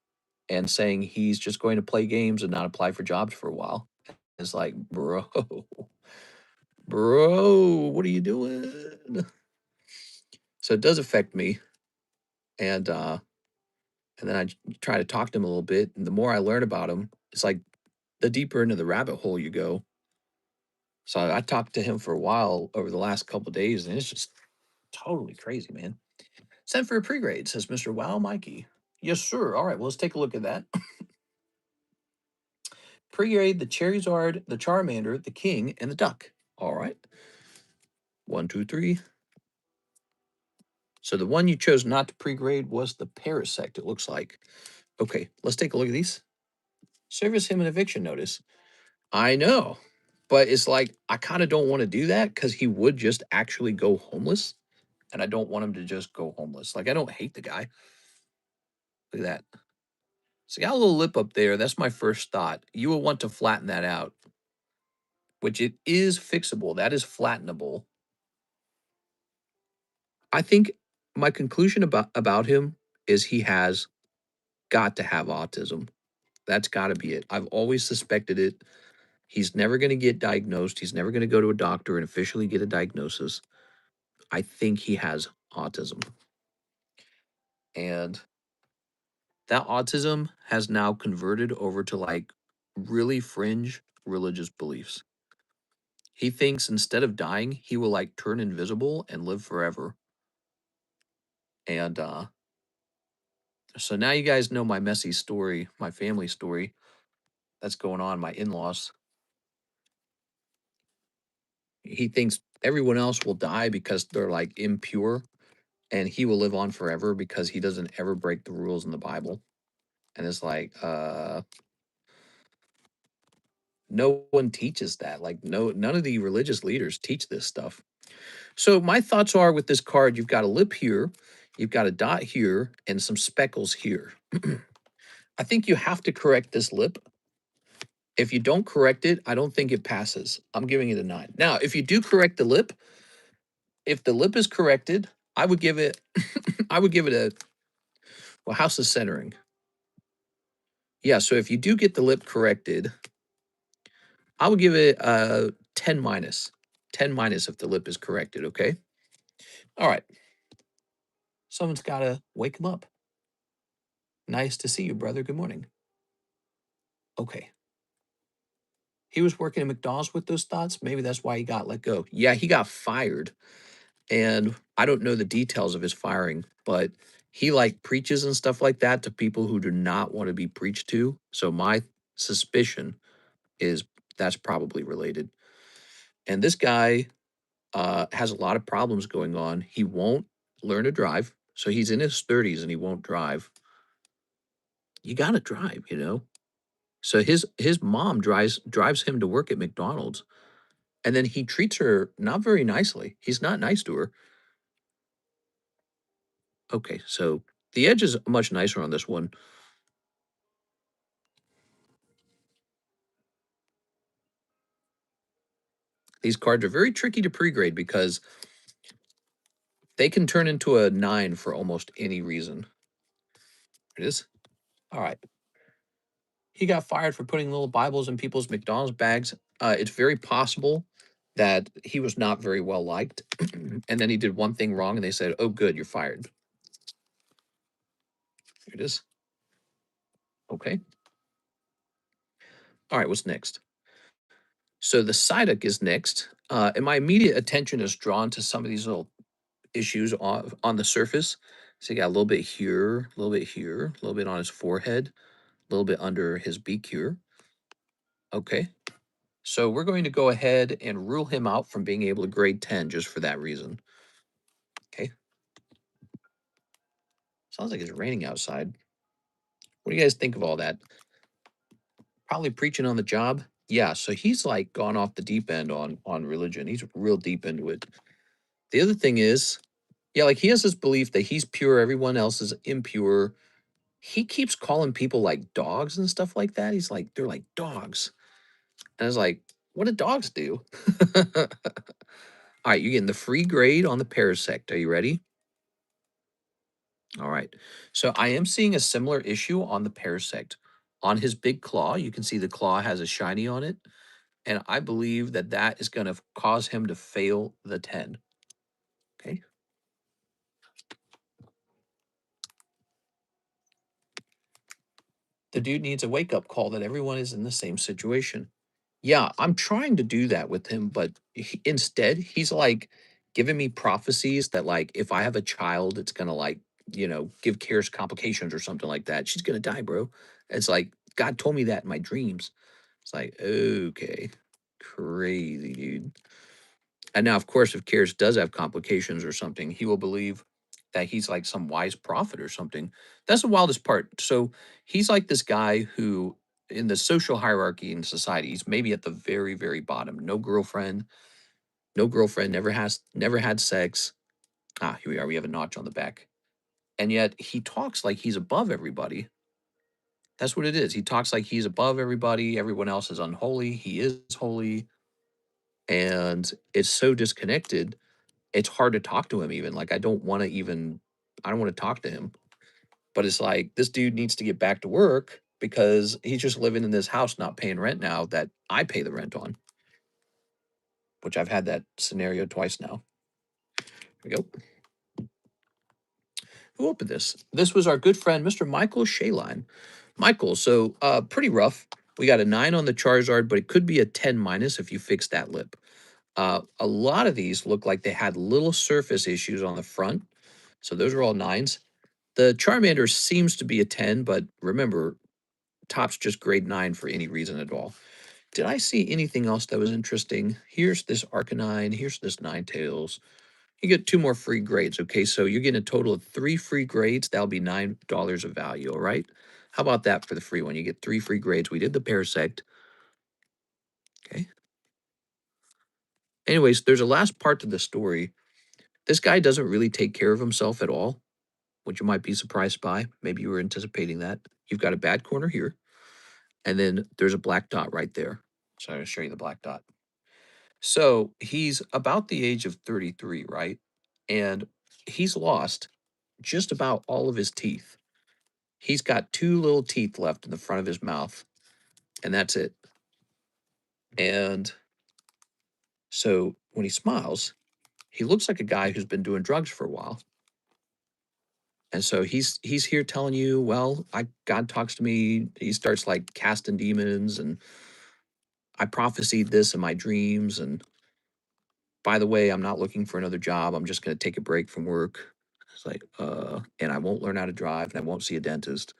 and saying he's just going to play games and not apply for jobs for a while. It's like, bro, bro, what are you doing? So it does affect me. And then I try to talk to him a little bit. And the more I learn about him, it's like the deeper into the rabbit hole you go. So I talked to him for a while over the last couple of days, and it's just totally crazy, man. Sent for a pre-grade, says Mr. Wow Mikey. Yes, sir. All right, well, let's take a look at that. Pre-grade the Charizard, the Charmander, the King, and the Duck. All right. 1, 2, 3. So the one you chose not to pre-grade was the Parasect, it looks like. Okay, let's take a look at these. Service him an eviction notice. I know, but it's like, I kind of don't want to do that because he would just actually go homeless. And I don't want him to just go homeless. Like, I don't hate the guy. Look at that. So, got a little lip up there. That's my first thought. You will want to flatten that out, which it is fixable. That is flattenable. I think my conclusion about him is he has got to have autism. That's got to be it. I've always suspected it. He's never going to get diagnosed. He's never going to go to a doctor and officially get a diagnosis. I think he has autism. And that autism has now converted over to like really fringe religious beliefs. He thinks instead of dying, he will like turn invisible and live forever. And so now you guys know my messy story, my family story that's going on, my in-laws. He thinks everyone else will die because they're like impure and he will live on forever because he doesn't ever break the rules in the Bible. And it's like, no one teaches that. Like, none of the religious leaders teach this stuff. So my thoughts are with this card, you've got a lip here, you've got a dot here, and some speckles here. I think you have to correct this lip. If you don't correct it, I don't think it passes. I'm giving it a 9. Now, if you do correct the lip, if the lip is corrected, I would give it I would give it a, well, how's the centering? Yeah, so if you do get the lip corrected, I would give it a 10 minus. 10 minus if the lip is corrected, okay? All right. Someone's got to wake him up. Nice to see you, brother. Good morning. Okay. He was working at McDonald's with those thoughts. Maybe that's why he got let go. Yeah, he got fired. And I don't know the details of his firing, but he like preaches and stuff like that to people who do not want to be preached to. So my suspicion is that's probably related. And this guy has a lot of problems going on. He won't learn to drive. So he's in his 30s and he won't drive. You got to drive, you know? So his mom drives him to work at McDonald's. And then he treats her not very nicely. He's not nice to her. Okay, so the edge is much nicer on this one. These cards are very tricky to pre-grade because they can turn into a 9 for almost any reason. It is. All right. He got fired for putting little Bibles in people's McDonald's bags. It's very possible that he was not very well liked. And then he did one thing wrong and they said, oh, good, you're fired. Here it is. Okay. All right, what's next? So the Psyduck is next. And my immediate attention is drawn to some of these little issues on the surface. So you got a little bit here, a little bit here, a little bit on his forehead, a little bit under his beak here. Okay. So we're going to go ahead and rule him out from being able to grade 10 just for that reason. Okay. Sounds like it's raining outside. What do you guys think of all that? Probably preaching on the job. Yeah, so he's like gone off the deep end on religion. He's real deep into it. The other thing is, yeah, like he has this belief that he's pure, everyone else is impure. He keeps calling people like dogs and stuff like that. He's like, they're like dogs. And I was like, what do dogs do? All right, you're getting the free grade on the Parasect. Are you ready? All right. So I am seeing a similar issue on the Parasect. On his big claw, you can see the claw has a shiny on it. And I believe that that is going to cause him to fail the 10. Okay. The dude needs a wake up call that everyone is in the same situation. Yeah, I'm trying to do that with him, but instead, he's like giving me prophecies that, like, if I have a child, it's going to, like, give Karis complications or something like that. She's going to die, bro. It's like, God told me that in my dreams. It's like, okay, crazy, dude. And now, of course, if Cares does have complications or something, he will believe that he's like some wise prophet or something. That's the wildest part. So he's like this guy who, in the social hierarchy in society, he's maybe at the very, very bottom. No girlfriend, no girlfriend, never had sex. Ah, here we are. We have a notch on the back. And yet he talks like he's above everybody. That's what it is. He talks like he's above everybody. Everyone else is unholy. He is holy. And it's so disconnected. It's hard to talk to him even. Like, I don't want to talk to him. But it's like, this dude needs to get back to work because he's just living in this house, not paying rent now that I pay the rent on, which I've had that scenario twice now. Here we go. Who opened this? This was our good friend, Mr. Michael Shaline. Michael, so pretty rough. We got a 9 on the Charizard, but it could be a 10 minus if you fix that lip. A lot of these look like they had little surface issues on the front. So those are all 9s. The Charmander seems to be a 10, but remember, top's just grade 9 for any reason at all. Did I see anything else that was interesting? Here's this Arcanine. Here's this Ninetales. You get 2 more free grades. Okay, so you're getting a total of 3 free grades. That'll be $9 of value. All right. How about that for the free one? You get 3 free grades. We did the Parasect. Okay. Anyways, there's a last part to the story. This guy doesn't really take care of himself at all, which you might be surprised by. Maybe you were anticipating that. You've got a bad corner here, and then there's a black dot right there. So I'm going to show you the black dot. So he's about the age of 33, right? And he's lost just about all of his teeth. He's got 2 little teeth left in the front of his mouth, and that's it. And so when he smiles, he looks like a guy who's been doing drugs for a while. And so he's here telling you, well, God talks to me. He starts like casting demons, and I prophesied this in my dreams. And by the way, I'm not looking for another job. I'm just going to take a break from work. It's like, and I won't learn how to drive, and I won't see a dentist.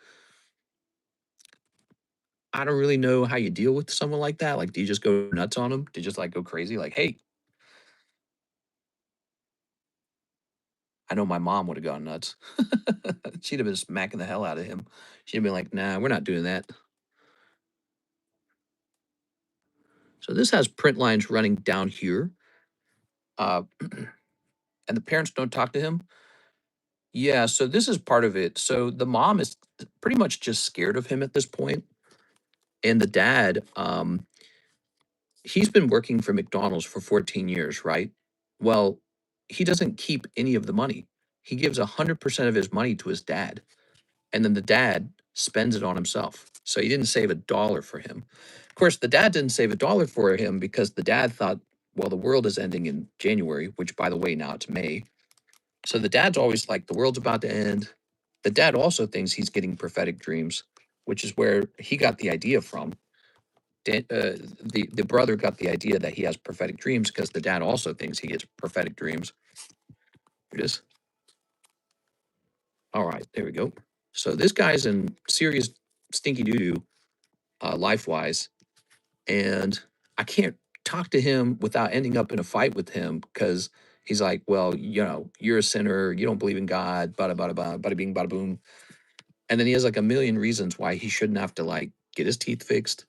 I don't really know how you deal with someone like that. Like, do you just go nuts on them? Do you just like go crazy? Like, hey, I know my mom would have gone nuts. She'd have been smacking the hell out of him. She'd have been like, nah, we're not doing that. So this has print lines running down here. And the parents don't talk to him. Yeah, so this is part of it. So the mom is pretty much just scared of him at this point. And the dad, he's been working for McDonald's for 14 years, right? Well, he doesn't keep any of the money. He gives 100% of his money to his dad. And then the dad spends it on himself. So he didn't save a dollar for him. Of course, the dad didn't save a dollar for him because the dad thought, well, the world is ending in January, which, by the way, now it's May. So the dad's always like, the world's about to end. The dad also thinks he's getting prophetic dreams, which is where he got the idea from. The brother got the idea that he has prophetic dreams because the dad also thinks he gets prophetic dreams. Here it is. All right, there we go. So this guy's in serious stinky doo doo, life wise, and I can't talk to him without ending up in a fight with him because he's like, well, you're a sinner, you don't believe in God, bada bada bada, bada bing, bada boom, and then he has like a million reasons why he shouldn't have to like get his teeth fixed.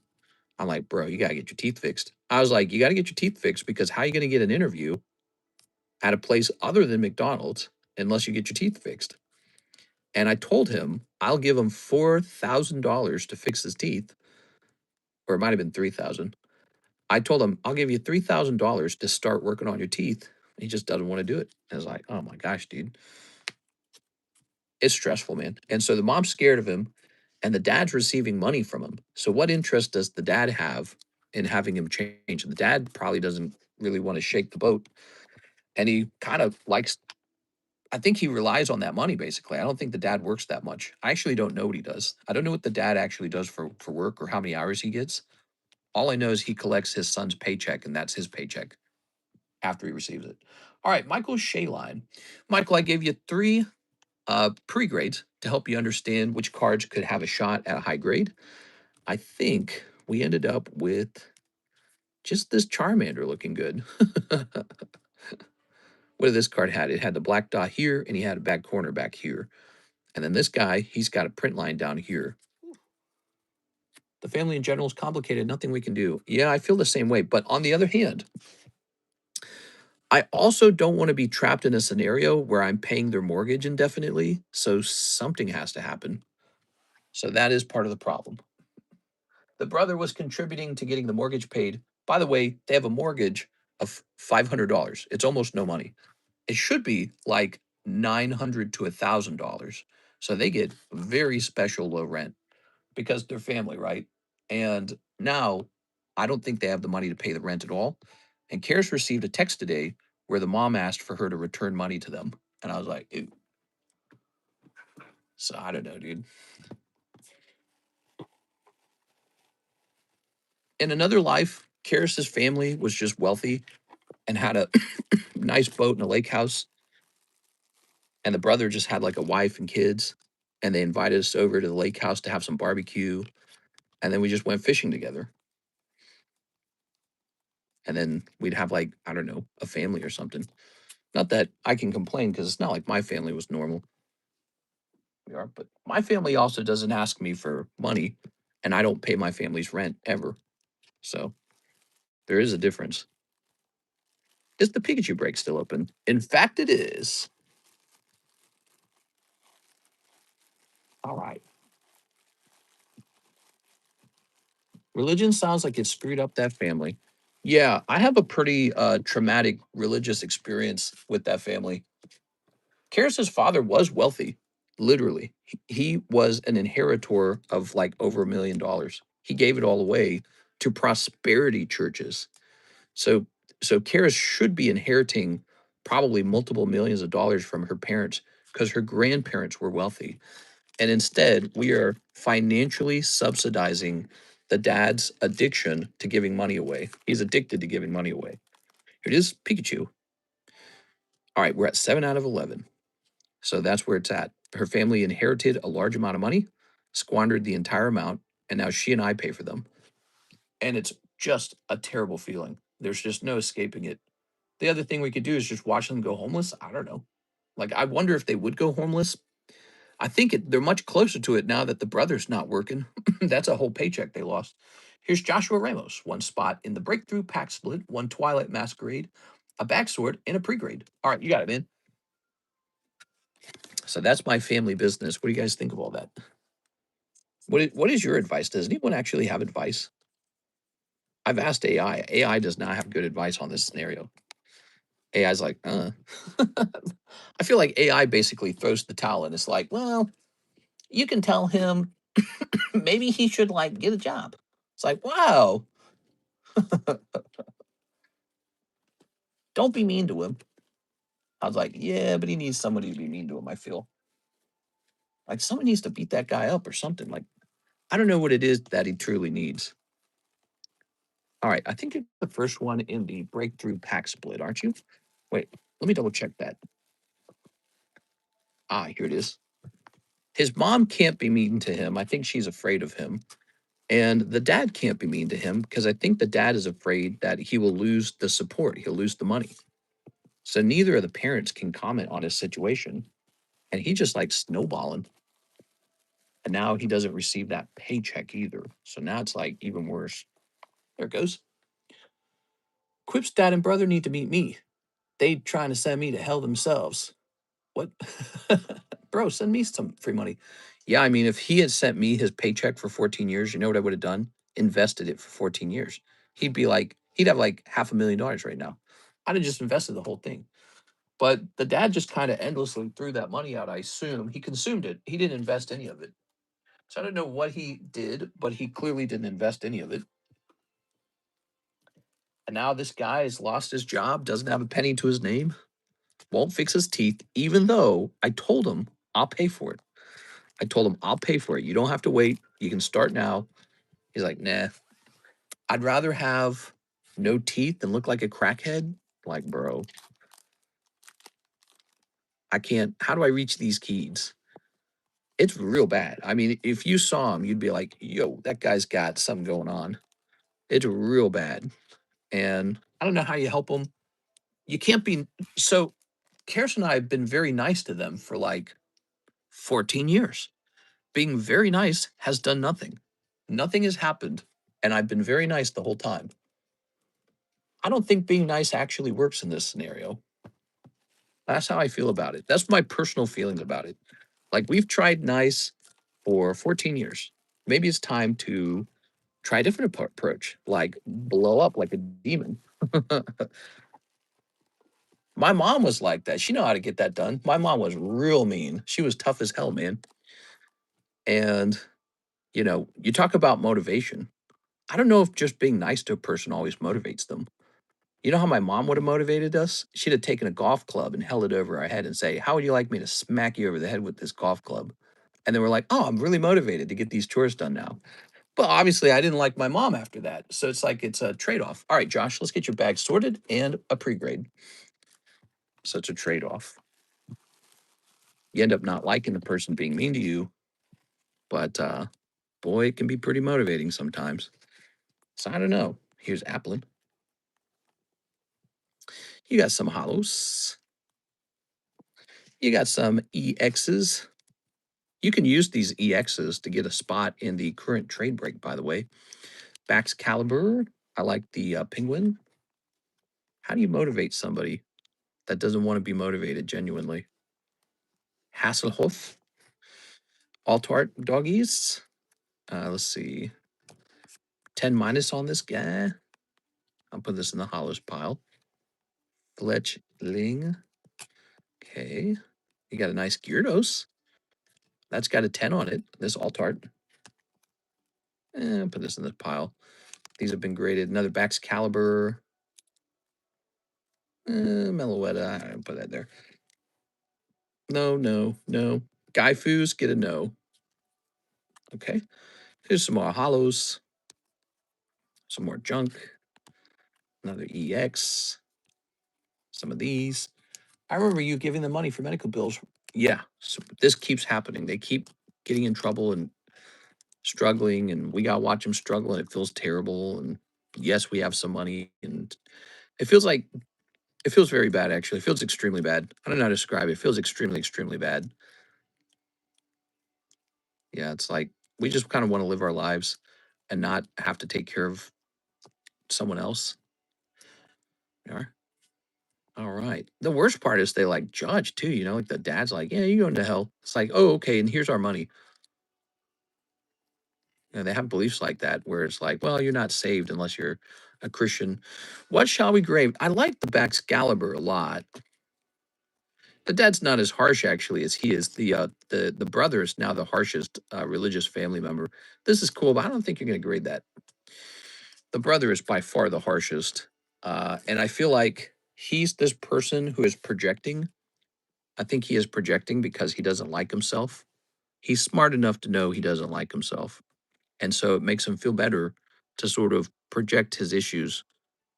I'm like, bro, you gotta get your teeth fixed. I was like, you gotta get your teeth fixed because how are you gonna get an interview at a place other than McDonald's unless you get your teeth fixed? And I told him I'll give him $4,000 to fix his teeth, or it might have been 3,000. I told him I'll give you $3,000 to start working on your teeth. He just doesn't want to do it. I was like, oh my gosh, dude, it's stressful, man. And so the mom's scared of him, and the dad's receiving money from him. So what interest does the dad have in having him change? The dad probably doesn't really want to shake the boat, and he kind of likes. I think he relies on that money basically. I don't think the dad works that much. I actually don't know what he does. I don't know what the dad actually does for work or how many hours he gets. All I know is he collects his son's paycheck, and that's his paycheck after he receives it. All right, Michael Shaline. Michael, I gave you 3 pre-grades to help you understand which cards could have a shot at a high grade. I think we ended up with just this Charmander looking good. What did this card had? It had the black dot here, and he had a back corner back here. And then this guy, he's got a print line down here. The family in general is complicated. Nothing we can do. Yeah, I feel the same way. But on the other hand, I also don't want to be trapped in a scenario where I'm paying their mortgage indefinitely. So something has to happen. So that is part of the problem. The brother was contributing to getting the mortgage paid. By the way, they have a mortgage of $500. It's almost no money. It should be like $900 to $1,000. So they get very special low rent because they're family, right? And now I don't think they have the money to pay the rent at all. And Karis received a text today where the mom asked for her to return money to them. And I was like, ew. So I don't know, dude. In another life, Karis's family was just wealthy and had a nice boat and a lake house. And the brother just had like a wife and kids. And they invited us over to the lake house to have some barbecue. And then we just went fishing together. And then we'd have like, I don't know, a family or something. Not that I can complain because it's not like my family was normal. We are, but my family also doesn't ask me for money, and I don't pay my family's rent ever. So there is a difference. Is the Pikachu break still open? In fact, it is. All right. Religion sounds like it screwed up that family. Yeah, I have a pretty traumatic religious experience with that family. Karis's father was wealthy, literally. He was an inheritor of like over $1 million. He gave it all away to prosperity churches. So so Karis should be inheriting probably multiple millions of dollars from her parents because her grandparents were wealthy. And instead, we are financially subsidizing the dad's addiction to giving money away. He's addicted to giving money away. Here it is, Pikachu. All right, we're at 7 out of 11. So that's where it's at. Her family inherited a large amount of money, squandered the entire amount, and now she and I pay for them. And it's just a terrible feeling. There's just no escaping it. The other thing we could do is just watch them go homeless. I don't know. Like, I wonder if they would go homeless. I think they're much closer to it now that the brother's not working. That's a whole paycheck they lost. Here's Joshua Ramos, one spot in the breakthrough pack split, one Twilight Masquerade, a backsword, and a pregrade. All right, you got it, man. So that's my family business. What do you guys think of all that? What is your advice? Does anyone actually have advice? I've asked AI. AI does not have good advice on this scenario. AI's like, I feel like AI basically throws the towel and it's like, well, you can tell him maybe he should like get a job. It's like, wow, don't be mean to him. I was like, yeah, but he needs somebody to be mean to him, I feel. Like someone needs to beat that guy up or something. Like, I don't know what it is that he truly needs. All right, I think you're the first one in the breakthrough pack split, aren't you? Wait, let me double check that. Ah, here it is. His mom can't be mean to him. I think she's afraid of him. And the dad can't be mean to him because I think the dad is afraid that he will lose the support, he'll lose the money. So neither of the parents can comment on his situation. And he just like snowballing. And now he doesn't receive that paycheck either. So now it's like even worse. There it goes. Quip's dad and brother need to meet me. They trying to send me to hell themselves. What? Bro, send me some free money. Yeah, I mean, if he had sent me his paycheck for 14 years, you know what I would have done? Invested it for 14 years. He'd be like, he'd have like $500,000 right now. I'd have just invested the whole thing. But the dad just kind of endlessly threw that money out, I assume. He consumed it. He didn't invest any of it. So I don't know what he did, but he clearly didn't invest any of it. And now this guy has lost his job, doesn't have a penny to his name, won't fix his teeth, even though I told him I'll pay for it. I told him I'll pay for it. You don't have to wait. You can start now. He's like, nah, I'd rather have no teeth than look like a crackhead. Like, bro, I can't. How do I reach these keys? It's real bad. I mean, if you saw him, you'd be like, yo, that guy's got something going on. It's real bad. And I don't know how you help them. You can't be so. Karis and I have been very nice to them for like 14 years. Being very nice has done nothing. Nothing has happened. And I've been very nice the whole time. I don't think being nice actually works in this scenario. That's how I feel about it. That's my personal feelings about it. Like we've tried nice for 14 years. Maybe it's time to try a different approach, like blow up like a demon. My mom was like that. She know how to get that done. My mom was real mean. She was tough as hell, man. And you talk about motivation. I don't know if just being nice to a person always motivates them. You know how my mom would have motivated us? She'd have taken a golf club and held it over our head and say, "How would you like me to smack you over the head with this golf club?" And then we're like, "Oh, I'm really motivated to get these chores done now." But obviously, I didn't like my mom after that. So it's like it's a trade off. All right, Josh, let's get your bag sorted and a pre grade. So it's a trade off. You end up not liking the person being mean to you, but boy, it can be pretty motivating sometimes. So I don't know. Here's Applin. You got some hollows. You got some EXs. You can use these EXs to get a spot in the current trade break, by the way. Bax Caliber. I like the penguin. How do you motivate somebody that doesn't want to be motivated genuinely? Hasselhoff. Altart doggies. Let's see. 10 minus on this guy. I'll put this in the hollows pile. Fletchling. Okay. You got a nice Gyarados. That's got a 10 on it. This Altart. Put this in the pile. These have been graded. Another Bax Caliber. Meloetta. I'll put that there. No, no, no. Gaifu's get a no. Okay. Here's some more hollows. Some more junk. Another EX. Some of these. I remember you giving them money for medical bills. Yeah. So this keeps happening. They keep getting in trouble and struggling, and we got to watch them struggle, and it feels terrible. And yes, we have some money, and it feels very bad, actually. It feels extremely bad. I don't know how to describe it. It feels extremely, extremely bad. Yeah, it's like we just kind of want to live our lives and not have to take care of someone else. Yeah. All right. The worst part is they like judge too, like the dad's like, "Yeah, you going to hell." It's like, "Oh, okay, and here's our money." They have beliefs like that where it's like, "Well, you're not saved unless you're a Christian." What shall we grave? I like the Baxcalibur a lot. The dad's not as harsh actually as he is. The brother is now the harshest religious family member. This is cool, but I don't think you're going to grade that. The brother is by far the harshest, and I feel like he's this person who is projecting. I think he is projecting because he doesn't like himself. He's smart enough to know he doesn't like himself, and so it makes him feel better to sort of project his issues,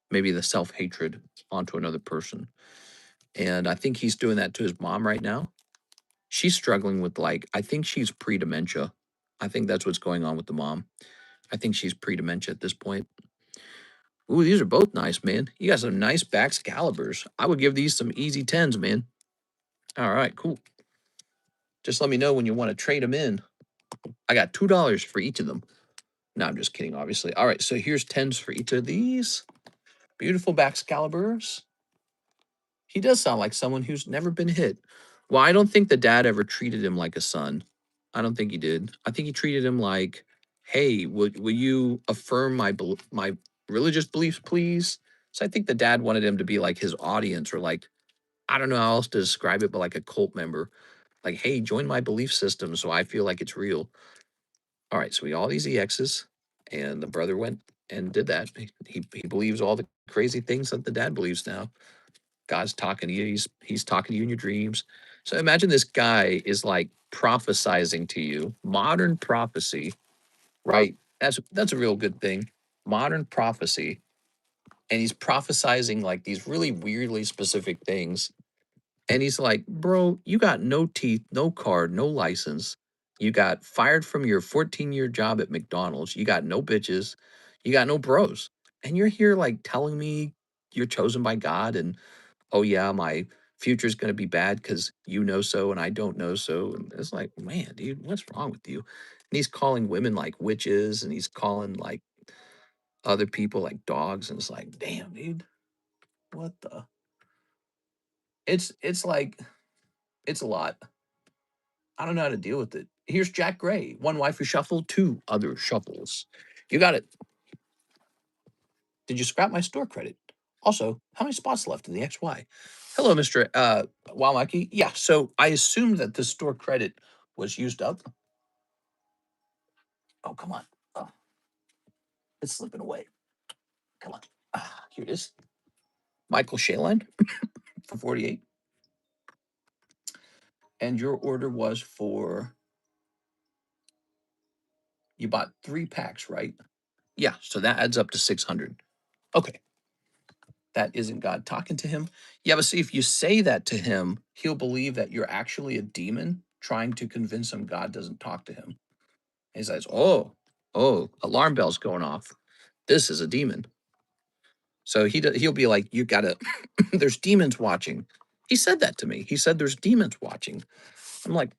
maybe the self-hatred, onto another person. And I think he's doing that to his mom right now. She's struggling with I think she's pre-dementia. I think that's what's going on with the mom. I think she's pre-dementia at this point. Ooh, these are both nice, man. You got some nice Bax calibers. I would give these some easy 10s, man. All right, cool. Just let me know when you want to trade them in. I got $2 for each of them. No, I'm just kidding, obviously. All right, so here's 10s for each of these. Beautiful Bax calibers. He does sound like someone who's never been hit. Well, I don't think the dad ever treated him like a son. I don't think he did. I think he treated him like, "Hey, will you affirm my religious beliefs, please?" So I think the dad wanted him to be like his audience, or like, I don't know how else to describe it, but like a cult member. Like, "Hey, join my belief system so I feel like it's real." All right, so we got all these EXs, and the brother went and did that. He believes all the crazy things that the dad believes now. God's talking to you. He's talking to you in your dreams. So imagine this guy is like prophesizing to you. Modern prophecy, right? That's a real good thing. Modern prophecy. And he's prophesizing like these really weirdly specific things. And he's like, "Bro, you got no teeth, no card, no license. You got fired from your 14-year job at McDonald's. You got no bitches. You got no bros. And you're here like telling me you're chosen by God and oh yeah, my future's gonna be bad because you know so and I don't know so. And it's like, man, dude, what's wrong with you? And he's calling women like witches and he's calling like other people like dogs. And it's like, damn, dude, what the it's like it's a lot. I don't know how to deal with it. Here's Jack Gray. One waifu shuffle, two other shuffles. You got it. Did you scrap my store credit? Also, how many spots left in the XY? Hello, Mr. Wowmaki. Yeah, so I assumed that the store credit was used up. Oh, come on. Oh, it's slipping away. Come on. Ah, here it is. Michael Shaline for 48. And your order was for, you bought 3 packs, right? Yeah, so that adds up to 600. Okay. That isn't God talking to him. Yeah, but see, if you say that to him, he'll believe that you're actually a demon trying to convince him God doesn't talk to him. And he says, oh, alarm bells going off. This is a demon. So he'll be like, you gotta, there's demons watching. He said that to me. He said there's demons watching. I'm like,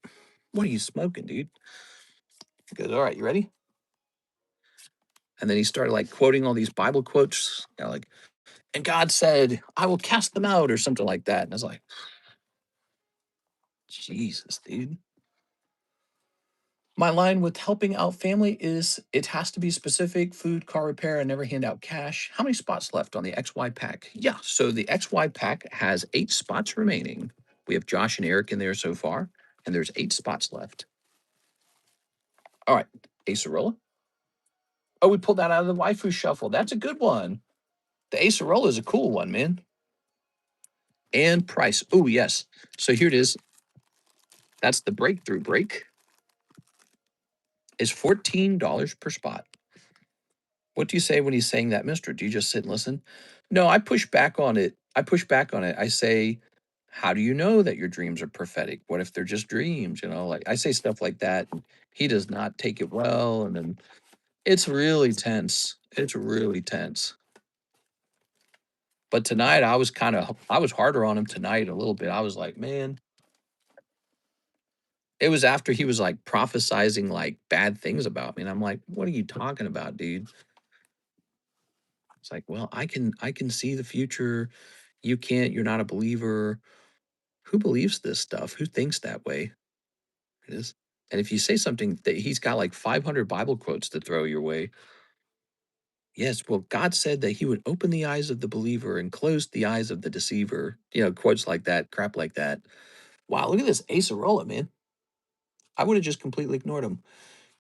what are you smoking, dude? He goes, all right, you ready? And then he started like quoting all these Bible quotes, like, and God said, I will cast them out or something like that. And I was like, Jesus, dude. My line with helping out family is it has to be specific food, car repair. I never hand out cash. How many spots left on the XY pack? Yeah, so the XY pack has 8 spots remaining. We have Josh and Eric in there so far, and there's 8 spots left. All right, Acerola. Oh, we pulled that out of the waifu shuffle. That's a good one. The Acerola is a cool one, man. And price. Oh, yes. So here it is. That's the breakthrough break. Is $14 per spot. What do you say when he's saying that, mister? Do you just sit and listen? No, I push back on it. I say, how do you know that your dreams are prophetic? What if they're just dreams? You know, like I say stuff like that. And he does not take it well. And then it's really tense. It's really tense. But tonight I was harder on him tonight a little bit. I was like, man, it was after he was like prophesizing like bad things about me. And I'm like, what are you talking about, dude? It's like, well, I can see the future. You can't, you're not a believer. Who believes this stuff? Who thinks that way? It is. And if you say something that he's got like 500 Bible quotes to throw your way. Yes, well, God said that he would open the eyes of the believer and close the eyes of the deceiver. You know, quotes like that, crap like that. Wow, look at this Acerola, man. I would have just completely ignored him.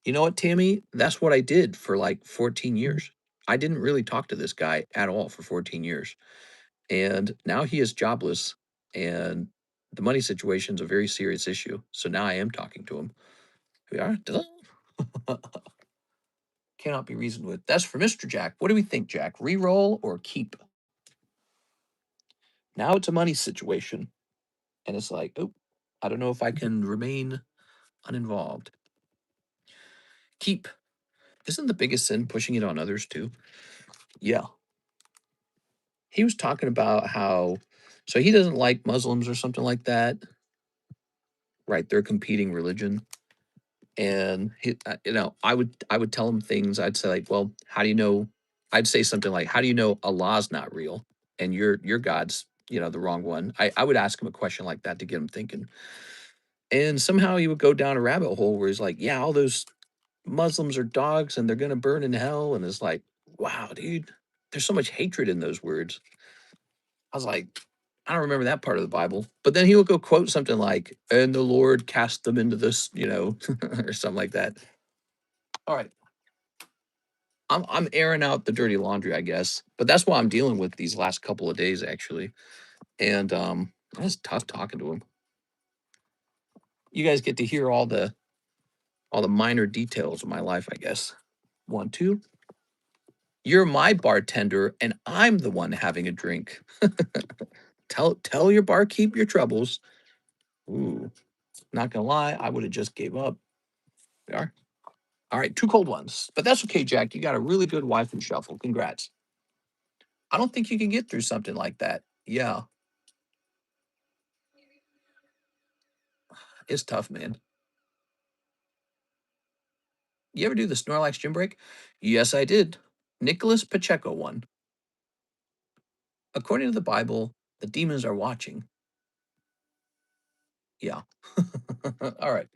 You know what, Tammy? That's what I did for like 14 years. I didn't really talk to this guy at all for 14 years. And now he is jobless and the money situation is a very serious issue. So now I am talking to him. We are. Cannot be reasoned with. That's for Mr. Jack. What do we think, Jack? Reroll or keep? Now it's a money situation. And it's like, oh, I don't know if I can remain uninvolved. Keep. Isn't the biggest sin pushing it on others too? Yeah. He was talking about how, so he doesn't like Muslims or something like that. Right. They're competing religion. And he, I would tell him things. I'd say like, well, how do you know? I'd say something like, how do you know Allah's not real and your God's the wrong one? I would ask him a question like that to get him thinking. And somehow he would go down a rabbit hole where he's like, yeah, all those Muslims are dogs and they're gonna burn in hell. And it's like, wow, dude, there's so much hatred in those words. I was like, I don't remember that part of the Bible. But then he would go quote something like, and the Lord cast them into this, or something like that. All right. I'm airing out the dirty laundry, I guess. But that's what I'm dealing with these last couple of days, actually. And it's tough talking to him. You guys get to hear all the minor details of my life, I guess. 1, 2. You're my bartender, and I'm the one having a drink. Tell your barkeep your troubles. Ooh, not gonna lie, I would have just gave up. We are. All right, two cold ones. But that's okay, Jack. You got a really good wife and shuffle. Congrats. I don't think you can get through something like that. Yeah, it's tough, man. You ever do the Snorlax gym break? Yes, I did. Nicholas Pacheco won. According to the Bible, the demons are watching. Yeah. All right.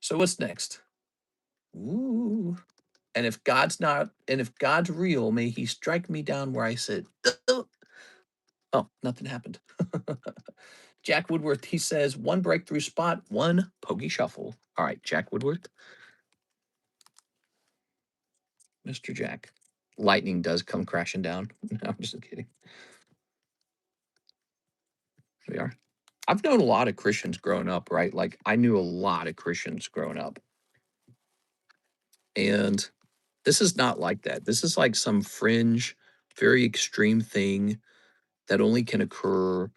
So what's next? Ooh. And if God's real, may he strike me down where I sit. Oh, nothing happened. Jack Woodworth, he says, one breakthrough spot, one pokey shuffle. All right, Jack Woodworth, Mr. Jack. Lightning does come crashing down. No, I'm just kidding. Here we are. I've known a lot of Christians growing up, right? Like I knew a lot of Christians growing up. And this is not like that. This is like some fringe, very extreme thing that only can occur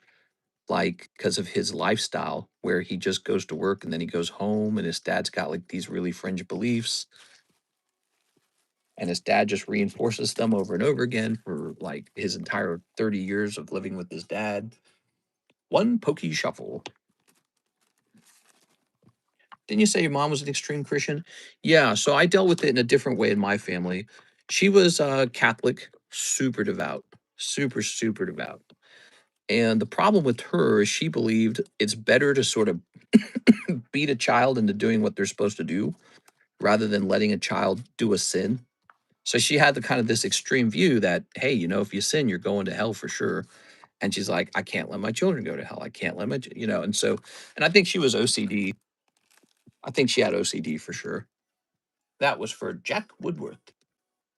like because of his lifestyle where he just goes to work and then he goes home and his dad's got like these really fringe beliefs and his dad just reinforces them over and over again for like his entire 30 years of living with his dad. One pokey shuffle. Didn't you say your mom was an extreme Christian? Yeah, so I dealt with it in a different way in my family. She was Catholic, super devout, super devout. And the problem with her is she believed it's better to sort of beat a child into doing what they're supposed to do rather than letting a child do a sin. So she had the kind of this extreme view that, hey, you know, if you sin, you're going to hell for sure. And she's like, I can't let my children go to hell. I can't let my, you know, and I think she was OCD. I think she had OCD for sure. That was for Jack Woodworth.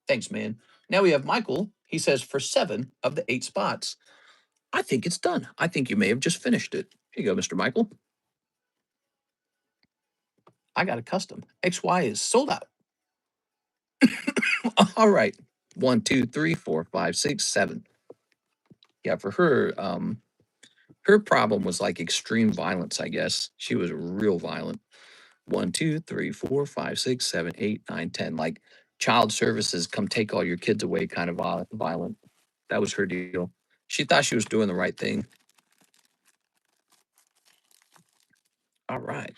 Thanks, man. Now we have Michael. He says for 7 of the 8 spots. I think it's done. I think you may have just finished it. Here you go, Mr. Michael. I got a custom. XY is sold out. All right. 1, 2, 3, 4, 5, 6, 7. Yeah, for her, her problem was like extreme violence, I guess. She was real violent. 1, 2, 3, 4, 5, 6, 7, 8, 9, 10. Like child services, come take all your kids away, kind of violent. That was her deal. She thought she was doing the right thing. All right.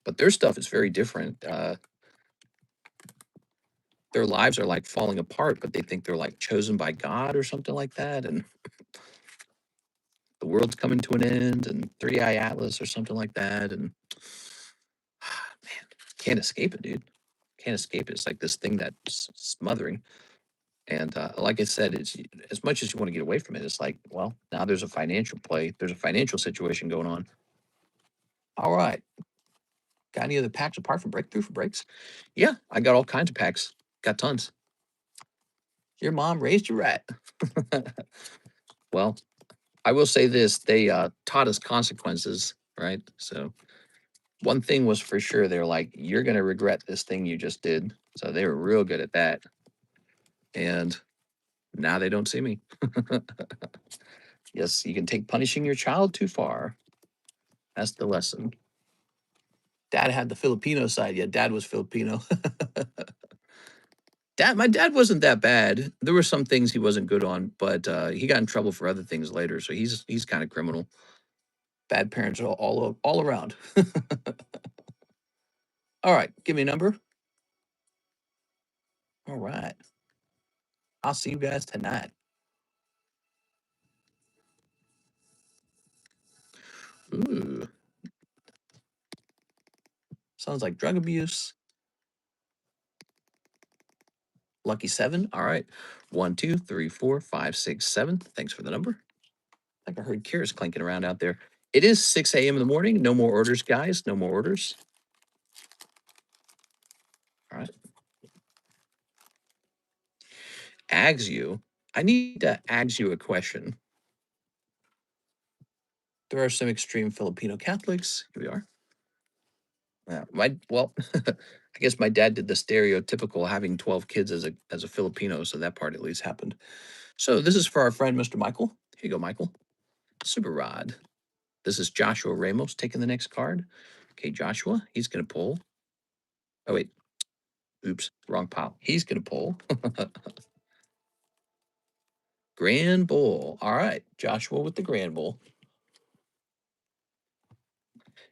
But their stuff is very different. Their lives are like falling apart, but they think they're like chosen by God or something like that. And the world's coming to an end and Three Eye Atlas or something like that. And man, can't escape it, dude. Can't escape it. It's like this thing that's smothering. And like I said, it's as much as you want to get away from it, it's like, well, now there's a financial play. There's a financial situation going on. All right. Got any other packs apart from Breakthrough for breaks? Yeah, I got all kinds of packs. Got tons. Your mom raised you right. Well, I will say this, they taught us consequences, right? So one thing was for sure, they're like, you're going to regret this thing you just did. So they were real good at that. And now they don't see me. Yes, you can take punishing your child too far. That's the lesson. Dad had the Filipino side. Yeah, dad was Filipino. My dad wasn't that bad. There were some things he wasn't good on, but he got in trouble for other things later. So he's kind of criminal. Bad parents all around. All right, give me a number. All right, I'll see you guys tonight. Ooh, sounds like drug abuse. Lucky 7. All right, 1, 2, 3, 4, 5, 6, 7. Thanks for the number. I think I heard Kira's clinking around out there. It is 6 a.m. in the morning. No more orders, guys. No more orders. All right. Ags you. I need to ask you a question. There are some extreme Filipino Catholics. Here we are. I guess my dad did the stereotypical having 12 kids as a Filipino, so that part at least happened. So this is for our friend Mr. Michael. Here you go, Michael. Super Rod. This is Joshua Ramos taking the next card. Okay, Joshua, he's gonna pull Oh, wait. Oops, wrong pile. He's going to pull. Grand Bull. All right. Joshua with the Grand Bull.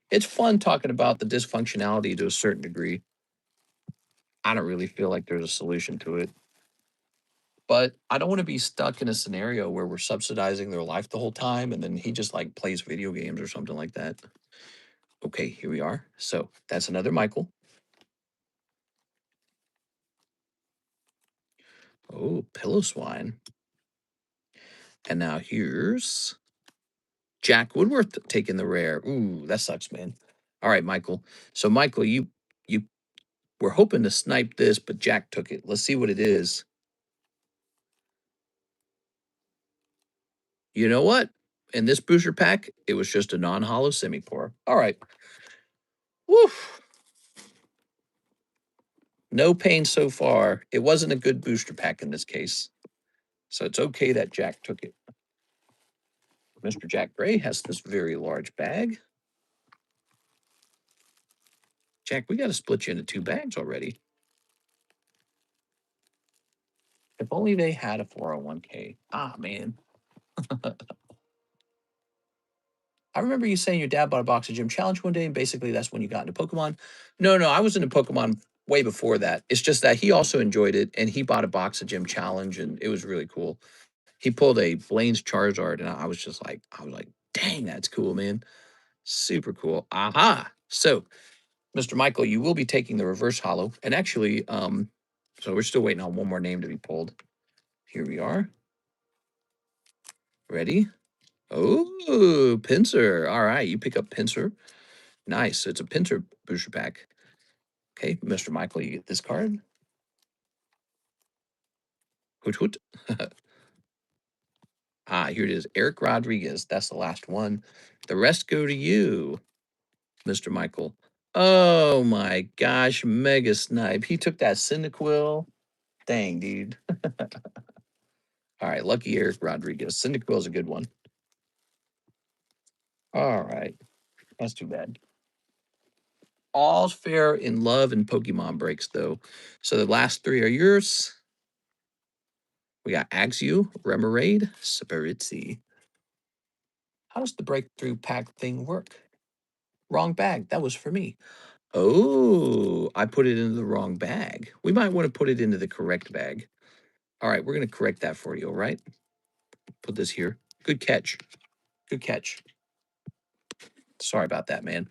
It's fun talking about the dysfunctionality to a certain degree. I don't really feel like there's a solution to it. But I don't want to be stuck in a scenario where we're subsidizing their life the whole time and then he just like plays video games or something like that. Okay, here we are. So that's another Michael. Oh, Pillow Swine. And now here's Jack Woodworth taking the rare. Ooh, that sucks, man. All right, Michael. So Michael, you were hoping to snipe this, but Jack took it. Let's see what it is. You know what? In this booster pack, it was just a non-hollow semi-pour. All right. Woof. No pain so far. It wasn't a good booster pack in this case. So it's okay that Jack took it. Mr. Jack Gray has this very large bag. Jack, we got to split you into 2 bags already. If only they had a 401k. Ah, man. I remember you saying your dad bought a box of Gym Challenge one day, and basically that's when you got into Pokemon. No, I was into Pokemon way before that. It's just that he also enjoyed it, and he bought a box of Gym Challenge, and it was really cool. He pulled a Blaine's Charizard, and I was like, dang, that's cool, man. Super cool. Aha. So, Mr. Michael, you will be taking the reverse hollow. And actually, so we're still waiting on one more name to be pulled. Here we are. Ready? Oh, Pinsir. All right, you pick up Pinsir. Nice. It's a Pinsir booster pack. Okay, Mr. Michael, you get this card. Hoot hoot. Ah, here it is. Eric Rodriguez. That's the last one. The rest go to you, Mr. Michael. Oh my gosh, Mega Snipe. He took that Cyndaquil. Dang, dude. All right, lucky Eric Rodriguez. Cyndaquil is a good one. All right, that's too bad. All's fair in love and Pokemon breaks, though. So the last 3 are yours. We got Axew, Remoraid, Spiritzy. How does the breakthrough pack thing work? Wrong bag. That was for me. Oh, I put it into the wrong bag. We might want to put it into the correct bag. All right, we're going to correct that for you, all right? Put this here. Good catch. Good catch. Sorry about that, man.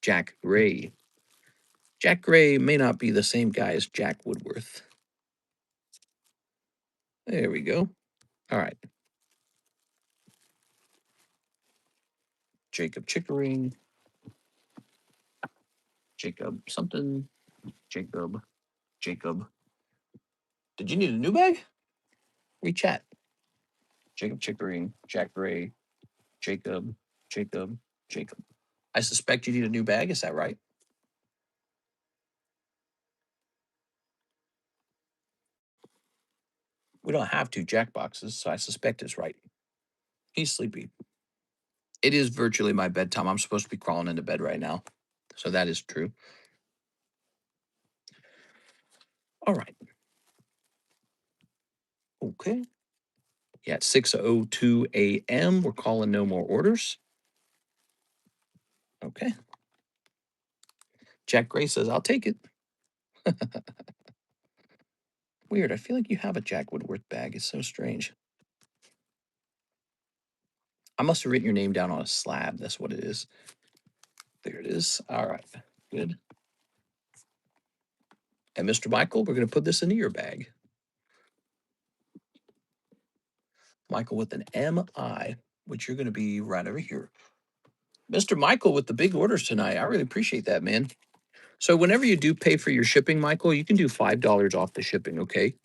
Jack Gray. Jack Gray may not be the same guy as Jack Woodworth. There we go. All right. Jacob Chickering. Jacob something. Jacob. Did you need a new bag? We chat. Jacob Chickering. Jack Gray. Jacob. Jacob. I suspect you need a new bag. Is that right? We don't have 2 Jack boxes, so I suspect it's right. He's sleepy. It is virtually my bedtime. I'm supposed to be crawling into bed right now. So that is true. All right. Okay. Yeah, at 6:02 a.m., we're calling no more orders. Okay. Jack Gray says, I'll take it. Weird. I feel like you have a Jack Woodworth bag. It's so strange. I must have written your name down on a slab. That's what it is. There it is. All right. Good. And Mr. Michael, we're going to put this into your bag. Michael with an MI, which you're going to be right over here. Mr. Michael with the big orders tonight. I really appreciate that, man. So whenever you do pay for your shipping, Michael, you can do $5 off the shipping, okay?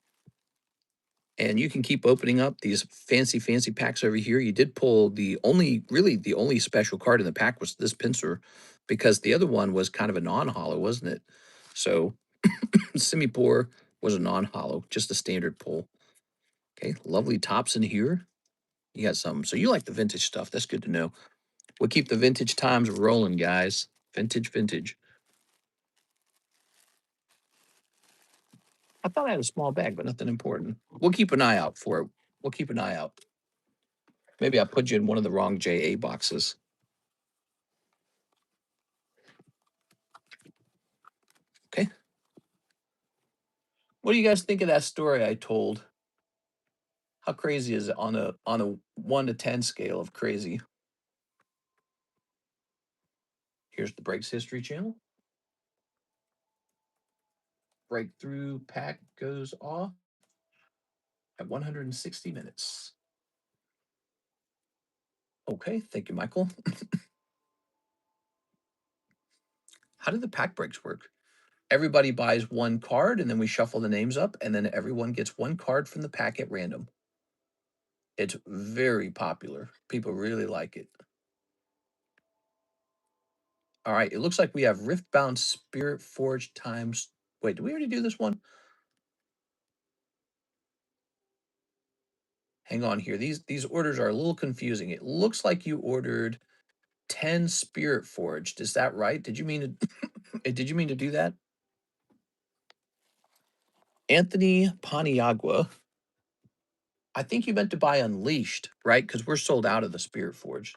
And you can keep opening up these fancy packs over here. You did pull really the only special card in the pack was this Pinsir, because the other one was kind of a non-hollow, wasn't it? So Semi-Pour was a non-hollow, just a standard pull. Okay, lovely tops in here. You got some. So you like the vintage stuff. That's good to know. We'll keep the vintage times rolling, guys. Vintage, vintage. I thought I had a small bag, but nothing important. We'll keep an eye out for it. We'll keep an eye out. Maybe I put you in one of the wrong JA boxes. Okay. What do you guys think of that story I told? How crazy is it on a 1 to 10 scale of crazy? Here's the Breaks History channel. Breakthrough pack goes off at 160 minutes. Okay, thank you, Michael. How do the pack breaks work? Everybody buys one card and then we shuffle the names up and then everyone gets one card from the pack at random. It's very popular. People really like it. All right, it looks like we have Riftbound Spirit Forge times. Wait, did we already do this one? Hang on here. These orders are a little confusing. It looks like you ordered 10 Spirit Forged. Is that right? Did you mean to did you mean to do that? Anthony Paniagua. I think you meant to buy Unleashed, right? Because we're sold out of the Spirit Forge.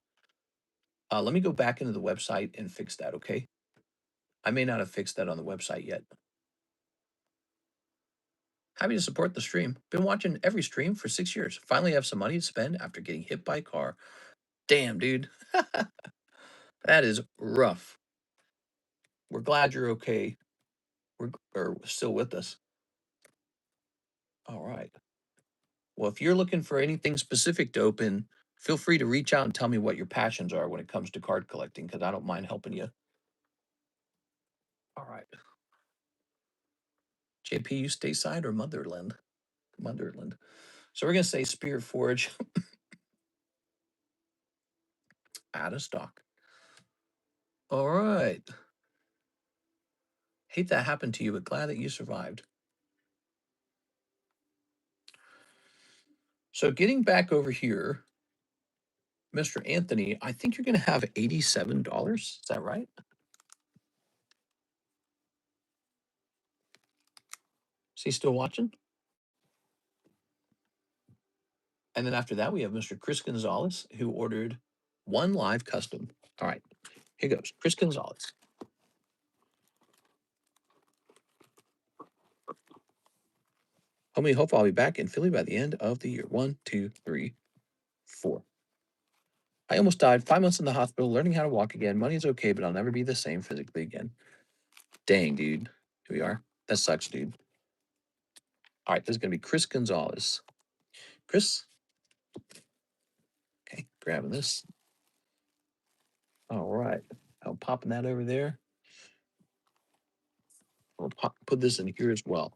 Let me go back into the website and fix that, okay? I may not have fixed that on the website yet. Happy to support the stream. Been watching every stream for 6 years. Finally have some money to spend after getting hit by a car. Damn, dude. That is rough. We're glad you're okay. We're still with us. All right. Well, if you're looking for anything specific to open, feel free to reach out and tell me what your passions are when it comes to card collecting, because I don't mind helping you. All right. JP, you stateside or motherland? Motherland. So we're going to say Spirit Forge out of stock. All right. Hate that happened to you, but glad that you survived. So getting back over here, Mr. Anthony, I think you're going to have $87. Is that right? Is he still watching? And then after that, we have Mr. Chris Gonzalez, who ordered one live custom. All right, here goes. Chris Gonzalez. Homie, hope I'll be back in Philly by the end of the year. 1, 2, 3, 4. I almost died. 5 months in the hospital, learning how to walk again. Money's okay, but I'll never be the same physically again. Dang, dude. Here we are. That sucks, dude. All right, this is going to be Chris Gonzalez. Chris? Okay, grabbing this. All right. I'm popping that over there. We'll put this in here as well.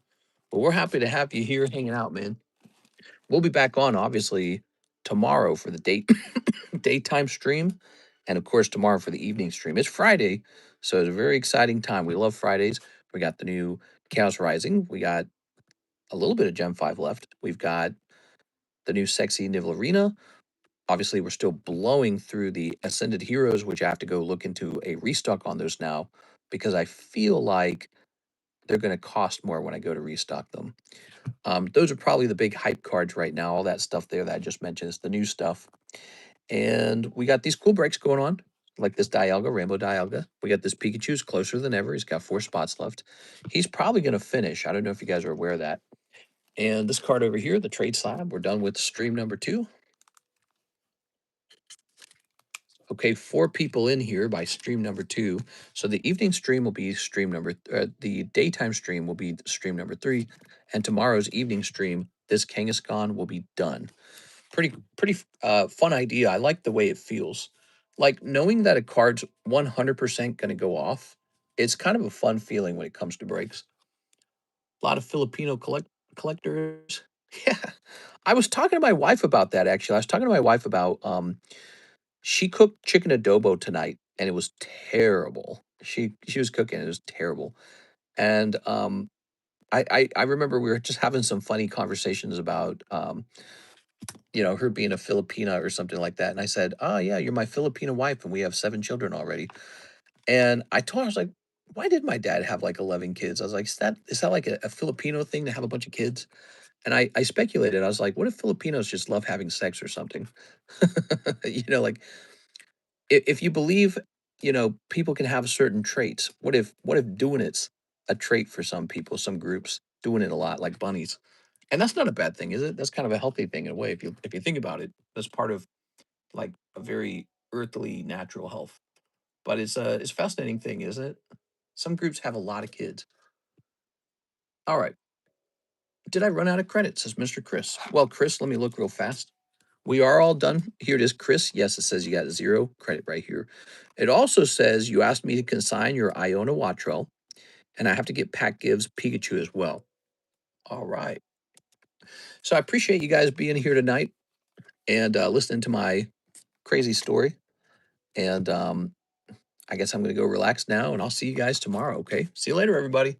But we're happy to have you here hanging out, man. We'll be back on, obviously, tomorrow for the daytime stream. And, of course, tomorrow for the evening stream. It's Friday, so it's a very exciting time. We love Fridays. We got the new Chaos Rising. We got a little bit of Gem 5 left. We've got the new sexy Nivel Arena. Obviously, we're still blowing through the Ascended Heroes, which I have to go look into a restock on those now because I feel like they're going to cost more when I go to restock them. Those are probably the big hype cards right now. All that stuff there that I just mentioned is the new stuff. And we got these cool breaks going on, like this Dialga, Rainbow Dialga. We got this Pikachu's closer than ever. He's got 4 spots left. He's probably going to finish. I don't know if you guys are aware of that. And this card over here, the Trade Slab, we're done with stream number 2. Okay, 4 people in here by stream number 2. So the evening stream will be stream number, the daytime stream will be stream number 3, and tomorrow's evening stream, this Kangaskhan will be done. Pretty fun idea. I like the way it feels. Like knowing that a card's 100% going to go off. It's kind of a fun feeling when it comes to breaks. A lot of Filipino collectors. Yeah, I was talking to my wife about that. Actually, I was talking to my wife about she cooked chicken adobo tonight, and it was terrible. She was cooking, it was terrible. And, I remember we were just having some funny conversations about, her being a Filipina or something like that, and I said, "Oh, yeah, you're my Filipina wife, and we have 7 children already." And I told her, I was like, "Why did my dad have like 11 kids?" I was like, "Is that like a Filipino thing to have a bunch of kids?" And I speculated. I was like, "What if Filipinos just love having sex or something?" Like if you believe, people can have certain traits. What if doing it's a trait for some people, some groups doing it a lot, like bunnies? And that's not a bad thing, is it? That's kind of a healthy thing in a way if you think about it. That's part of like a very earthly natural health. But it's a fascinating thing, isn't it? Some groups have a lot of kids. All right. Did I run out of credit? Says Mr. Chris. Well, Chris, let me look real fast. We are all done. Here it is, Chris. Yes, it says you got 0 credit right here. It also says you asked me to consign your Iona Wattrell, and I have to get Pack Gives Pikachu as well. All right. So I appreciate you guys being here tonight and listening to my crazy story. And I guess I'm going to go relax now, and I'll see you guys tomorrow. Okay. See you later, everybody.